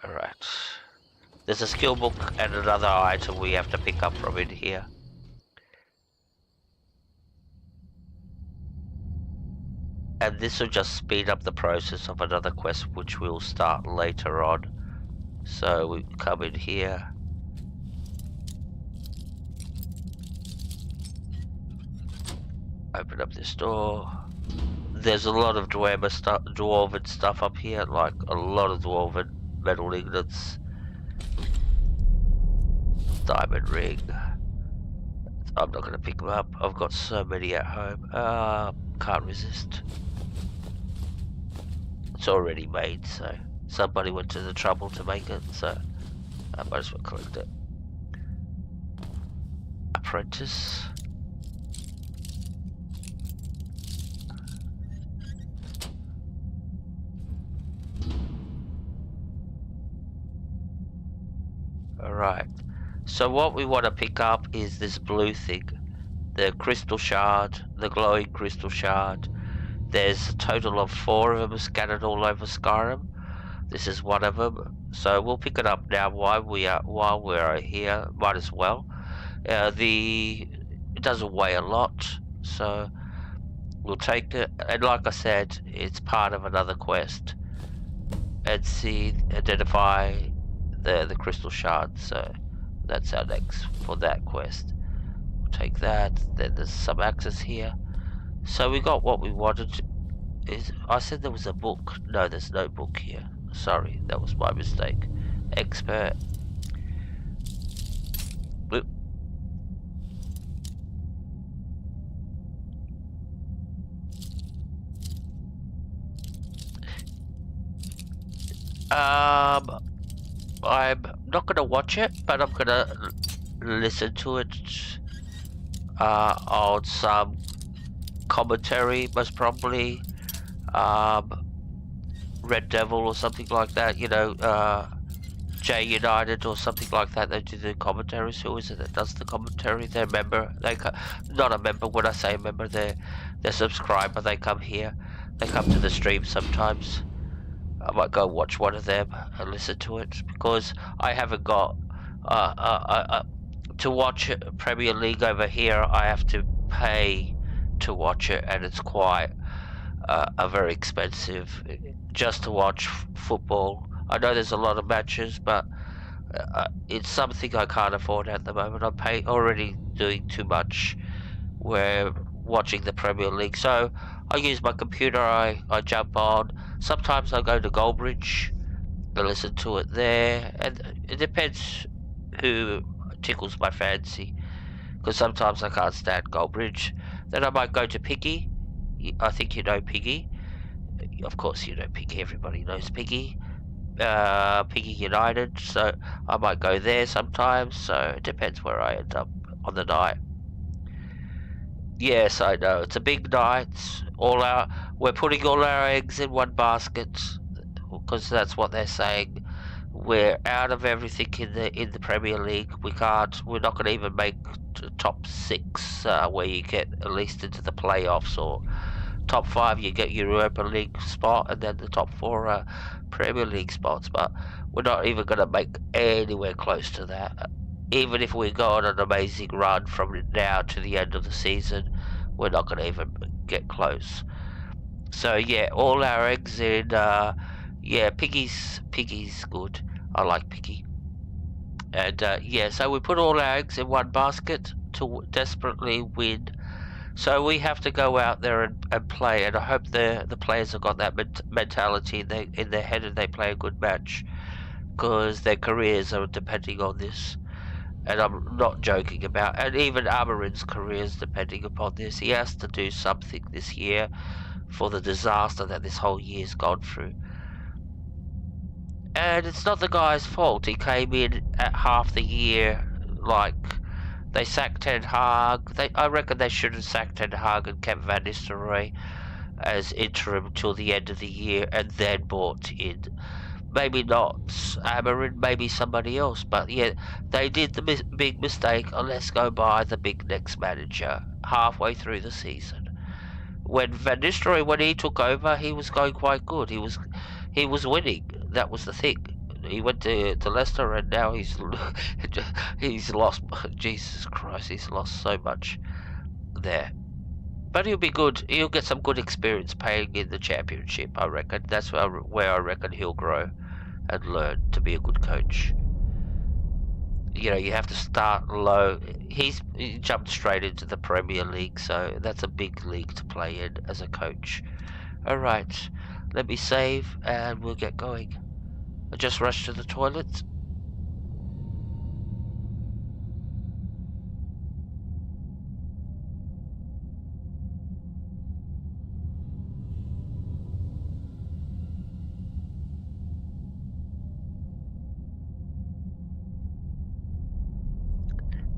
S1: Alright. There's a skill book and another item we have to pick up from in here. And this will just speed up the process of another quest which we'll start later on. So we come in here. Open up this door. There's a lot of dwarven stuff up here, like a lot of dwarven metal ingots. Diamond ring. I'm not going to pick them up. I've got so many at home. Can't resist. It's already made, so somebody went to the trouble to make it, so I might as well collect it. apprentice. Alright, so what we want to pick up is this blue thing. The crystal shard, the glowing crystal shard. There's a total of 4 of them scattered all over Skyrim. This is one of them, so we'll pick it up now while we're here. Might as well. It doesn't weigh a lot, so we'll take it. And like I said, it's part of another quest. And identify the crystal shard. So that's our next for that quest. We'll take that. Then there's some access here. So we got what we wanted. I said there was a book. No, there's no book here. Sorry, that was my mistake. Expert. Oop. I'm not gonna watch it, but I'm gonna listen to it on some commentary, most probably. Red Devil or something like that, you know, J United or something like that. They do the commentaries. Who is it that does the commentary? They're a member. Not a member. When I say a member, they're a subscriber. They come here. They come to the stream sometimes. I might go watch one of them and listen to it, because I haven't got to watch Premier League over here. I have to pay to watch it, and it's quite very expensive just to watch football. I know there's a lot of matches, but it's something I can't afford at the moment. I'm already doing too much where watching the Premier League. So I use my computer, I jump on. Sometimes I go to Goldbridge and listen to it there. And it depends who tickles my fancy, because sometimes I can't stand Goldbridge. Then I might go to Piggy. I think you know Piggy. Of course you know Piggy. Everybody knows Piggy. Piggy United. So I might go there sometimes. So it depends where I end up on the night. Yes, I know. It's a big night. We're putting all our eggs in one basket, because that's what they're saying. We're out of everything in the Premier League. We're not going to even make top 6, where you get at least into the playoffs, or top 5 you get your Europa League spot, and then the top 4 are Premier League spots. But we're not even going to make anywhere close to that. Even if we go on an amazing run from now to the end of the season, we're not going to even get close. So yeah, all our eggs in. Piggy's good. I like Piggy. And so we put all our eggs in one basket to desperately win. So we have to go out there and play, and I hope the players have got that mentality in their head, and they play a good match, because their careers are depending on this. And I'm not joking about, and even Amarin's career is depending upon this. He has to do something this year for the disaster that this whole year's gone through. And it's not the guy's fault. He came in at half the year. Like, they sacked Ten Hag. I reckon they should have sacked Ten Hag and kept Van Nistelrooy as interim till the end of the year, and then brought in, maybe not Amarin, maybe somebody else. But yeah, they did the big mistake. Let's go buy the big next manager halfway through the season. When Van Nistelrooy, when he took over, he was going quite good. He was winning. That was the thing. He went to Leicester, and now he's lost. Jesus Christ, he's lost so much there. But he'll be good. He'll get some good experience playing in the Championship, I reckon. That's where I reckon he'll grow and learn to be a good coach. You know, you have to start low. He jumped straight into the Premier League, so that's a big league to play in as a coach. Alright, let me save and we'll get going. I just rushed to the toilet.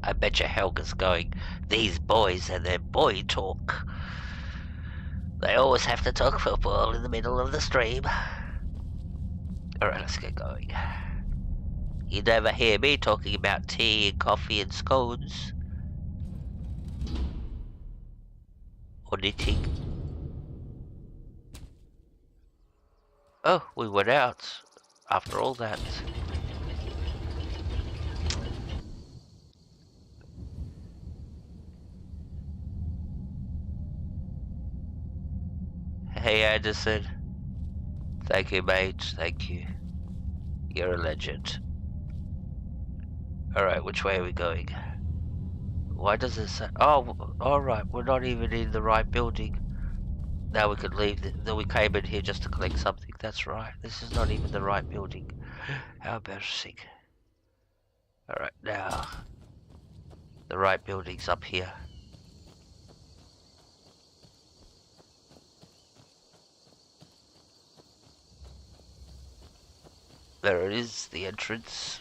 S1: I bet you Helga's going, these boys and their boy talk. They always have to talk football in the middle of the stream. Alright, let's get going. You never hear me talking about tea and coffee and scones. Or knitting. Oh, we went out after all that. Hey Anderson. Thank you, mate. Thank you. You're a legend. Alright, which way are we going? Why does it say... Oh, alright, we're not even in the right building. Now we could leave. We came in here just to collect something. That's right. This is not even the right building. How embarrassing. Alright, now. The right building's up here. There it is, the entrance.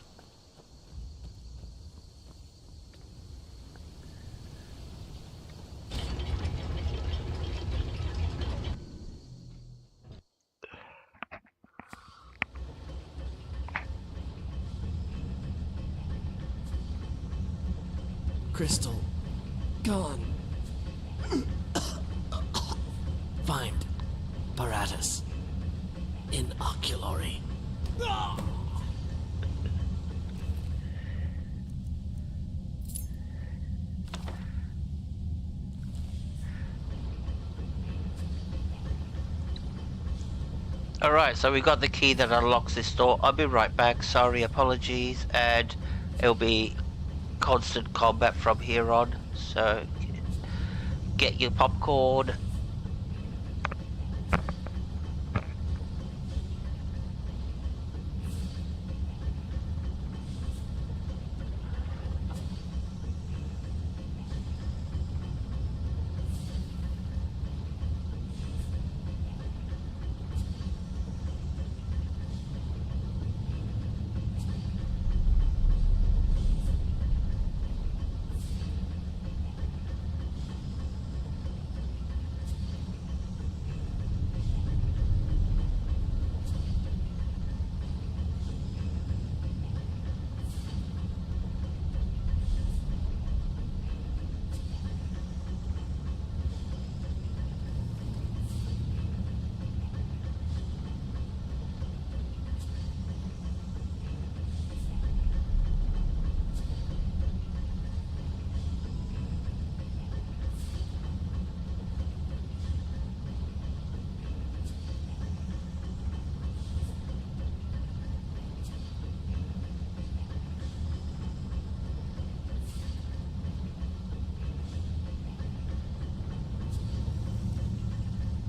S17: Crystal. Gone. Find Paratus. Inoculary.
S1: Alright, so we got the key that unlocks this door. I'll be right back. Sorry, apologies. And it'll be constant combat from here on. So get your popcorn.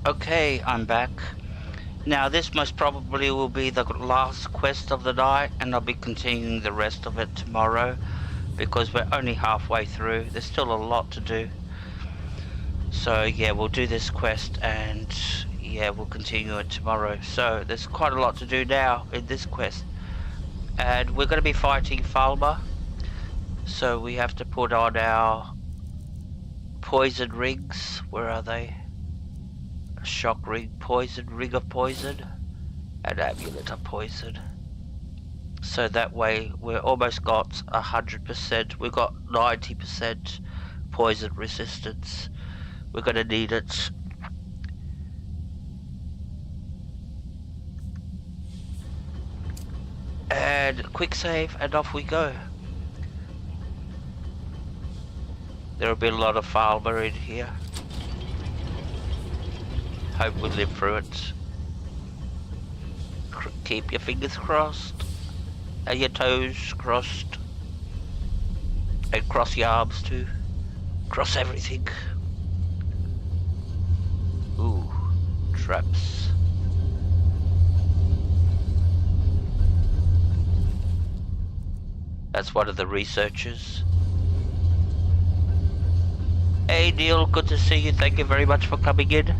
S1: Okay, I'm back. Now this most probably will be the last quest of the night, and I'll be continuing the rest of it tomorrow because we're only halfway through. There's still a lot to do. So yeah, we'll do this quest and yeah, we'll continue it tomorrow. So there's quite a lot to do now in this quest. And we're going to be fighting Falmer. So we have to put on our poison rings. Where are they? Shock ring, poison, ring of poison, and amulet of poison. So that way we're almost got 100%. We've got 90% poison resistance. We're gonna need it. And quick save, and off we go. There'll be a lot of Falmer in here. Hope we live through it. Keep your fingers crossed and your toes crossed, and cross your arms too. Cross everything. Ooh, traps. That's one of the researchers. Hey Neil, good to see you. Thank you very much for coming in.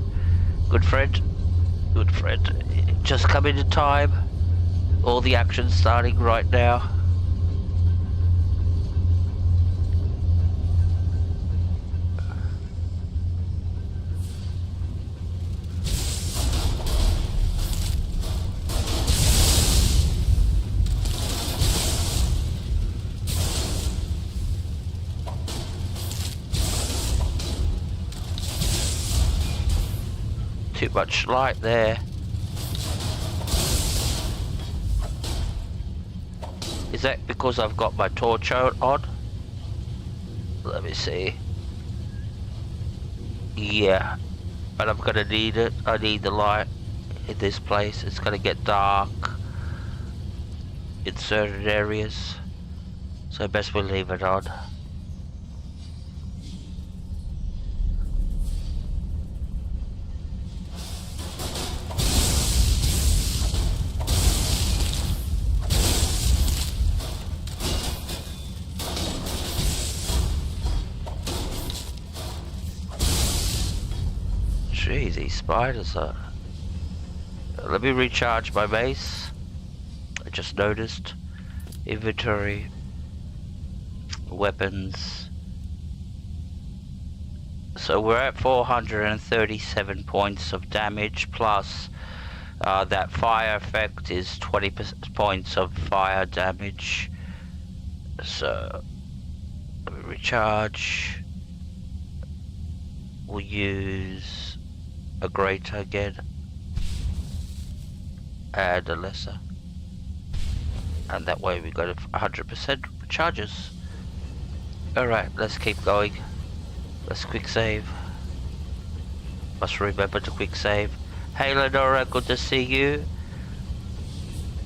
S1: Good friend. Good friend. Just come in time. All the action's starting right now. too much light there. Is that because I've got my torch on? Let me see. Yeah, but I'm gonna need it. I need the light in this place. It's gonna get dark in certain areas, so best we leave it on. Gee, these spiders are... Let me recharge my mace. I just noticed. Inventory. Weapons. So we're at 437 points of damage, plus that fire effect is 20 points of fire damage. So let me recharge. We'll use a greater again, and a lesser, and that way we got 100% charges. Alright, let's keep going. Let's quick save. Must remember to quick save. Hey Lenora, good to see you.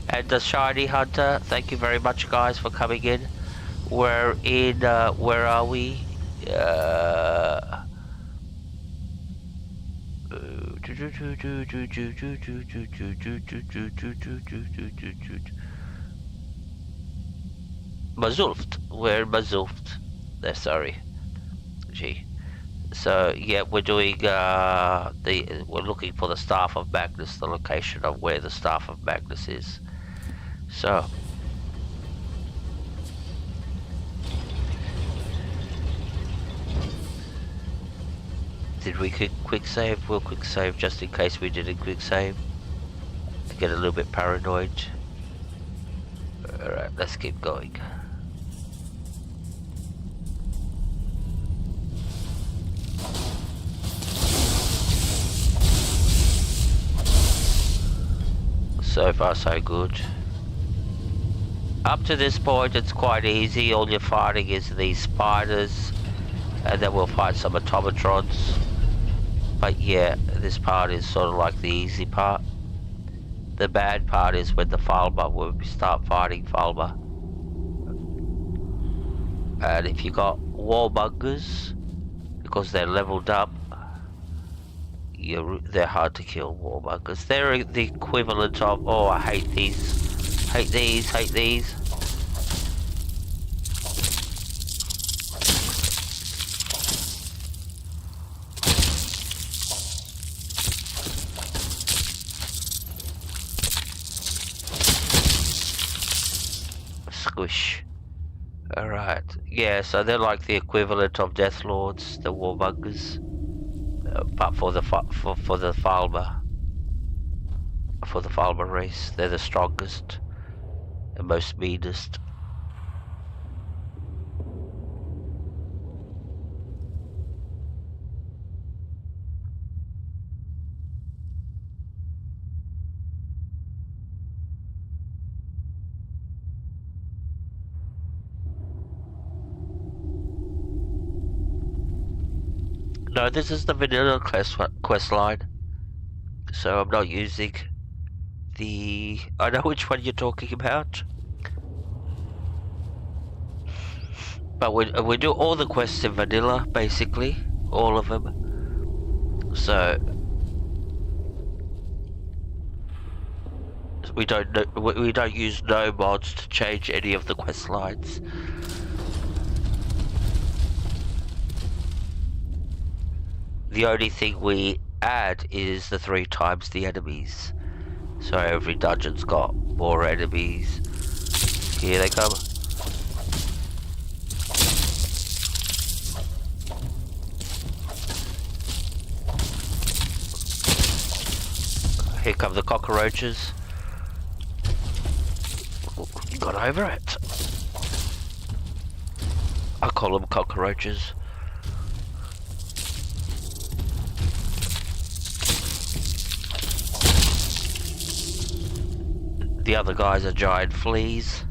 S1: And the Shiny Hunter, thank you very much guys for coming in. We're in, where are we? Mazulft. We're in Mazulft. They're sorry. Gee. So yeah, we're doing we're looking for the Staff of Magnus, the location of where the Staff of Magnus is. So did we quick save? We'll quick save just in case we didn't quick save. I get a little bit paranoid. Alright, let's keep going. So far so good. Up to this point it's quite easy. All you're fighting is these spiders, and then we'll fight some automatrons. But yeah, this part is sort of like the easy part. The bad part is when we start fighting Falba. And if you got warbungers, because they're leveled up, they're hard to kill, warbungers. They're the equivalent of, oh, I hate these, hate these, hate these. Squish. Alright, yeah, so they're like the equivalent of Death Lords, the warbungers. But for the Falba, race, they're the strongest and most meanest. No, this is the vanilla quest line, so I'm not using the... I know which one you're talking about, but we do all the quests in vanilla, basically, all of them. So we don't use no mods to change any of the quest lines. The only thing we add is the 3 times the enemies. So every dungeon's got more enemies. Here they come. Here come the cockroaches. Got over it. I call them cockroaches. The other guys are giant fleas.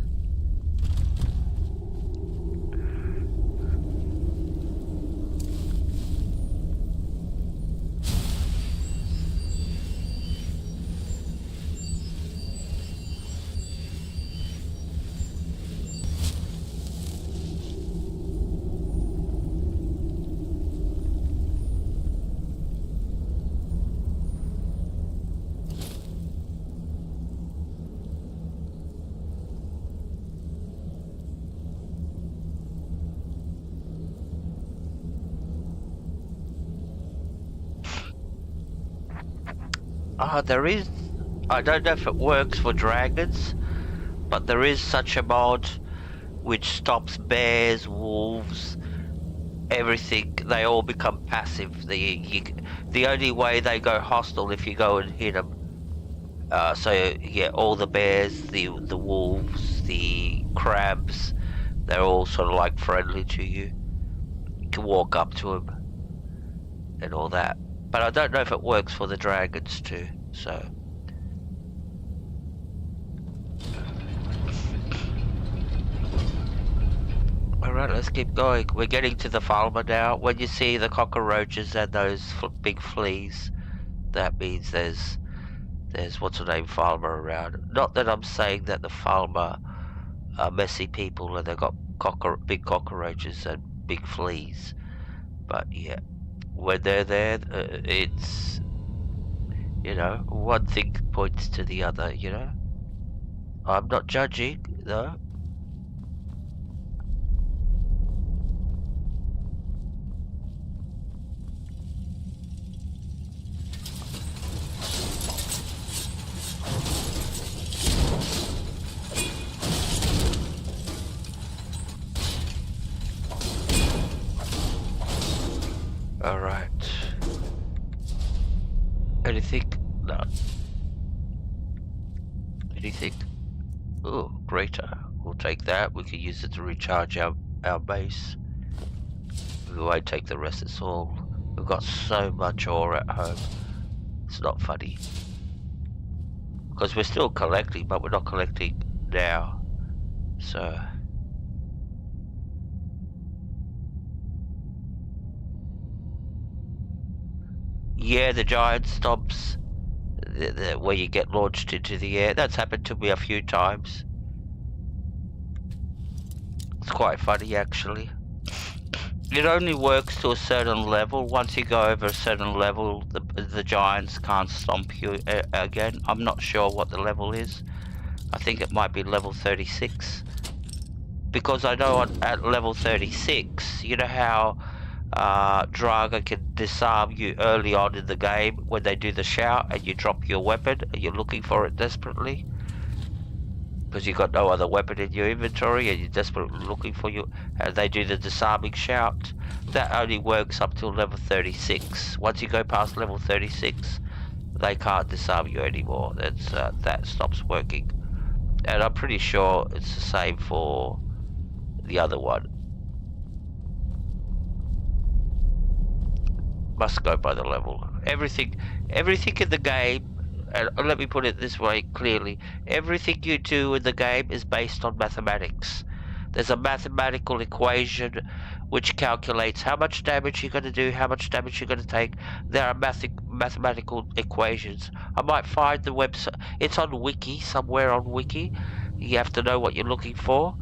S1: There is, I don't know if it works for dragons, but there is such a mod which stops bears, wolves, everything. They all become passive. The only way they go hostile if you go and hit them. So yeah, all the bears, the wolves, the crabs, they're all sort of like friendly to you. You can walk up to them and all that. But I don't know if it works for the dragons too, so... Alright, let's keep going. We're getting to the farmer now. When you see the cockroaches and those big fleas, that means there's what's her name, farmer around. Not that I'm saying that the farmer are messy people and they've got big cockroaches and big fleas. But yeah, when they're there, it's, you know, one thing points to the other, you know. I'm not judging, though. Alright. Anything? No. Anything? Oh, greater. We'll take that. We can use it to recharge our base. We won't take the rest, it's all. We've got so much ore at home. It's not funny. Because we're still collecting, but we're not collecting now. So... yeah, the giant stomps, where you get launched into the air. That's happened to me a few times. It's quite funny, actually. It only works to a certain level. Once you go over a certain level, the giants can't stomp you again. I'm not sure what the level is. I think it might be level 36. Because I know at level 36, you know how... Draga can disarm you early on in the game when they do the shout and you drop your weapon and you're looking for it desperately because you've got no other weapon in your inventory and you're desperately looking for you, and they do the disarming shout. That only works up till level 36. Once you go past level 36, they can't disarm you anymore. That stops working, and I'm pretty sure it's the same for the other one. Must go by the level. Everything in the game, and let me put it this way clearly, everything you do in the game is based on mathematics. There's a mathematical equation which calculates how much damage you're going to do, how much damage you're going to take. There are mathematical equations. I might find the website. It's on Wiki, somewhere on Wiki. You have to know what you're looking for.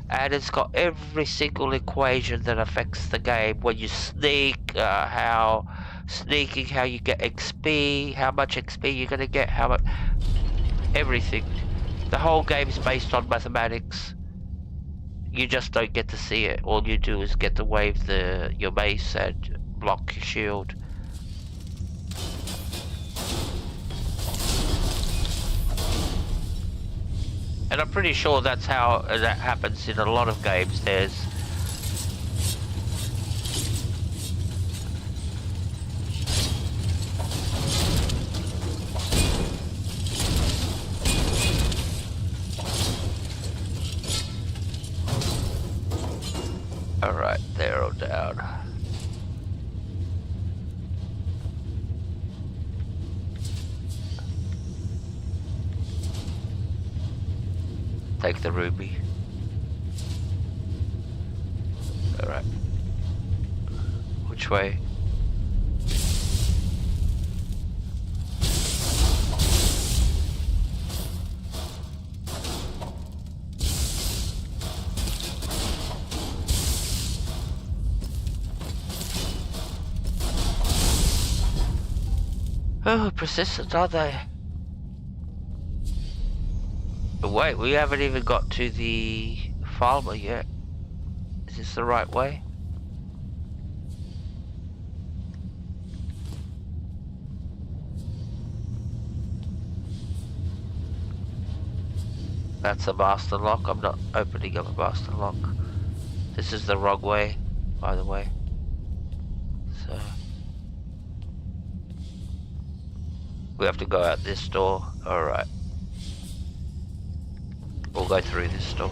S1: And it's got every single equation that affects the game. When you sneak, how you get XP, how much XP you're gonna get, how much, everything. The whole game is based on mathematics. You just don't get to see it. All you do is get to wave your mace and block your shield. And I'm pretty sure that's how that happens in a lot of games. There's... Alright, they're all down. Take the ruby. Alright. Which way? Oh, persistent, are they? Wait, we haven't even got to the farmer yet. Is this the right way? That's a master lock. I'm not opening up a master lock. This is the wrong way, by the way. So we have to go out this door. Alright. We'll go through this door.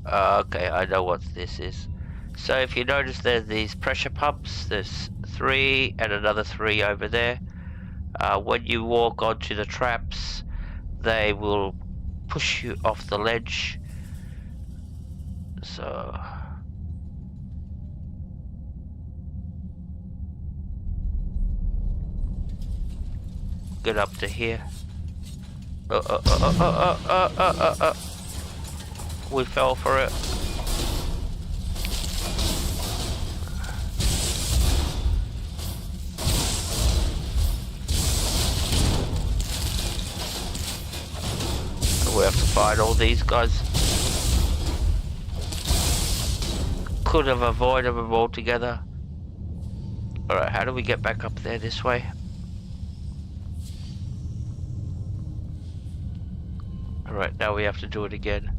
S1: Okay, I know what this is. So if you notice there's these pressure pumps, there's 3 and another 3 over there. When you walk onto the traps, they will push you off the ledge. So get up to here. We fell for it. We have to fight all these guys. Could have avoided them altogether. Alright, how do we get back up there this way? Alright, now we have to do it again.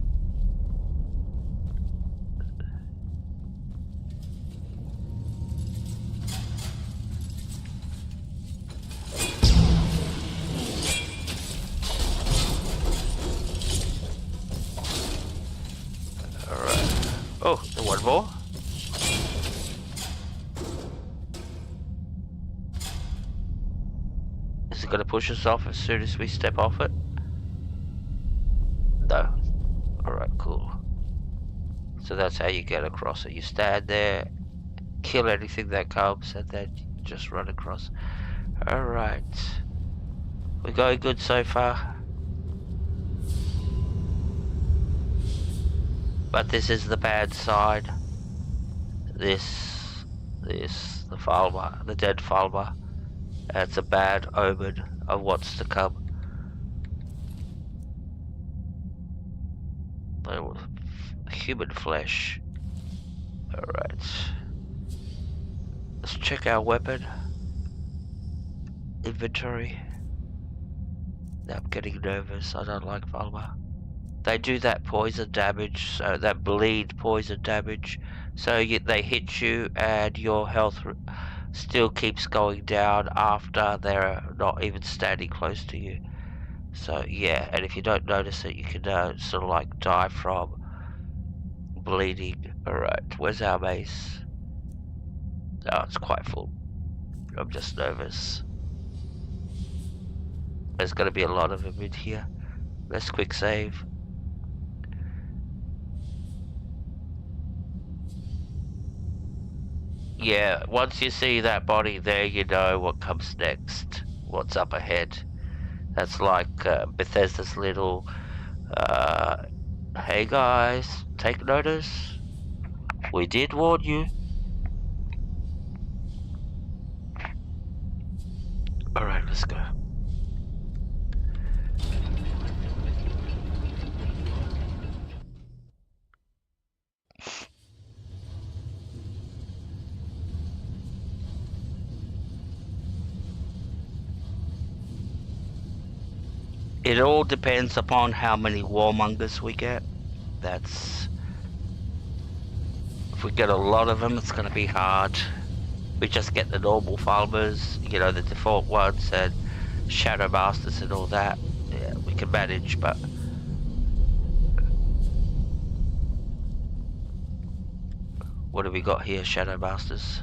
S1: Oh, one more. Is it going to push us off as soon as we step off it? No. Alright, cool. So that's how you get across it. You stand there, kill anything that comes, and then just run across. Alright. We're going good so far. But this is the bad side. The Falmer, the dead Falmer. It's a bad omen of what's to come. Human flesh. Alright. Let's check our weapon. Inventory. Now I'm getting nervous. I don't like Falmer. They do that poison damage, so that bleed poison damage. So they hit you and your health still keeps going down after they're not even standing close to you. So yeah, and if you don't notice it, you can sort of like die from bleeding. Alright, where's our mace? Oh, it's quite full. I'm just nervous. There's going to be a lot of them in here. Let's quick save. Yeah, once you see that body there, you know what comes next, what's up ahead. That's like Bethesda's little, hey guys, take notice. We did warn you. Alright, let's go. It all depends upon how many warmongers we get. If we get a lot of them, it's going to be hard. We just get the normal farmers, you know, the default ones, and Shadow Masters and all that. Yeah, we can manage, but what have we got here, Shadow Masters?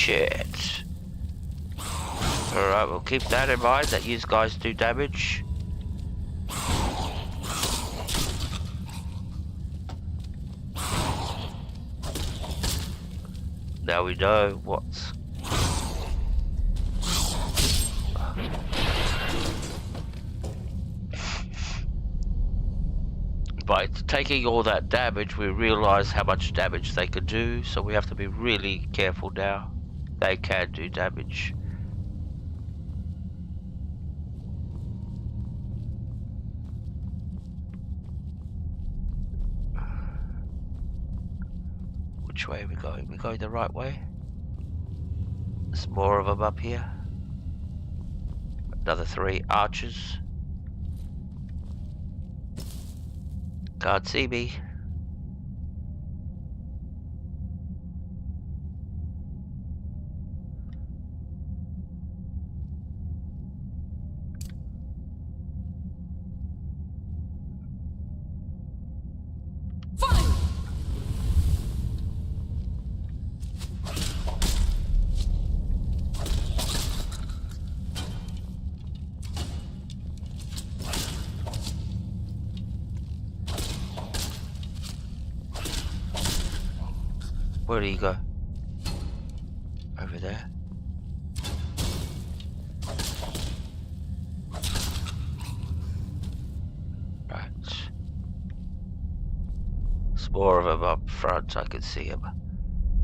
S1: Shit. Alright, we'll keep that in mind, that you guys do damage. Now we know what's... By taking all that damage, we realise how much damage they can do, so we have to be really careful now. They can do damage. Which way are we going? We're going the right way? There's more of them up here. Another 3 archers. Can't see me. Where do you go? Over there. Right. There's more of them up front, I can see them.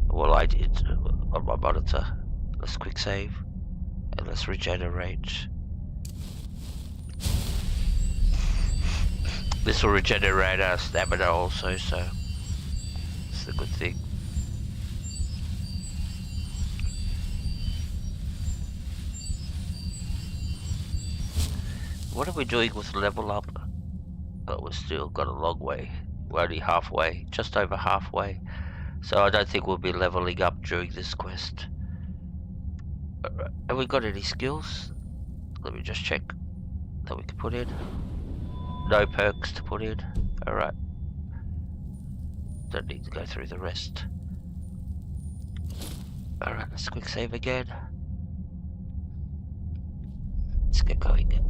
S1: Well, I did on my monitor. Let's quick save. And let's regenerate. This will regenerate our stamina also, so it's a good thing. What are we doing with level up? But we've still got a long way. We're only halfway, just over halfway. So I don't think we'll be leveling up during this quest. Have we got any skills? Let me just check that we can put in. No perks to put in. Alright. Don't need to go through the rest. Alright, let's quick save again. Let's get going.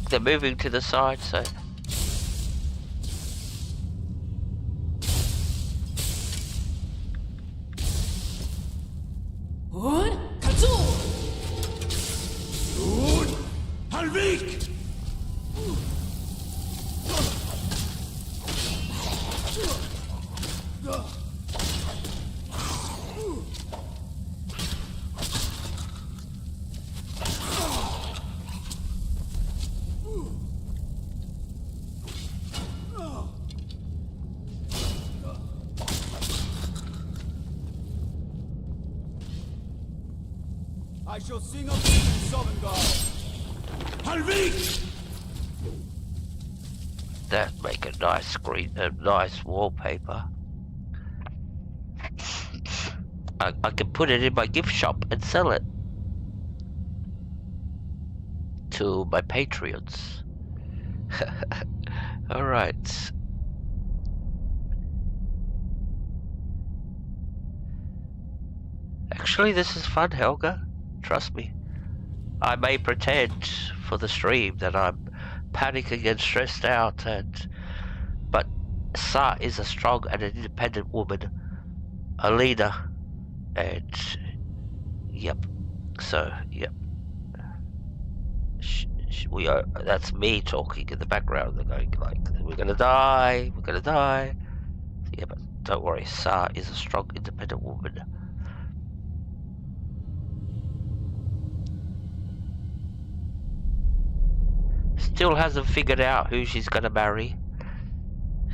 S1: They're moving to the side, so...
S6: Halvik! I shall sing of thee in Sovngarde. Halvik!
S1: That make a nice screen, a nice wallpaper. I can put it in my gift shop and sell it to my Patreons. Alright. Actually, this is fun, Helga. Trust me. I may pretend for the stream that I'm panicking and stressed out, but Saar is a strong and an independent woman, a leader, and yep. So yep. We are. That's me talking in the background. They're going like, "We're gonna die. We're gonna die." Yeah, but don't worry. Saar is a strong, independent woman. Still hasn't figured out who she's gonna marry.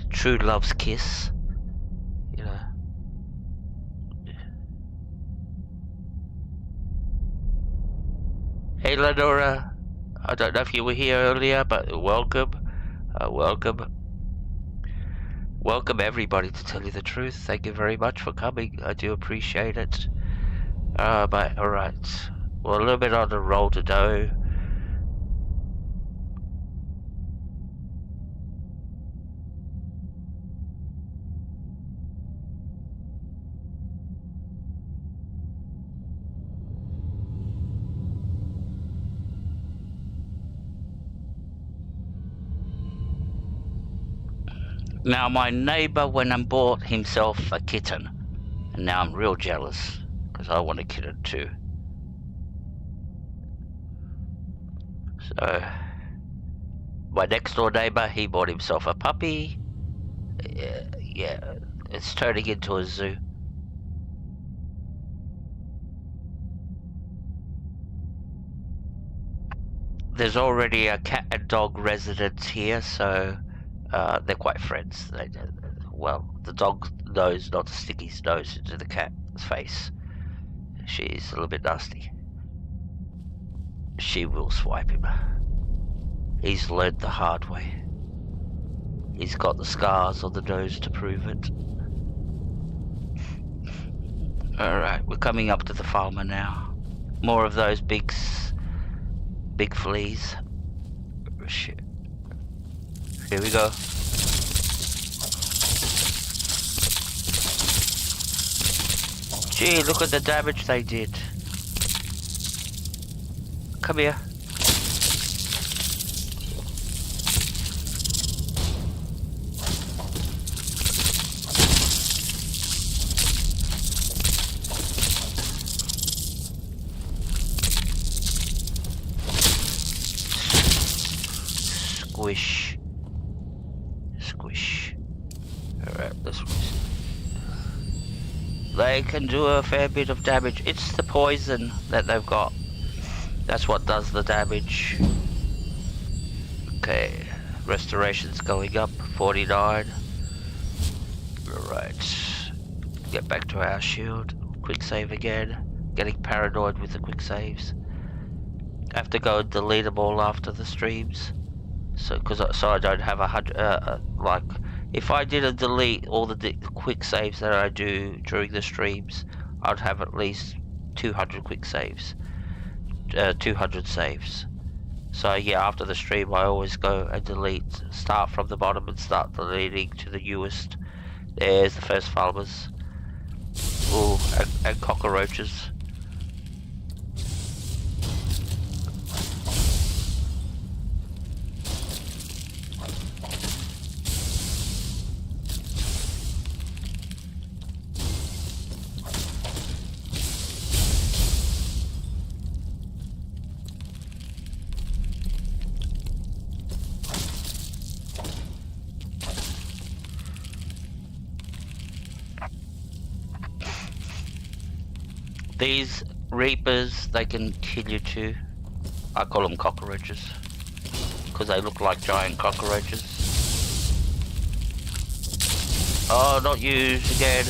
S1: True love's kiss. You know. Hey, Lenora. I don't know if you were here earlier, but welcome. Welcome. Welcome, everybody, to tell you the truth. Thank you very much for coming. I do appreciate it. But, alright. Well, a little bit on the roll to do. Now, my neighbor went and bought himself a kitten. And now I'm real jealous, because I want a kitten too. So, my next door neighbor, he bought himself a puppy. Yeah, it's turning into a zoo. There's already a cat and dog residence here, so they're quite friends. Well, the dog knows not to stick his nose into the cat's face. She's a little bit nasty. She will swipe him. He's learned the hard way. He's got the scars on the nose to prove it. Alright, we're coming up to the farmer now. More of those big fleas. Shit. Here we go. Gee, look at the damage they did. Come here. Squish. Squish. Alright, this one. They can do a fair bit of damage. It's the poison that they've got. That's what does the damage. Okay, restoration's going up, 49. Alright, get back to our shield. Quick save again. Getting paranoid with the quick saves. I have to go and delete them all after the streams. So I don't have 100, like, if I didn't delete all the quick saves that I do during the streams, I'd have at least 200 quick saves. 200 saves. So yeah, after the stream I always go and delete, start from the bottom and start deleting to the newest. There's the first farmers. Ooh, and cockroaches. These reapers, they can kill you too. I call them cockroaches because they look like giant cockroaches. Oh, not you again.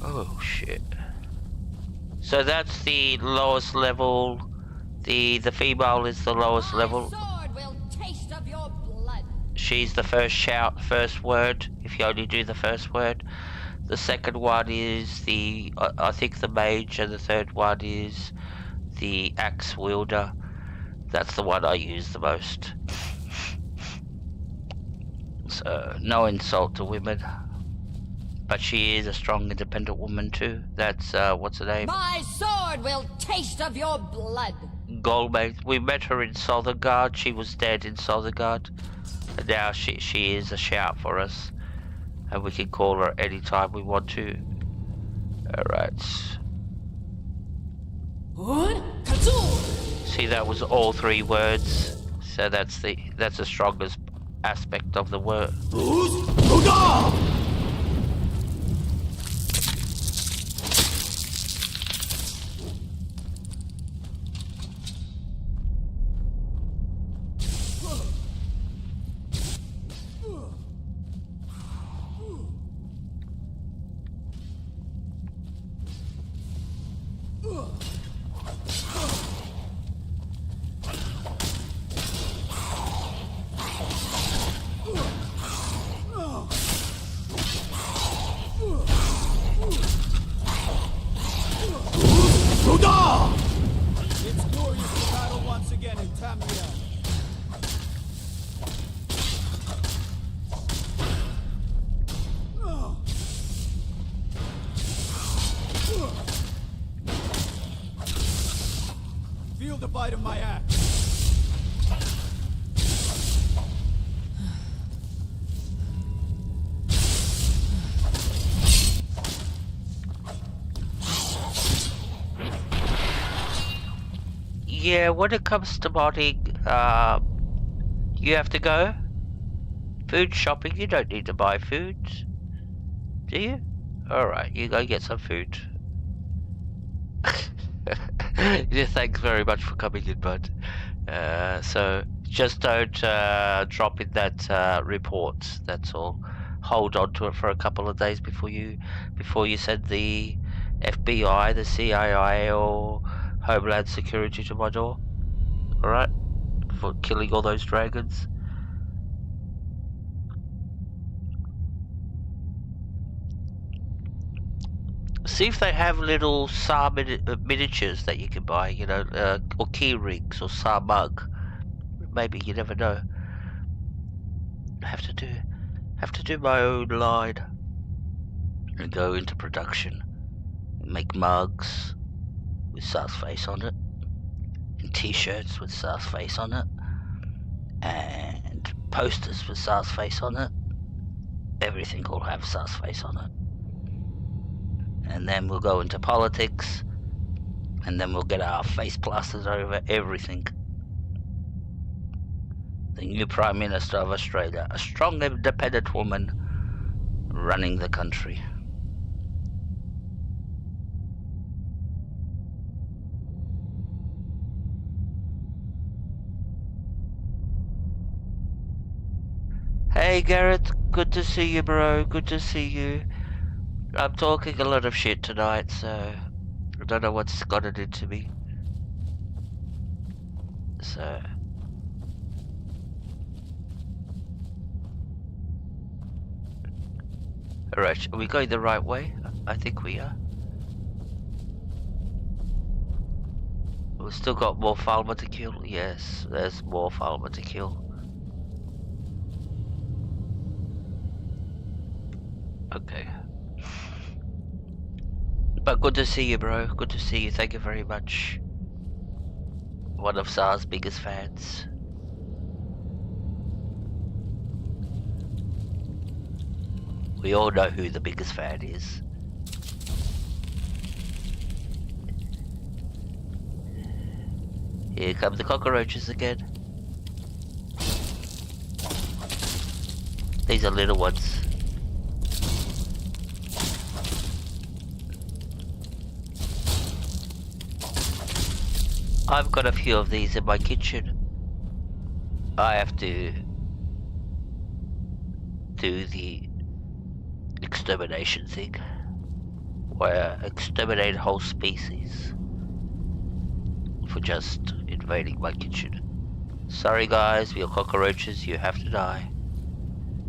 S1: Oh shit. So that's the lowest level. The female is the lowest level.
S11: Sword will taste of your blood.
S1: She's the first shout, first word, if you only do the first word. The second one is the, I think the mage, and the third one is the axe wielder. That's the one I use the most. So, no insult to women. But she is a strong, independent woman too. That's, what's her name?
S11: My sword will taste of your blood.
S1: Goldmate. We met her in Sothergard. She was dead in Sothergard. And now she is a shout for us. And we can call her anytime we want to. Alright. See, that was all 3 words. So that's the strongest aspect of the word.
S6: It's glorious to battle once again in Tamriel. Feel the bite of my axe.
S1: Yeah, when it comes to modding, you have to go. Food shopping, you don't need to buy food. Do you? Alright, you go get some food. Yeah, thanks very much for coming in, bud. So, just don't drop in that report, that's all. Hold on to it for a couple of days before you send the FBI, the CIA, or Homeland Security to my door. Alright? For killing all those dragons. See if they have little Saar miniatures that you can buy, you know, or key rings or Saar mug. Maybe, you never know. Have to do my own line and go into production and make mugs with Saar's face on it, and t-shirts with Saar's face on it, and posters with Saar's face on it. Everything will have Saar's face on it. And then we'll go into politics, and then we'll get our face plastered over everything. The new Prime Minister of Australia, a strong, independent woman running the country. Hey Garrett, good to see you, bro, good to see you. I'm talking a lot of shit tonight, so I don't know what's gotten into me. So... Alright, are we going the right way? I think we are. We've still got more Falmer to kill? Yes, there's more Falmer to kill. Okay. But good to see you, bro. Good to see you. Thank you very much. One of Saar's biggest fans. We all know who the biggest fan is. Here come the cockroaches again. These are little ones. I've got a few of these in my kitchen. I have to do the extermination thing, where I exterminate whole species for just invading my kitchen. Sorry guys, for your cockroaches, you have to die.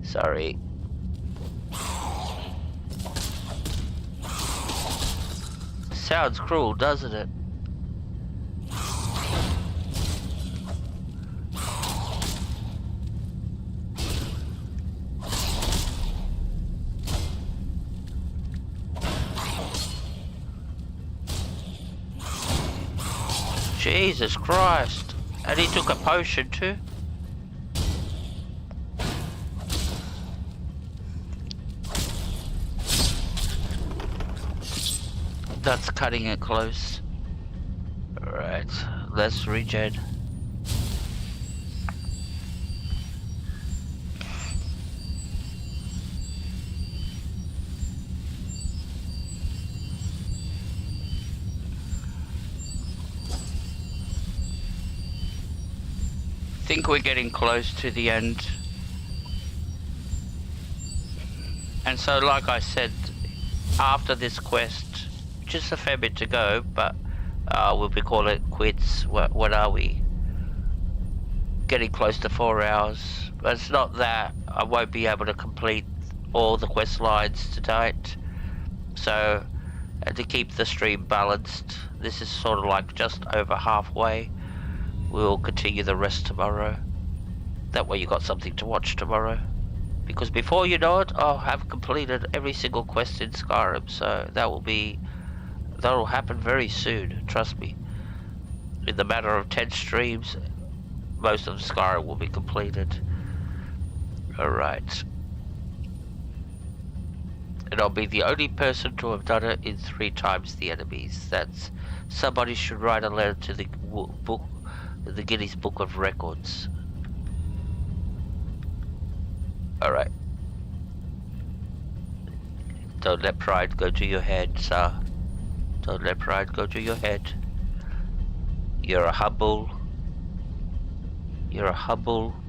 S1: Sorry. Sounds cruel, doesn't it? Jesus Christ. And he took a potion too. That's cutting it close. Alright, let's regen. I think we're getting close to the end. And so, like I said, after this quest, just a fair bit to go, but we'll be calling it quits. What are we? Getting close to 4 hours. But it's not that I won't be able to complete all the quest lines tonight. So, to keep the stream balanced, this is sort of like just over halfway. We'll continue the rest tomorrow. That way you got something to watch tomorrow. Because before you know it, I'll have completed every single quest in Skyrim. So that'll happen very soon, trust me. In the matter of 10 streams, most of Skyrim will be completed. Alright. And I'll be the only person to have done it in 3 times the enemies. That's... Somebody should write a letter to the book, the Guinness Book of Records. Alright. Don't let pride go to your head, sir. Don't let pride go to your head. You're a humble,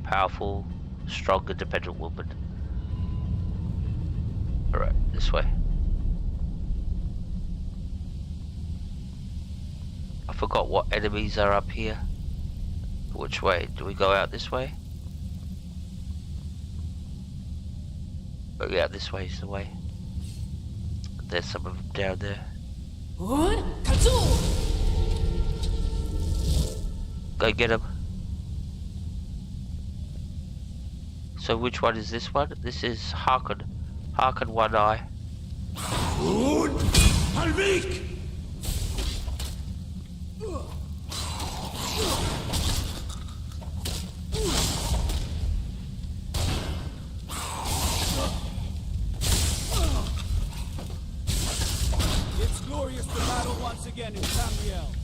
S1: powerful, strong, independent woman. Alright, this way. I forgot what enemies are up here. Which way? Do we go out this way? Oh yeah, this way is the way. There's some of them down there. Go get him. So which one is this one? This is Harkon. Harkon One Eye.
S6: Halvik! It's glorious to battle once again in Tamriel.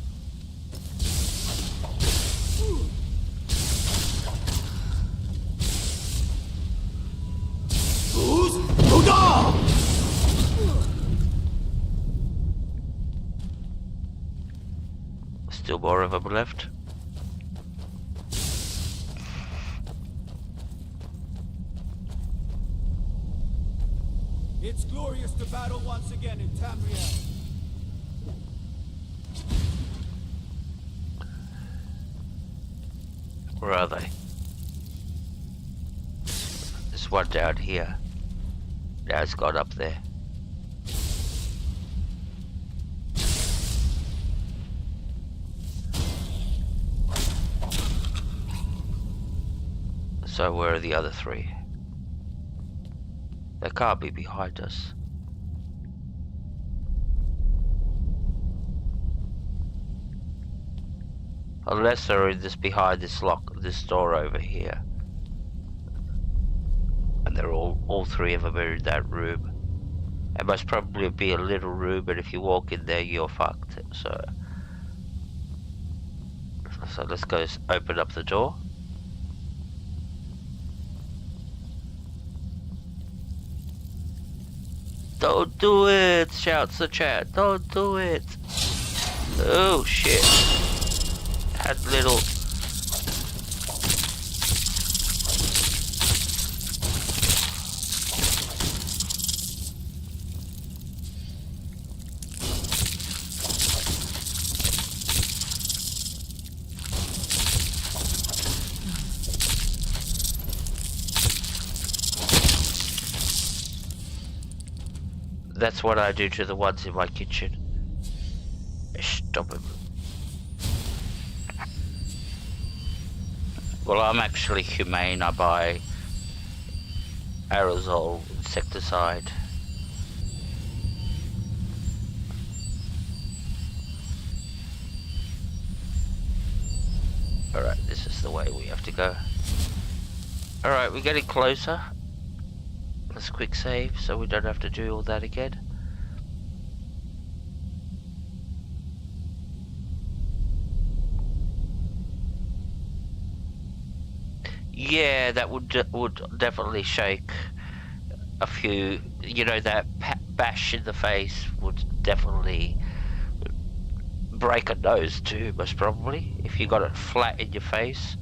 S1: Still more of them left.
S6: It's glorious to battle once again in Tamriel.
S1: Where are they? There's one down here. Now it's gone up there. So where are the other 3? They can't be behind us. Unless they're in this behind this this door over here. And they're all 3 of them are in that room. It must probably be a little room, but if you walk in there, you're fucked. So let's go open up the door. Don't do it! Shouts the chat. Don't do it! Oh shit. Had little... That's what I do to the ones in my kitchen. Stop him. Well, I'm actually humane. I buy aerosol insecticide. Alright, this is the way we have to go. Alright, we're getting closer. Let's quick save so we don't have to do all that again. Yeah, that would definitely shake a few. You know, that bash in the face would definitely break a nose too, most probably. If you got it flat in your face,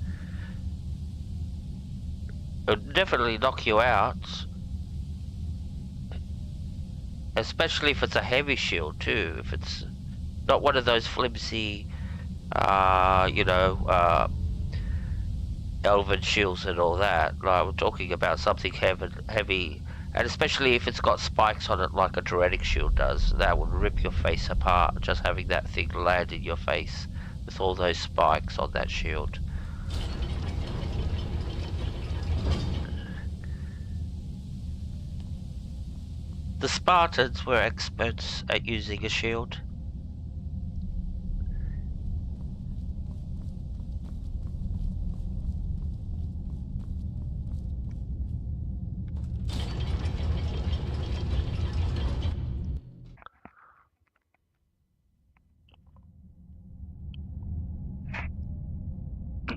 S1: it would definitely knock you out. Especially if it's a heavy shield too. If it's not one of those flimsy, you know, elven shields and all that. Like, we're talking about something heavy, and especially if it's got spikes on it like a Druidic shield does, that would rip your face apart, just having that thing land in your face with all those spikes on that shield. The Spartans were experts at using a shield.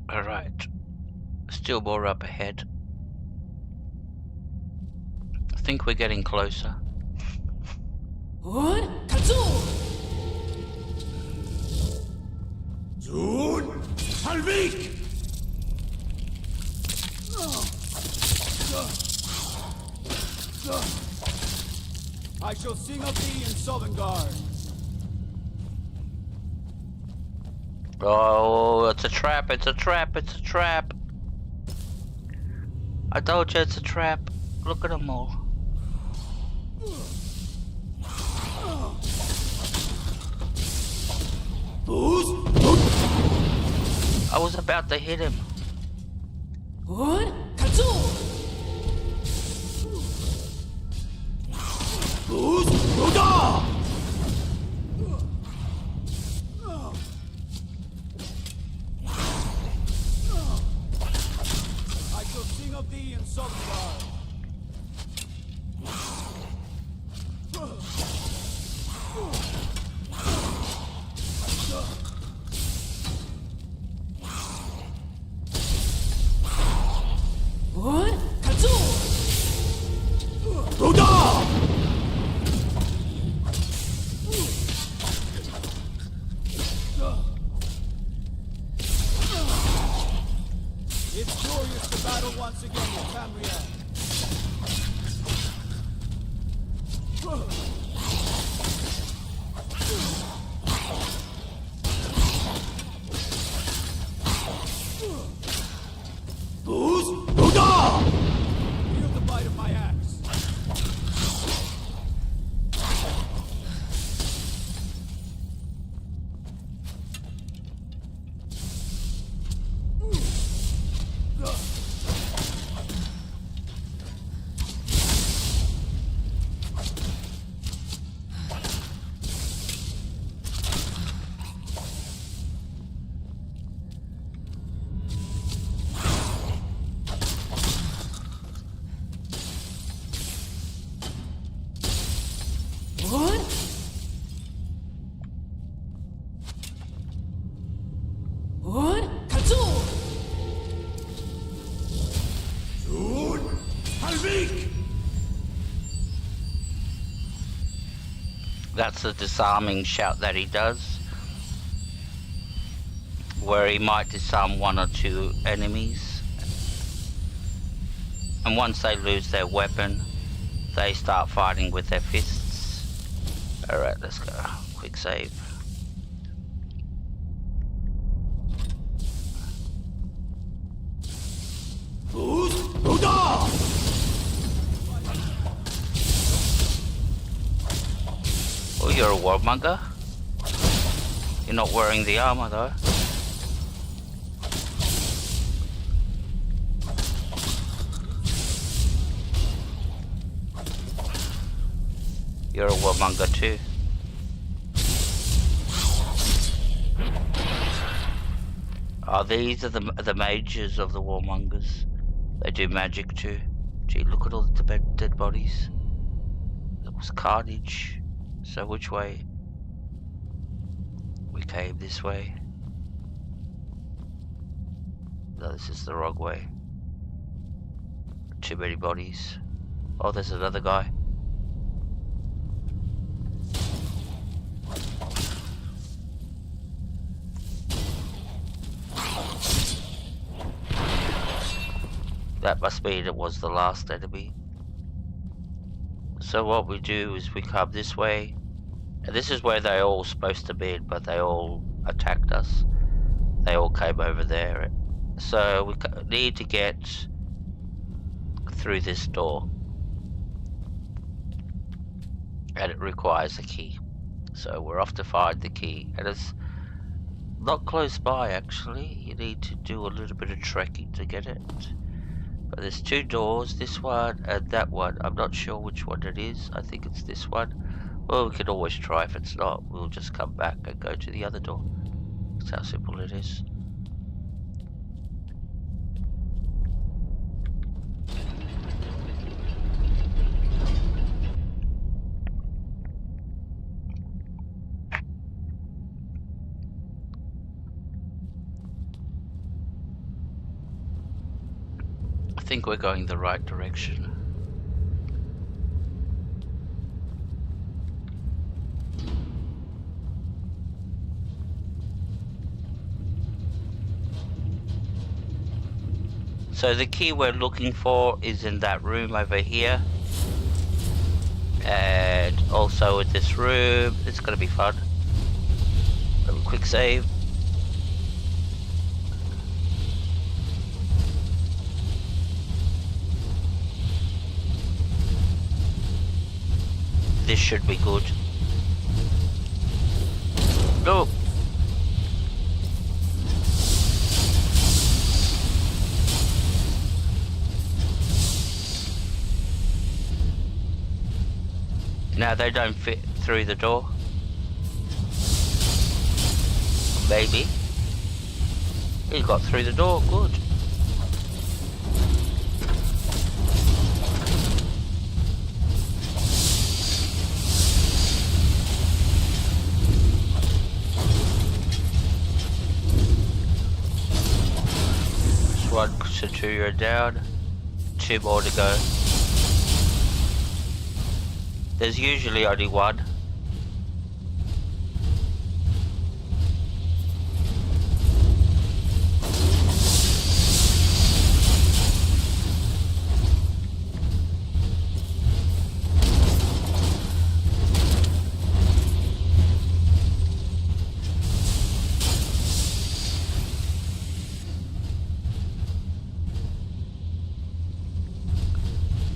S1: Alright, still more up ahead. I think we're getting closer.
S6: Zun Halvik! I shall sing of thee in Sovngarde.
S1: Oh, it's a trap, it's a trap, it's a trap. I told you it's a trap. Look at them all. I was about to hit him.
S6: I shall sing of thee in Sovngarde. It's glorious to battle once again with Tamriel. Feel the bite of my axe.
S1: That's the disarming shout that he does, where he might disarm one or two enemies, and once they lose their weapon, they start fighting with their fists. Alright, let's go. Quick save. Oh, you're a warmonger? You're not wearing the armor though. You're a warmonger too. Oh, these are the mages of the warmongers. They do magic too. Gee, look at all the dead bodies. It was carnage. So which way? We came this way. No, this is the wrong way. too many bodies. Oh, there's another guy. That must mean it was the last enemy. So what we do is we come this way. And this is where they all supposed to be, but they all attacked us. They all came over there. So we need to get through this door. And it requires a key. So we're off to find the key. And it's not close by, actually. You need to do a little bit of trekking to get it. But there's two doors, this one and that one. I'm not sure which one it is. I think it's this one. Well, we can always try. If it's not, we'll just come back and go to the other door. That's how simple it is. I think we're going the right direction. So the key we're looking for is in that room over here. And also in this room. It's gonna be fun. Have a quick save. This should be good. Go! Now they don't fit through the door. Maybe. He got through the door, good. That's one Centurion down. Two more to go. There's usually only one.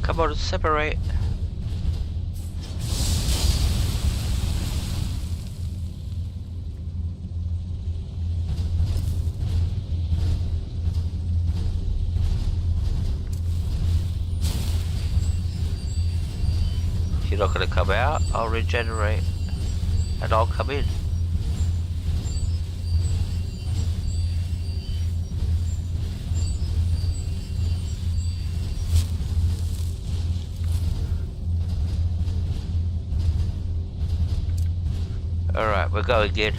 S1: Come on, separate. If you're not going to come out, I'll regenerate and I'll come in. Alright, we're going in.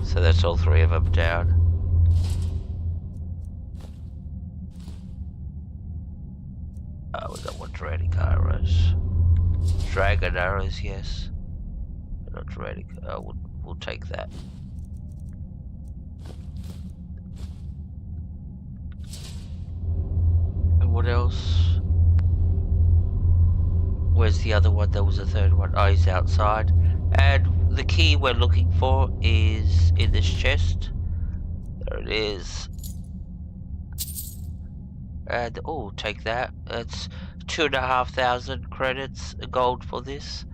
S1: So that's all three of them down. We got one dragon arrows. Dragon arrows, yes. Not dragon. We'll take that. And what else? Where's the other one? There was a third one. Oh, he's outside. And the key we're looking for is in this chest. There it is. And oh, take that. That's 2,500 credits gold for this.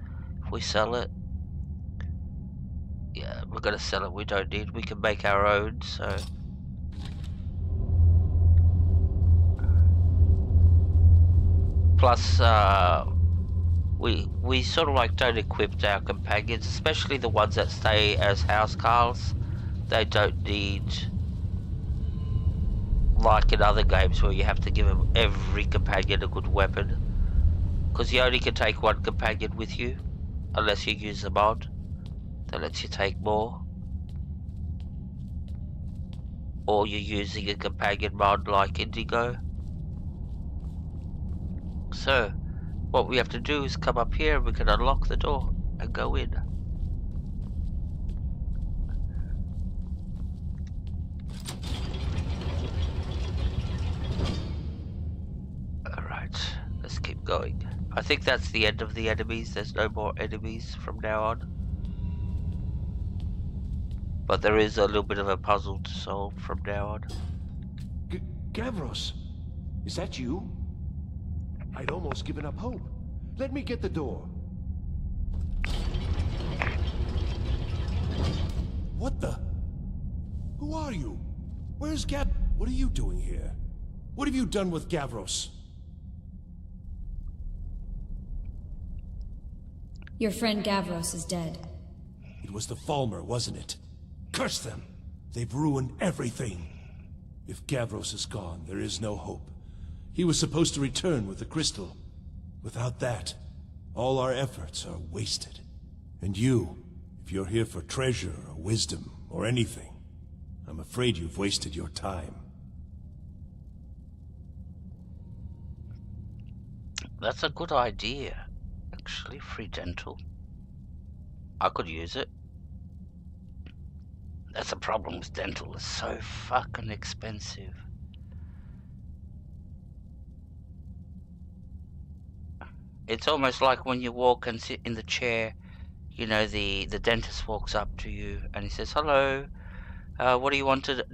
S1: If we sell it, yeah, we're gonna sell it. We don't need. We can make our own. So plus we sort of like don't equip our companions, especially the ones that stay as housecarls. They don't need, like in other games where you have to give them every companion a good weapon, because you only can take one companion with you unless you use a mod that lets you take more, or you're using a companion mod like Indigo. So what we have to do is come up here and we can unlock the door and go in. Alright, let's keep going. I think that's the end of the enemies. There's no more enemies from now on. But there is a little bit of a puzzle to solve from now on.
S8: Gavros, is that you? I'd almost given up hope. Let me get the door. What the? Who are you? Where's Gav? What are you doing here? What have you done with Gavros?
S5: Your friend Gavros is dead.
S8: It was the Falmer, wasn't it? Curse them! They've ruined everything. If Gavros is gone, there is no hope. He was supposed to return with the crystal. Without that, all our efforts are wasted. And you, if you're here for treasure or wisdom or anything, I'm afraid you've wasted your time.
S1: That's a good idea. Actually, free dental. I could use it. That's the problem with dental. It's so fucking expensive. It's almost like when you walk and sit in the chair, you know, the dentist walks up to you and he says, hello, what do you want to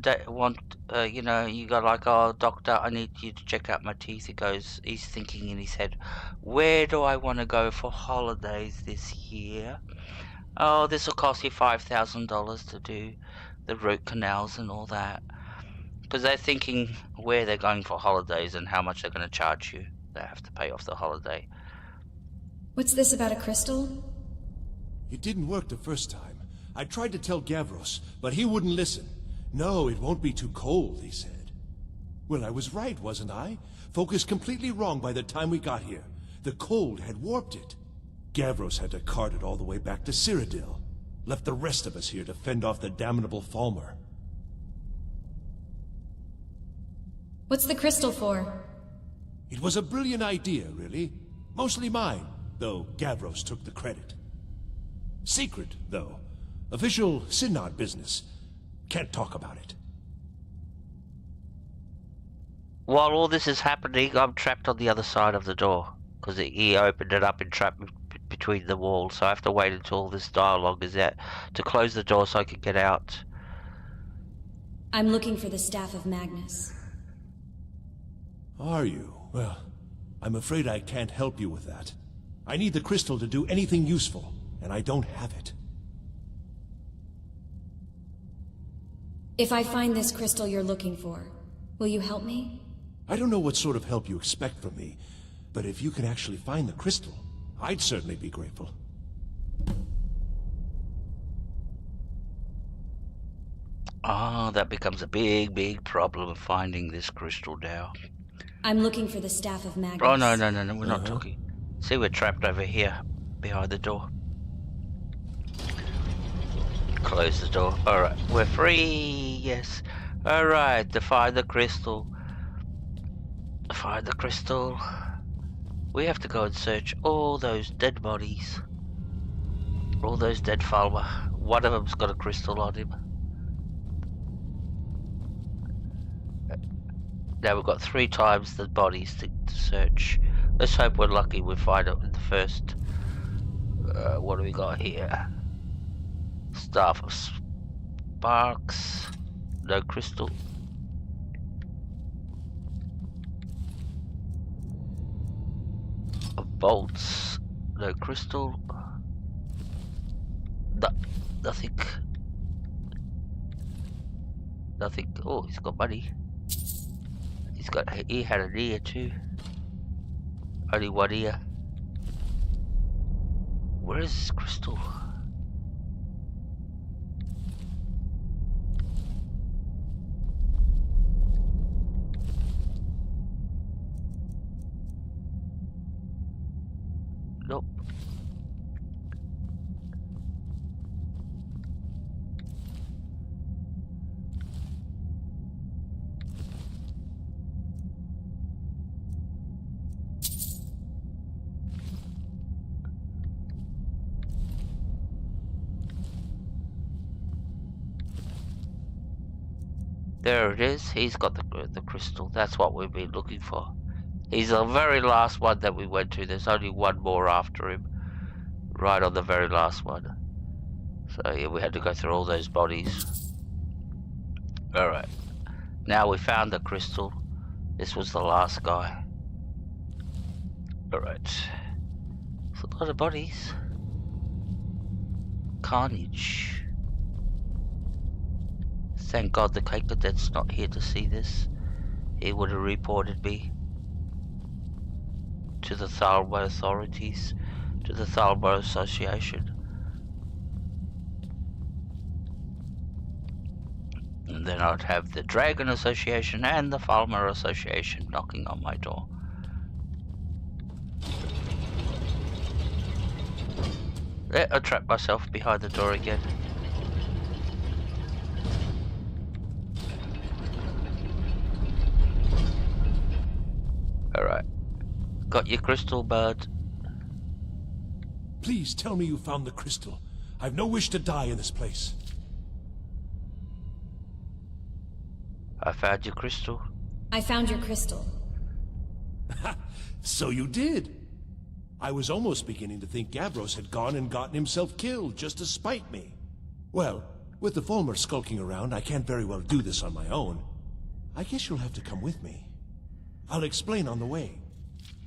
S1: you know, you go like, oh, doctor, I need you to check out my teeth. He goes, he's thinking in his head, where do I want to go for holidays this year? Oh, this will cost you $5,000 to do the root canals and all that. Because they're thinking where they're going for holidays and how much they're going to charge you. They have to pay off the holiday.
S5: What's this about a crystal?
S8: It didn't work the first time. I tried to tell Gavros, but he wouldn't listen. No, it won't be too cold, he said. Well, I was right, wasn't I? Focused completely wrong by the time we got here. The cold had warped it. Gavros had to cart it all the way back to Cyrodiil. Left the rest of us here to fend off the damnable Falmer.
S5: What's the crystal for?
S8: It was a brilliant idea, really. Mostly mine, though Gavros took the credit. Secret, though. Official Synod business. Can't talk about it.
S1: While all this is happening, I'm trapped on the other side of the door. Because he opened it up and trapped me between the walls. So I have to wait until all this dialogue is out to close the door so I can get out.
S5: I'm looking for the Staff of Magnus.
S8: Are you? Well, I'm afraid I can't help you with that. I need the crystal to do anything useful, and I don't have it.
S5: If I find this crystal you're looking for, will you help me?
S8: I don't know what sort of help you expect from me, but if you can actually find the crystal, I'd certainly be grateful.
S1: Ah, that becomes a big problem of finding this crystal now.
S5: I'm looking for the Staff of Magnus.
S1: Oh, no, we're not talking. See, we're trapped over here, behind the door. Close the door. Alright, we're free, yes. Alright, to find the crystal. Find the crystal. We have to go and search all those dead bodies. All those dead Falmer. One of them's got a crystal on him. Now we've got 3 times the bodies to search. Let's hope we're lucky we find it in the first. What do we got here? Staff of Sparks. No crystal. Bolts. No crystal. Nothing. Nothing. Oh, he's got money. He had an ear too. Only one ear. Where is this crystal? Nope. There it is. He's got the crystal. That's what we've been looking for. He's the very last one that we went to. There's only one more after him. Right on the very last one. So yeah, we had to go through all those bodies. Alright. Now we found the crystal. This was the last guy. Alright. It's a lot of bodies. Carnage. Thank God the Cadet's not here to see this. He would have reported me to the Thalbo authorities, to the Thalbo Association. And then I'd have the Dragon Association and the Farmer Association knocking on my door. There, I trapped myself behind the door again. Alright. Got your crystal, bud.
S8: Please tell me you found the crystal. I've no wish to die in this place.
S1: I found your crystal.
S5: I found your crystal.
S8: So you did. I was almost beginning to think Gavros had gone and gotten himself killed just to spite me. Well, with the Fulmer skulking around, I can't very well do this on my own. I guess you'll have to come with me. I'll explain on the way.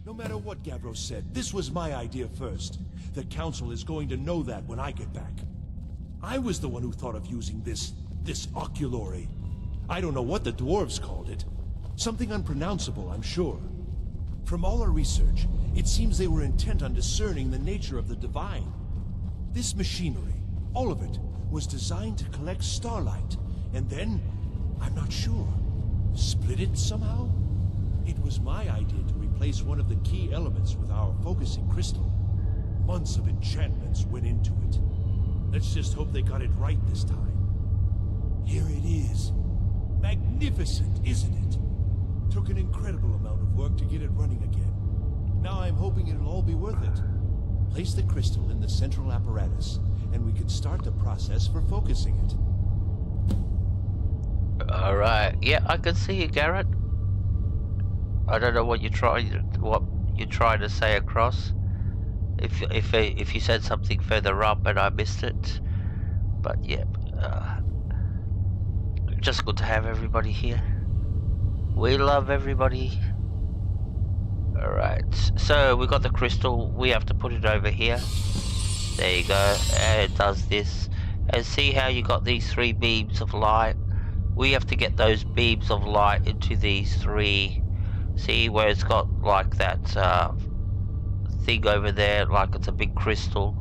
S8: No matter what Gavros said, this was my idea first. The Council is going to know that when I get back. I was the one who thought of using this oculory. I don't know what the dwarves called it. Something unpronounceable, I'm sure. From all our research, it seems they were intent on discerning the nature of the divine. This machinery, all of it, was designed to collect starlight, and then, I'm not sure, split it somehow? It was my idea to replace one of the key elements with our focusing crystal. Months of enchantments went into it. Let's just hope they got it right this time. Here it is. Magnificent, isn't it? Took an incredible amount of work to get it running again. Now I'm hoping it'll all be worth it. Place the crystal in the central apparatus, and we can start the process for focusing it.
S1: Alright, yeah, I can see you, Garrett. I don't know what you're trying to say across. If you said something further up and I missed it, but yeah, just good to have everybody here. We love everybody. Alright, so we got the crystal. We have to put it over here. There you go. And it does this. And see how you got these 3 beams of light? We have to get those beams of light into these 3. See where it's got like that thing over there, like it's a big crystal,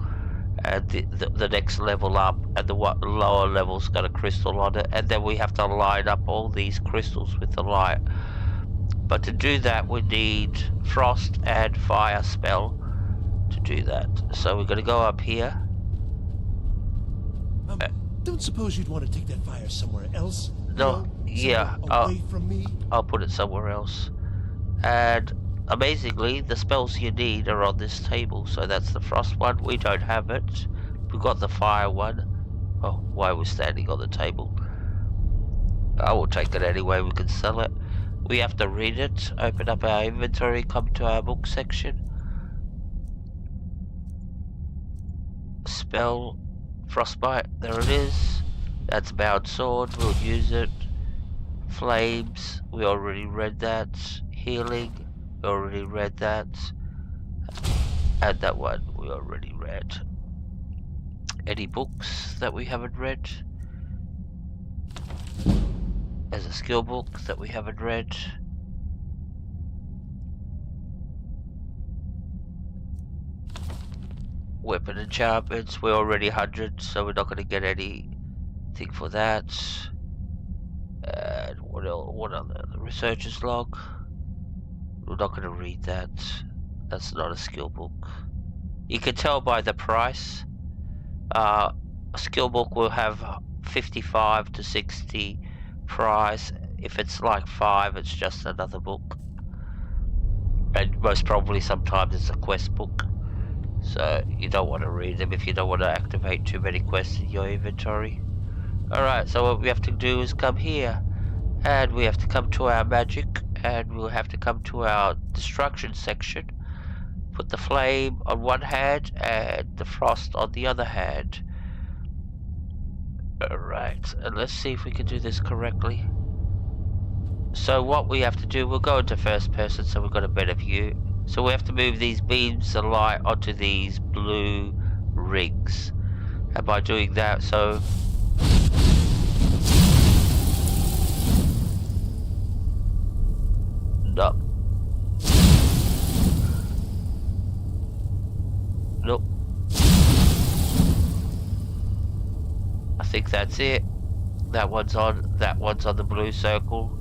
S1: and the next level up, and the lower level's got a crystal on it, and then we have to line up all these crystals with the light. But to do that, we need frost and fire spell to do that. So we're going to go up here.
S8: Don't suppose you'd want to take that fire somewhere else?
S1: No, yeah,
S8: away from me?
S1: I'll put it somewhere else. And amazingly, the spells you need are on this table. So that's the frost one. We don't have it. We've got the fire one. Oh, why we're standing on the table. I will take it anyway. We can sell it. We have to read it. Open up our inventory. Come to our book section. Spell frostbite. There it is. That's bound sword. We'll use it. Flames. We already read that. Healing, we already read that, and that one we already read. Any books that we haven't read? There's a skill book that we haven't read. Weapon enchantments, we're already 100, so we're not going to get anything for that. And what else? What other? The researcher's log. We're not going to read that. That's not a skill book. You can tell by the price. A skill book will have 55 to 60 price. If it's like 5, it's just another book. And most probably sometimes it's a quest book. So you don't want to read them if you don't want to activate too many quests in your inventory. Alright, so what we have to do is come here. And we have to come to our magic. And we'll have to come to our destruction section. Put the flame on one hand and the frost on the other hand. Alright, and let's see if we can do this correctly. So what we have to do, we'll go into first person so we've got a better view. So we have to move these beams of light onto these blue rings. And by doing that, so... No. Nope. I think that's it. That one's on the blue circle.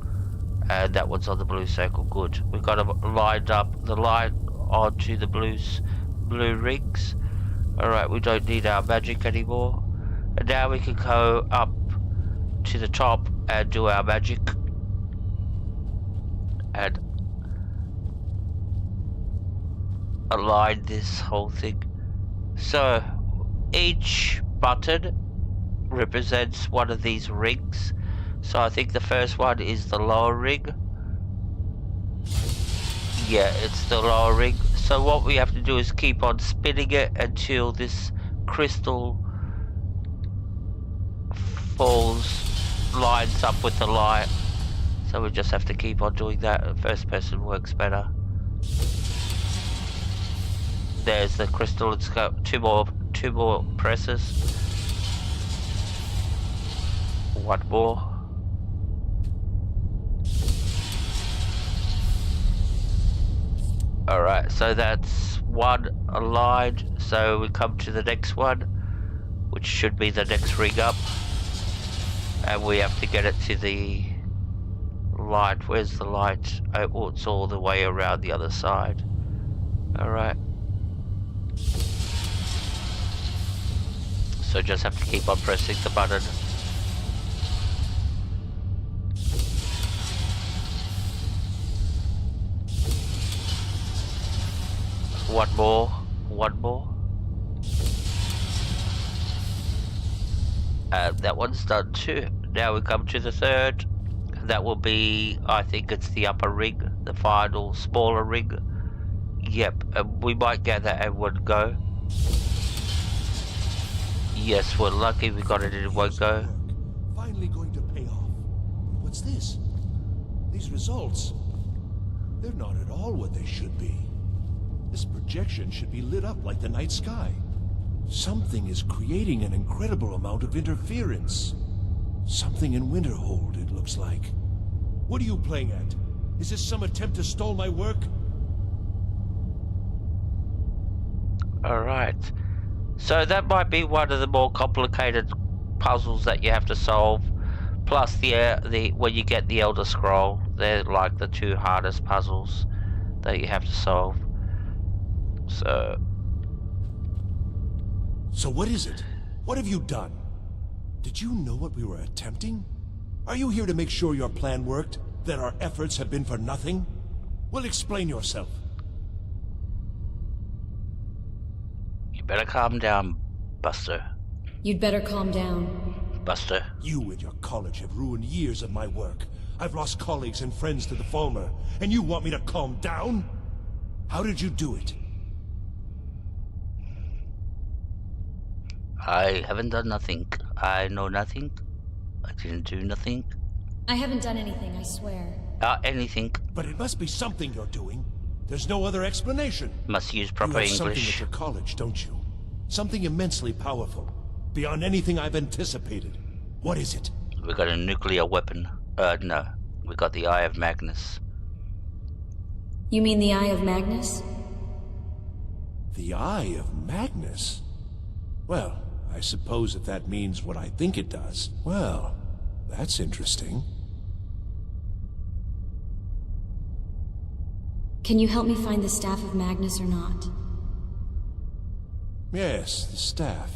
S1: And that one's on the blue circle. Good. We've got them lined up the light onto the blue rings. Alright, we don't need our magic anymore. And now we can go up to the top and do our magic. And align this whole thing. So each button represents one of these rings. So I think the first one is the lower ring. Yeah, it's the lower ring. So what we have to do is keep on spinning it until this crystal lines up with the light. So we just have to keep on doing that. First person works better. There's the crystal. It's got two more presses. One more. Alright, so that's one aligned. So we come to the next one, which should be the next ring up. And we have to get it to the light. Where's the light? Oh, it's all the way around the other side. Alright. So just have to keep on pressing the button. One more. And that one's done too. Now we come to the third. That will be, I think it's the upper ring, the final smaller ring. Yep, and we might get that in one go. Yes, we're lucky we got it in one go.
S8: Finally going to pay off. What's this? These results, they're not at all what they should be. This projection should be lit up like the night sky. Something is creating an incredible amount of interference. Something in Winterhold, it looks like. What are you playing at? Is this some attempt to stall my work?
S1: Alright. So that might be one of the more complicated puzzles that you have to solve. Plus the when you get the Elder Scroll, they're like the two hardest puzzles that you have to solve.
S8: So what is it? What have you done? Did you know what we were attempting? Are you here to make sure your plan worked? That our efforts have been for nothing? Well, explain yourself.
S1: You better calm down, Buster.
S5: You'd better calm down.
S1: Buster.
S8: You and your college have ruined years of my work. I've lost colleagues and friends to the Falmer, and you want me to calm down? How did you do it?
S1: I haven't done nothing. I know nothing. I didn't do nothing.
S5: I haven't done anything, I swear.
S1: Anything.
S8: But it must be something you're doing. There's no other explanation.
S1: Must use proper
S8: English. You have something
S1: English.
S8: at your college, don't you? Something immensely powerful. Beyond anything I've anticipated. What is it?
S1: We got a nuclear weapon. No. We got the Eye of Magnus.
S5: You mean the Eye of Magnus?
S8: The Eye of Magnus? Well, I suppose if that means what I think it does. Well, that's interesting.
S5: Can you help me find the Staff of Magnus or not?
S8: Yes, the staff.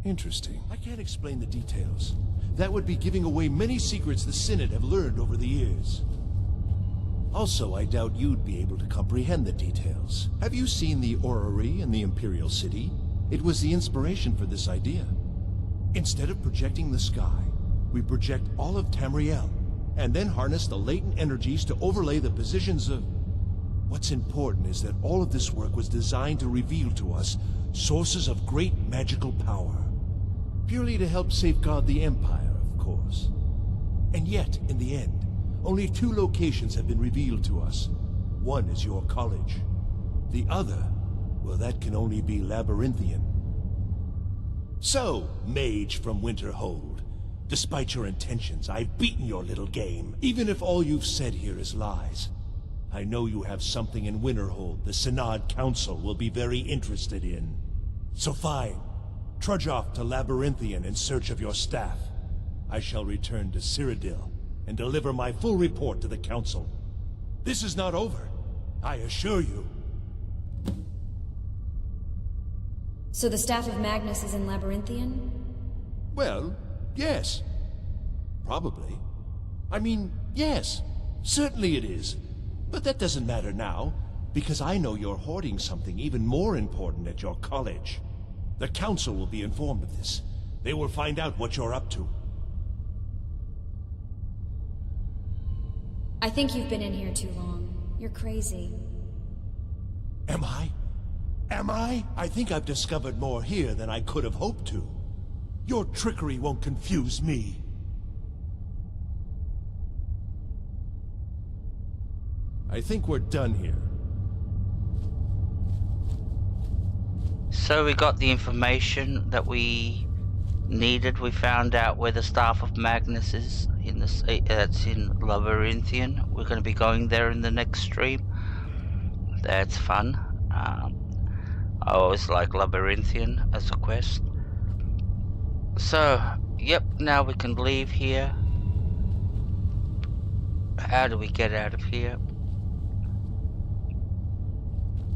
S8: Interesting. I can't explain the details. That would be giving away many secrets the Synod have learned over the years. Also, I doubt you'd be able to comprehend the details. Have you seen the orrery in the Imperial City? It was the inspiration for this idea. Instead of projecting the sky, we project all of Tamriel, and then harness the latent energies to overlay the positions of... What's important is that all of this work was designed to reveal to us sources of great magical power. Purely to help safeguard the Empire, of course. And yet, in the end, only 2 locations have been revealed to us. One is your college. The other, well, that can only be Labyrinthian. So, mage from Winterhold, despite your intentions, I've beaten your little game, even if all you've said here is lies. I know you have something in Winterhold the Synod Council will be very interested in. So fine, trudge off to Labyrinthian in search of your staff. I shall return to Cyrodiil and deliver my full report to the Council. This is not over, I assure you.
S5: So the Staff of Magnus is in Labyrinthian?
S8: Well, yes. Probably. I mean, yes. Certainly it is. But that doesn't matter now, because I know you're hoarding something even more important at your college. The Council will be informed of this. They will find out what you're up to.
S5: I think you've been in here too long. You're crazy.
S8: Am I? Am I? I think I've discovered more here than I could have hoped to. Your trickery won't confuse me. I think we're done here.
S1: So we got the information that we needed. We found out where the Staff of Magnus is. That's in Labyrinthian. We're going to be going there in the next stream. That's fun. I always like Labyrinthian as a quest. So, yep, now we can leave here. How do we get out of here?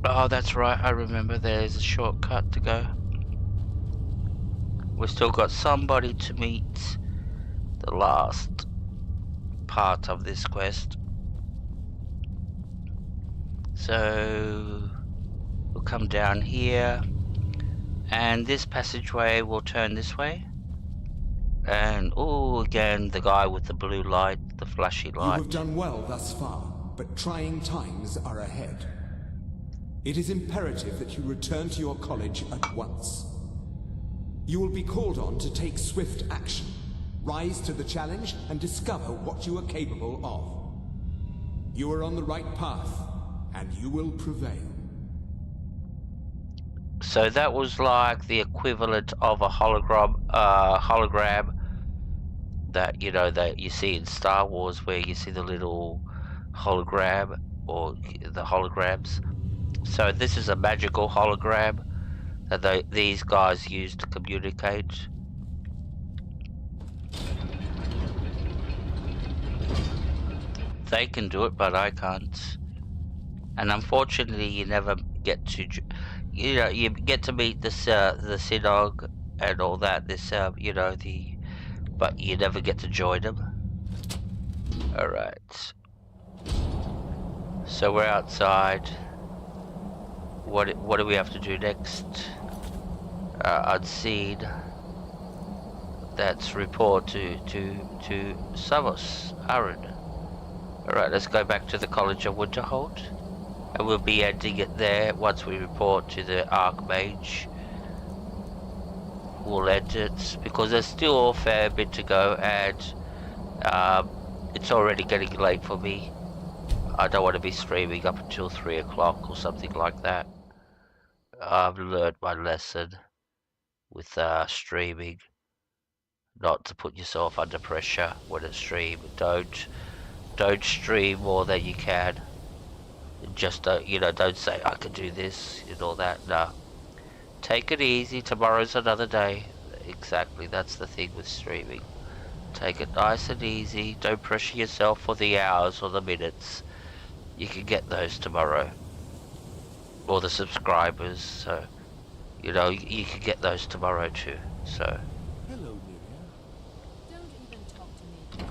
S1: Oh, that's right, I remember there's a shortcut to go. We've still got somebody to meet. The last part of this quest. So we'll come down here, and this passageway will turn this way. And oh, again the guy with the blue light, the flashy light.
S9: You have done well thus far, but trying times are ahead. It is imperative that you return to your college at once. You will be called on to take swift action, rise to the challenge, and discover what you are capable of. You are on the right path, and you will prevail.
S1: So that was like the equivalent of a hologram that, you know, that you see in Star Wars, where you see the little hologram or the holograms. So this is a magical hologram that these guys use to communicate. They can do it, but I can't. And unfortunately, you never get to, you know, you get to meet this the Synog and all that. This you know, but you never get to join them. All right. So we're outside. What do we have to do next? Unseen. That's report to Savos, Aaron. Alright, let's go back to the College of Winterhold. And we'll be ending it there once we report to the Archmage. We'll end it, because there's still a fair bit to go, and it's already getting late for me. I don't want to be streaming up until 3 o'clock or something like that. I've learned my lesson with streaming. Not to put yourself under pressure when it's stream. Don't stream more than you can. Just, don't say, I can do this and all that. No. Take it easy. Tomorrow's another day. Exactly. That's the thing with streaming. Take it nice and easy. Don't pressure yourself for the hours or the minutes. You can get those tomorrow. Or the subscribers. So, you can get those tomorrow too. So.
S6: Hello,
S13: Don't even talk to me.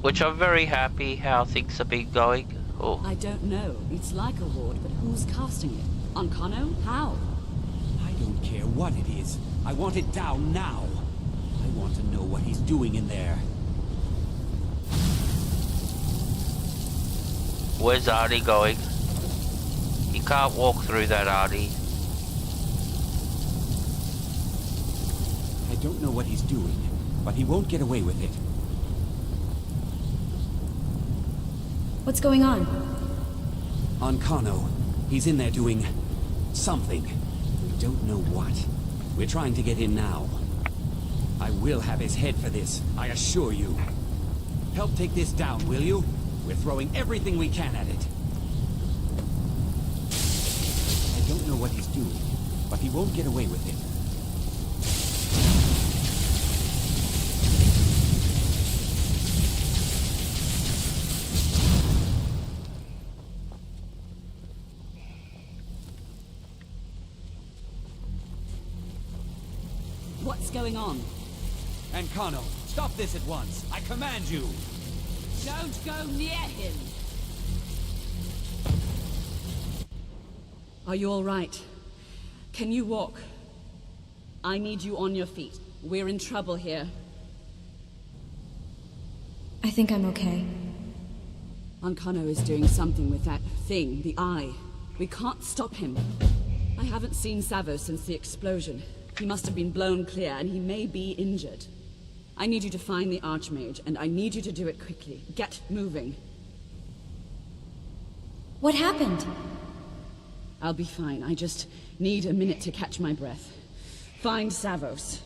S1: Which I'm very happy how things have been going. Oh.
S15: I don't know. It's like a ward, but who's casting it? Ancano? How?
S10: I don't care what it is. I want it down now. I want to know what he's doing in there.
S1: Where's Artie going? He can't walk through that, Artie.
S10: I don't know what he's doing, but he won't get away with it.
S5: What's going on?
S10: Ancano. He's in there doing something. We don't know what. We're trying to get in now. I will have his head for this, I assure you. Help take this down, will you? We're throwing everything we can at it. I don't know what he's doing, but he won't get away with it.
S15: What's going on?
S10: Ancano, stop this at once. I command you.
S15: Don't go near him! Are you all right? Can you walk? I need you on your feet. We're in trouble here.
S5: I think I'm okay.
S15: Ancano is doing something with that thing, the eye. We can't stop him. I haven't seen Savo since the explosion. He must have been blown clear, and he may be injured. I need you to find the Archmage, and I need you to do it quickly. Get moving.
S5: What happened?
S15: I'll be fine. I just need a minute to catch my breath. Find Savos.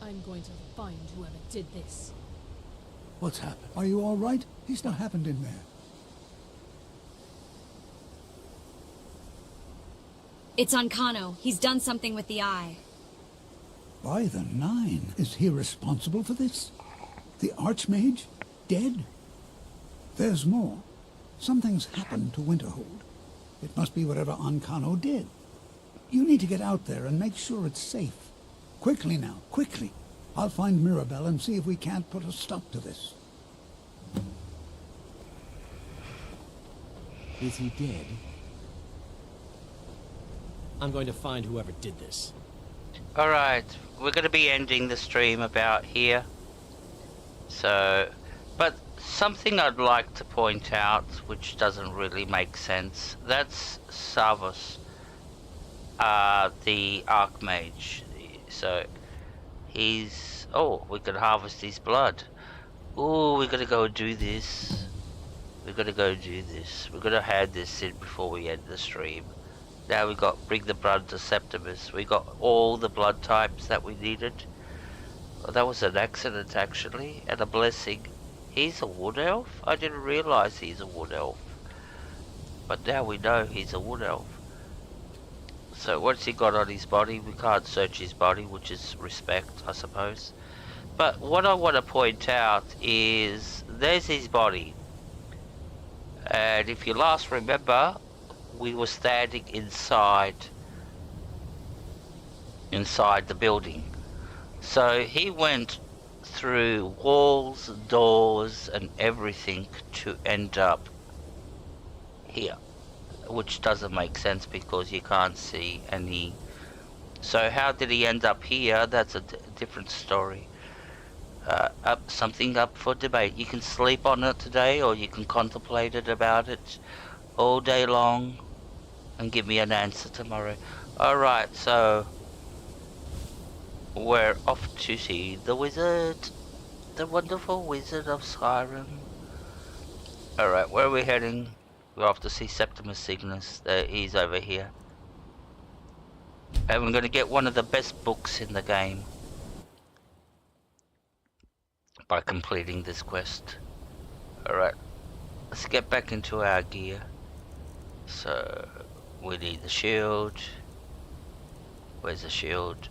S13: I'm going to find whoever did this.
S7: What's happened? Are you all right? He's not happened in there.
S5: It's Ancano. He's done something with the eye.
S7: By the Nine, is he responsible for this? The Archmage? Dead? There's more. Something's happened to Winterhold. It must be whatever Ancano did. You need to get out there and make sure it's safe. Quickly now, quickly. I'll find Mirabelle and see if we can't put a stop to this.
S10: Is he dead?
S17: I'm going to find whoever did this.
S1: Alright, we're going to be ending the stream about here. So, but something I'd like to point out, which doesn't really make sense, that's Savos, the Archmage. So, he's... oh, we can harvest his blood. Oh, we're going to go do this. We're going to go do this. We're going to hand this in before we end the stream. Now we got bring the blood to Septimus. We got all the blood types that we needed. Oh, that was an accident actually, and a blessing. He's a wood elf? I didn't realize he's a wood elf. But now we know he's a wood elf. So what's he got on his body? We can't search his body, which is respect, I suppose. But what I want to point out is there's his body. And if you last remember, we were standing inside the building. So he went through walls, doors and everything to end up here, which doesn't make sense because you can't see any. So how did he end up here? That's a different story. Something up for debate. You can sleep on it today, or you can contemplate about it all day long and give me an answer tomorrow. Alright, so we're off to see the wizard. The wonderful wizard of Skyrim. Alright, where are we heading? We're off to see Septimus Cygnus. He's over here. And we're going to get one of the best books in the game by completing this quest. Alright, let's get back into our gear. So, we need the shield. Where's the shield?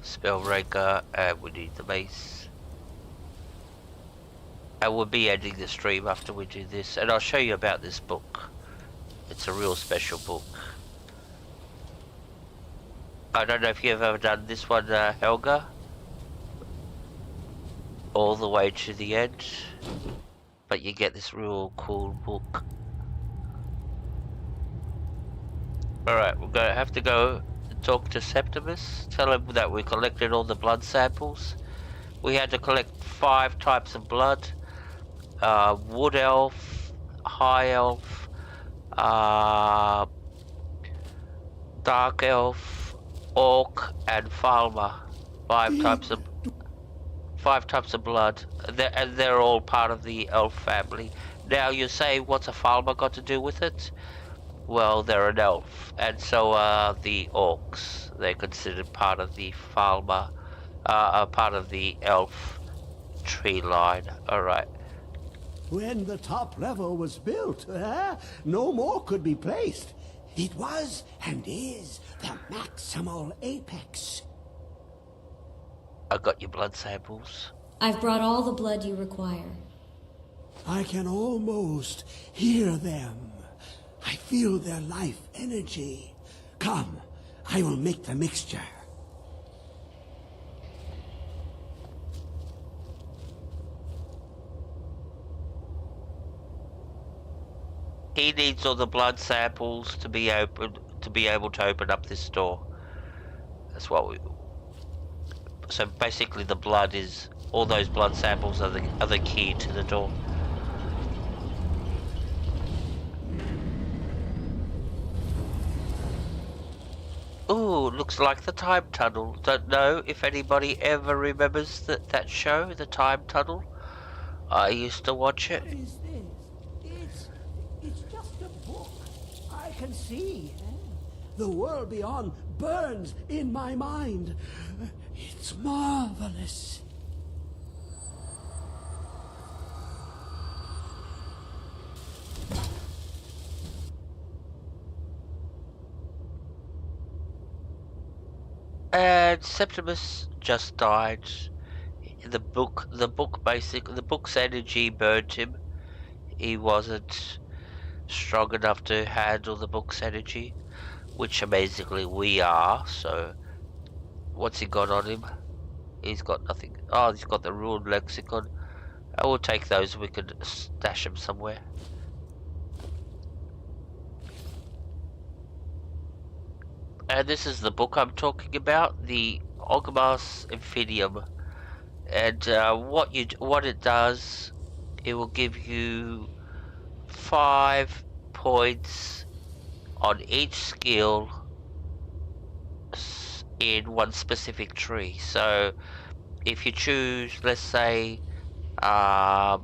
S1: Spellbreaker, and we need the mace. I will be ending the stream after we do this, and I'll show you about this book. It's a real special book. I don't know if you've ever done this one, Helga. All the way to the end. But you get this real cool book. Alright, we're going to have to go talk to Septimus. Tell him that we collected all the blood samples. We had to collect 5 types of blood. Wood elf, high elf, dark elf, orc, and falmer. 5 types of blood. They're all part of the elf family. Now you say, what's a falmer got to do with it? Well, they're an elf, and so are the orcs. They're considered part of the falmer, part of the elf tree line. Alright.
S6: When the top level was built, no more could be placed. It was and is the maximal apex.
S1: I got your blood samples.
S5: I've brought all the blood you require.
S6: I can almost hear them. I feel their life energy. Come, I will make the mixture.
S1: He needs all the blood samples to be able to open up this door. That's what we. So basically, the blood is all those blood samples are the key to the door. Ooh, looks like the time tunnel. Don't know if anybody ever remembers that show, the time tunnel. I used to watch it.
S6: What is this? It's just a book. I can see. The world beyond burns in my mind. It's marvelous.
S1: And Septimus just died. The book's energy burned him. He wasn't strong enough to handle the book's energy, which amazingly we are. So, what's he got on him? He's got nothing. Oh, he's got the rune lexicon. I will take those. We could stash them somewhere. And this is the book I'm talking about, the Ogmas Infinium. And what it does, it will give you 5 points on each skill in one specific tree. So if you choose, let's say, the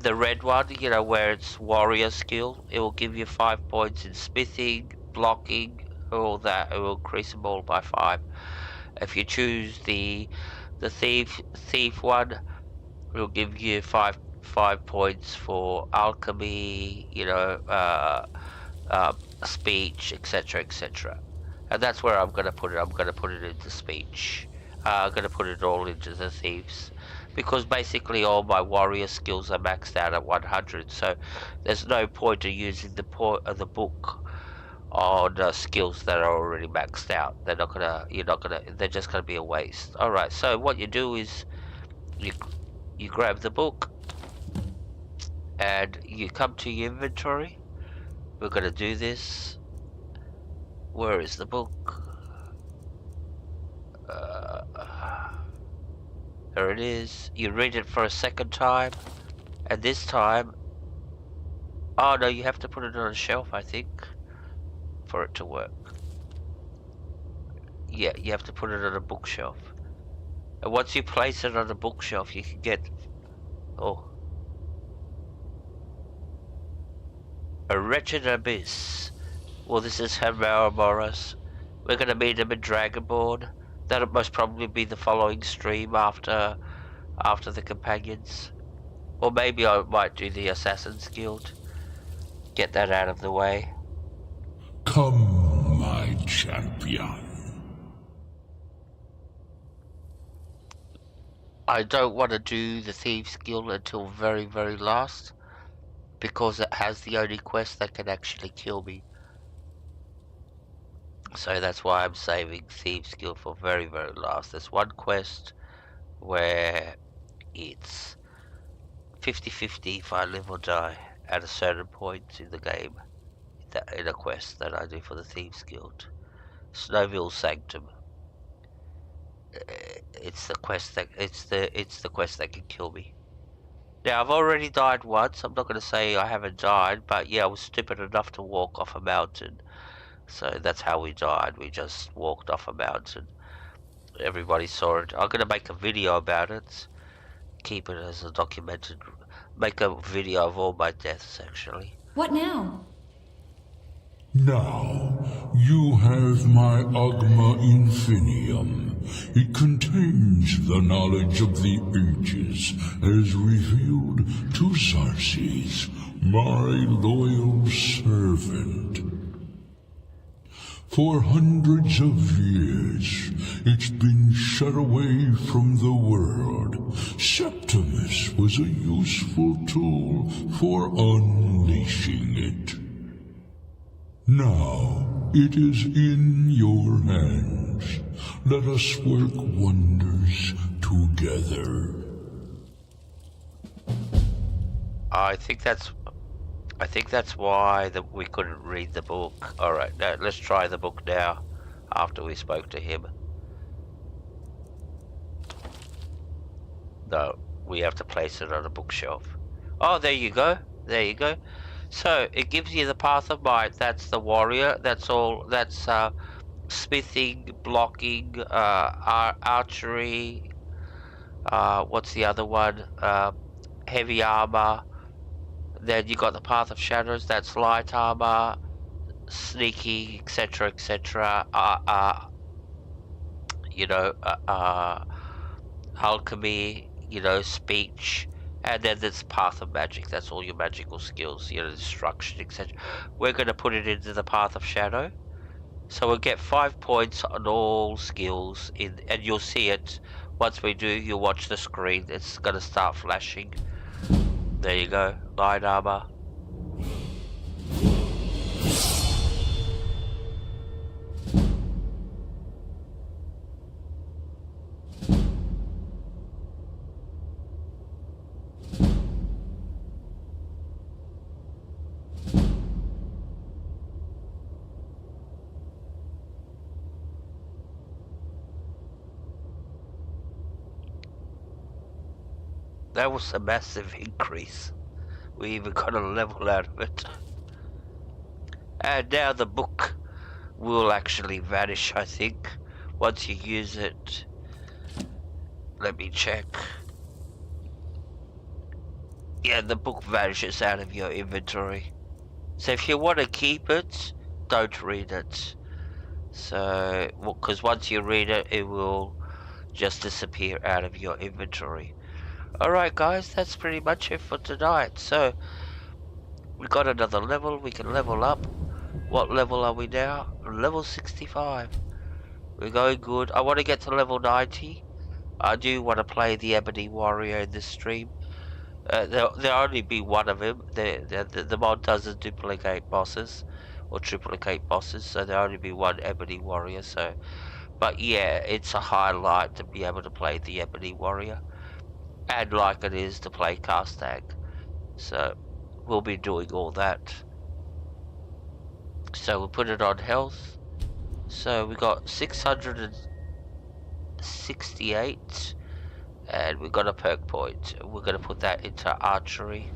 S1: red one, where it's warrior skill, it will give you 5 points in smithing, blocking, all that. It will increase them all by 5. If you choose the thief one, it will give you 5 points for alchemy, speech, etc., etc. And that's where I'm going to put it. I'm going to put it into speech. I'm going to put it all into the thieves, because basically all my warrior skills are maxed out at 100. So there's no point in using the book on skills that are already maxed out. They're just gonna be a waste. All right. So what you do is you grab the book and you come to your inventory. We're gonna do this. Where is the book? There it is. You read it for a second time, and this time Oh no, you have to put it on a shelf, I think, for it to work. Yeah, you have to put it on a bookshelf. And once you place it on a bookshelf, you can get... Oh. A wretched abyss. Well, this is Morris. We're going to meet him in Dragonborn. That'll most probably be the following stream after the Companions. Or maybe I might do the Assassin's Guild. Get that out of the way.
S16: Come, my champion.
S1: I don't want to do the Thieves Guild until very, very last, because it has the only quest that can actually kill me. So that's why I'm saving Thieves Guild for very, very last. There's one quest where it's 50-50 if I live or die at a certain point in the game, in a quest that I do for the Thieves Guild. Snowville Sanctum. It's the quest that can kill me. Now I've already died once. I'm not going to say I haven't died, but yeah, I was stupid enough to walk off a mountain. So that's how we died. We just walked off a mountain. Everybody saw it. I'm going to make a video about it. Keep it as a documented. Make a video of all my deaths, actually.
S5: What now?
S16: Now, you have my Agma Infinium. It contains the knowledge of the ages, as revealed to Xarxes, my loyal servant. For hundreds of years, it's been shut away from the world. Septimus was a useful tool for unleashing it. Now, it is in your hands. Let us work wonders together.
S1: I think that's why we couldn't read the book. Alright, now let's try the book now, after we spoke to him. No, we have to place it on a bookshelf. Oh, there you go. There you go. So, it gives you the Path of Might. That's the warrior. That's all. That's smithing, blocking, archery. What's the other one? Heavy armor. Then you got the Path of Shadows. That's light armor, sneaking, etc., etc. Alchemy. Speech. And then there's Path of Magic. That's all your magical skills, destruction, etc. We're going to put it into the Path of Shadow. So we'll get 5 points on all skills, and you'll see it. Once we do, you'll watch the screen. It's going to start flashing. There you go. Light armor. That was a massive increase. We even got a level out of it. And now the book will actually vanish, I think, once you use it. Let me check. Yeah, the book vanishes out of your inventory. So if you want to keep it, don't read it. So, because once you read it, it will just disappear out of your inventory. Alright guys, that's pretty much it for tonight. So, we got another level, we can level up. What level are we now? Level 65. We're going good. I want to get to level 90. I do want to play the Ebony Warrior in this stream. There'll only be one of him. The mod doesn't duplicate bosses or triplicate bosses, so there'll only be one Ebony Warrior. So, but yeah, it's a highlight to be able to play the Ebony Warrior. And like it is to play Castag. So we'll be doing all that. So we'll put it on health. So we got 668 and we got a perk point. We're going to put that into archery.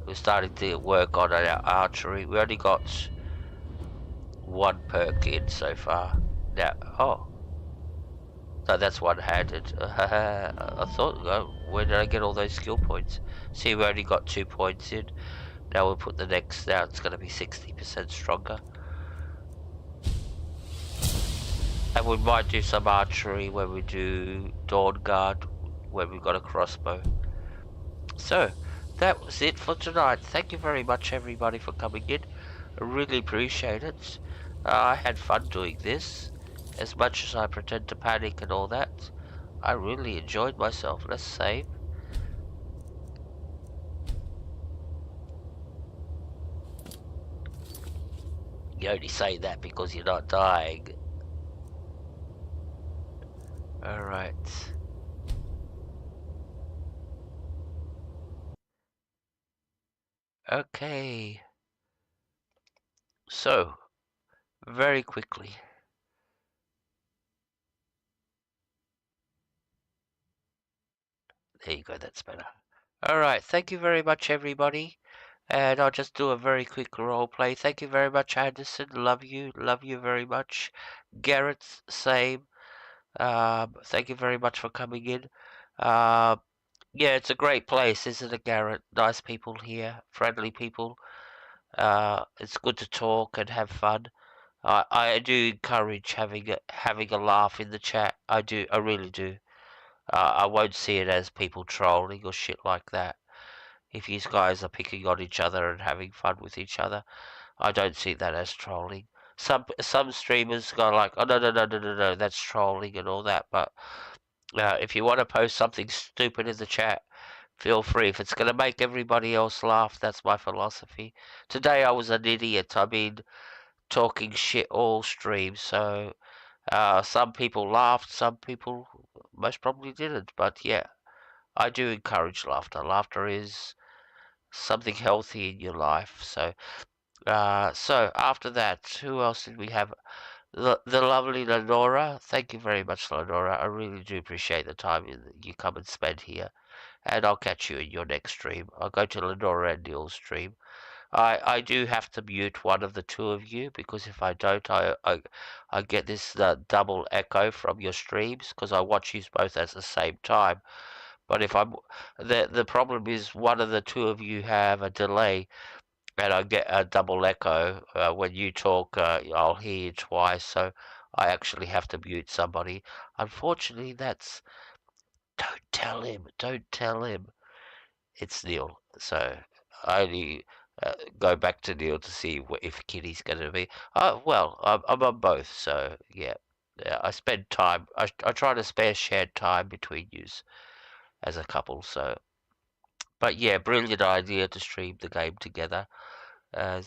S1: We're starting to work on our archery. We only got one perk in so far. Now, so that's one-handed. I thought, where did I get all those skill points? See, we only got 2 points in. Now we'll put the next, now it's going to be 60% stronger. And we might do some archery when we do Dawn Guard, when we've got a crossbow. So, that was it for tonight. Thank you very much, everybody, for coming in. I really appreciate it. I had fun doing this. As much as I pretend to panic and all that, I really enjoyed myself. Let's save. You only say that because you're not dying. Alright. Okay. So, very quickly. There you go, that's better. Alright, thank you very much, everybody. And I'll just do a very quick role play. Thank you very much, Anderson. Love you very much. Garrett, same. Thank you very much for coming in. Yeah, it's a great place, isn't it, Garrett? Nice people here, friendly people. It's good to talk and have fun. I do encourage having a laugh in the chat. I really do. I won't see it as people trolling or shit like that. If you guys are picking on each other and having fun with each other, I don't see that as trolling. Some streamers go like, oh no, that's trolling and all that. But if you want to post something stupid in the chat, feel free. If it's going to make everybody else laugh, that's my philosophy. Today I was an idiot. I mean, talking shit all stream. So some people laughed, some people most probably didn't. But yeah, I do encourage laughter. Laughter is something healthy in your life. So after that, who else did we have? The lovely Lenora. Thank you very much, Lenora. I really do appreciate the time you come and spend here. And I'll catch you in your next stream. I'll go to Lenora and Neil's stream. I do have to mute one of the two of you because if I don't, I get this double echo from your streams because I watch you both at the same time. But if the problem is one of the two of you have a delay, and I get a double echo when you talk. I'll hear you twice, so I actually have to mute somebody. Unfortunately, that's don't tell him. Don't tell him. It's Neil. So I only go back to Neil to see if Kitty's going to be. Oh well, I'm on both. So yeah, I spend time. I try to spare shared time between yous as a couple. So, but yeah, brilliant idea to stream the game together. And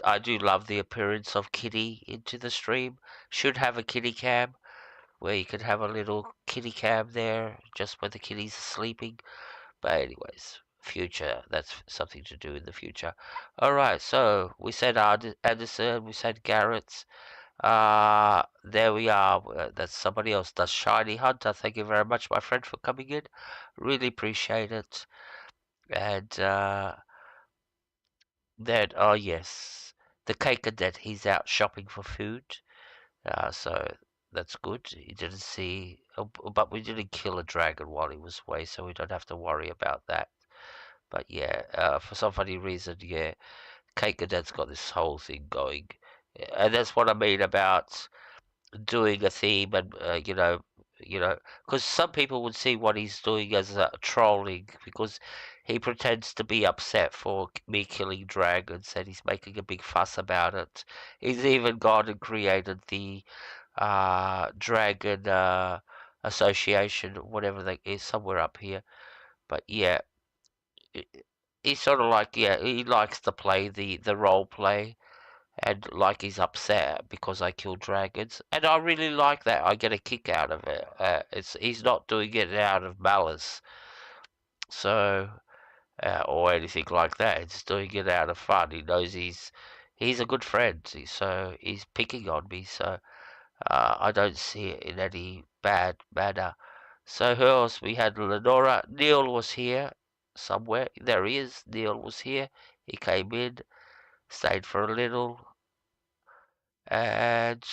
S1: I do love the appearance of Kitty into the stream. Should have a kitty cam where you could have a little kitty cam there just when the kitties are sleeping. But anyways, future, that's something to do in the future. Alright, so we said Anderson, we said Garrett's. There we are. That's somebody else. That's Shiny Hunter. Thank you very much, my friend, for coming in. Really appreciate it. And then, oh yes, the cake cadet, he's out shopping for food. So that's good. He didn't see, but we didn't kill a dragon while he was away, so we don't have to worry about that. But yeah, for some funny reason, yeah, cake cadet's got this whole thing going, and that's what I mean about doing a theme, and because some people would see what he's doing as trolling because he pretends to be upset for me killing dragons and he's making a big fuss about it. He's even gone and created the dragon association, whatever that is, somewhere up here. But yeah, he's sort of like, yeah, he likes to play the role play and like he's upset because I kill dragons, and I really like that. I get a kick out of it. He's not doing it out of malice, so or anything like that. He's doing it out of fun. He knows he's a good friend, so he's picking on me. So I don't see it in any bad manner. So who else? We had Lenora. Neil was here. somewhere. There he is. Neil was here. He came in, stayed for a little, and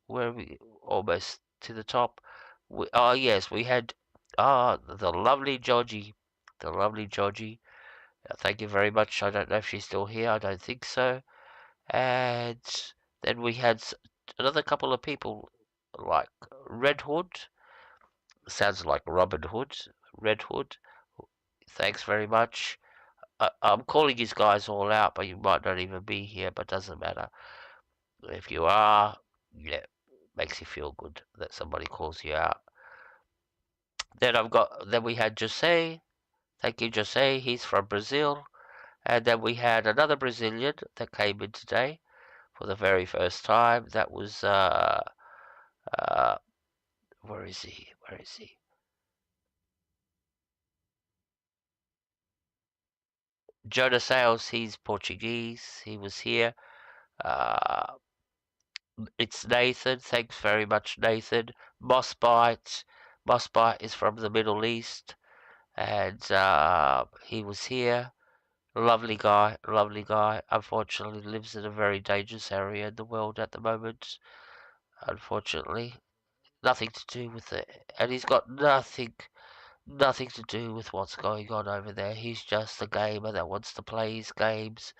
S1: where are we? Almost to the top. Oh yes, we had the lovely Georgie, the lovely Georgie. Thank you very much. I don't know if she's still here. I don't think so. And then we had another couple of people like Red Hood. Sounds like Robin Hood. Red Hood. Thanks very much. I'm calling you guys all out, but you might not even be here, but doesn't matter. If you are, yeah, makes you feel good that somebody calls you out. Then we had Jose. Thank you, Jose. He's from Brazil. And then we had another Brazilian that came in today for the very first time. That was where is he? Where is he? Jonas Sales, he's Portuguese. He was here. It's Nathan. Thanks very much, Nathan. Mossbite. Mossbite is from the Middle East. And he was here. Lovely guy. Lovely guy. Unfortunately, lives in a very dangerous area in the world at the moment. Unfortunately. Nothing to do with it. And he's got nothing to do with what's going on over there. He's just a gamer that wants to play his games.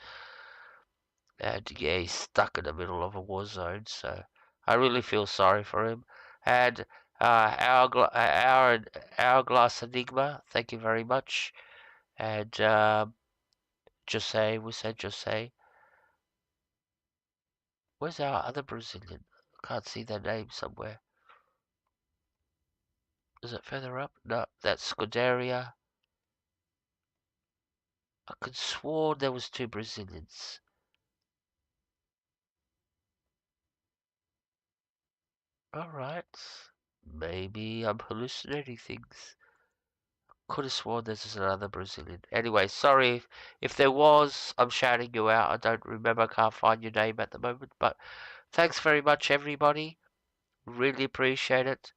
S1: And yeah, he's stuck in the middle of a war zone, so I really feel sorry for him. And Hourglass Enigma, thank you very much. And Jose, we said Jose. Where's our other Brazilian? I can't see their name somewhere. Is it further up? No, that's Scuderia. I could swore there was two Brazilians. Alright. Maybe I'm hallucinating things. Could have sworn there's another Brazilian. Anyway, sorry if there was. I'm shouting you out. I don't remember. I can't find your name at the moment. But thanks very much, everybody. Really appreciate it.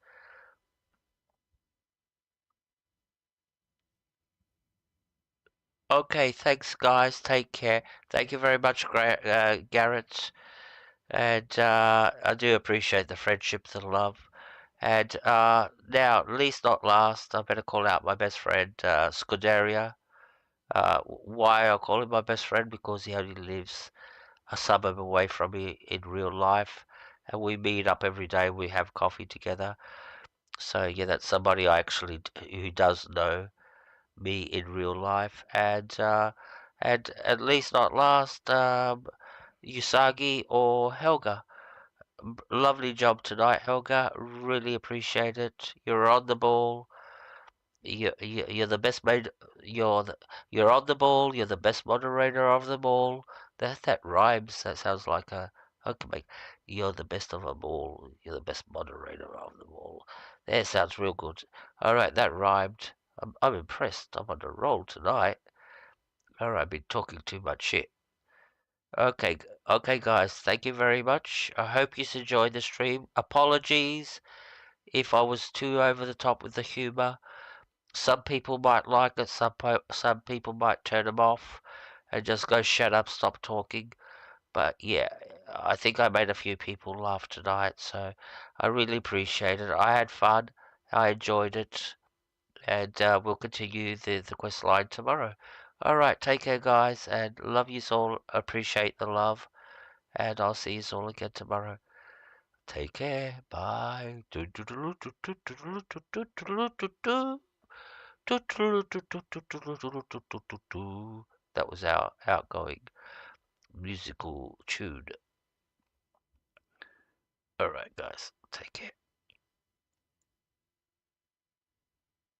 S1: Okay, thanks, guys. Take care. Thank you very much, Garrett. And I do appreciate the friendship, the love. And now, least not last, I better call out my best friend, Scuderia. Why I call him my best friend? Because he only lives a suburb away from me in real life. And we meet up every day. We have coffee together. So, yeah, that's somebody I actually who does know me in real life. And at least not last, Usagi or Helga. Lovely job tonight, Helga. Really appreciate it. You're on the ball. You're the best made. You're on the ball. You're the best moderator of them all. That rhymes. That sounds like a. Okay, you're the best of them all. You're the best moderator of them all. That sounds real good. All right, that rhymed. I'm impressed. I'm on a roll tonight. All right, I've been talking too much shit. Okay, okay, guys. Thank you very much. I hope you enjoyed the stream. Apologies if I was too over the top with the humor. Some people might like it. Some people might turn them off and just go, shut up, stop talking. But yeah, I think I made a few people laugh tonight, so I really appreciate it. I had fun. I enjoyed it. And we'll continue the quest line tomorrow. All right, take care, guys, and love you all. Appreciate the love. And I'll see you all again tomorrow. Take care. Bye. That was our outgoing musical tune. Alright, guys. Take care.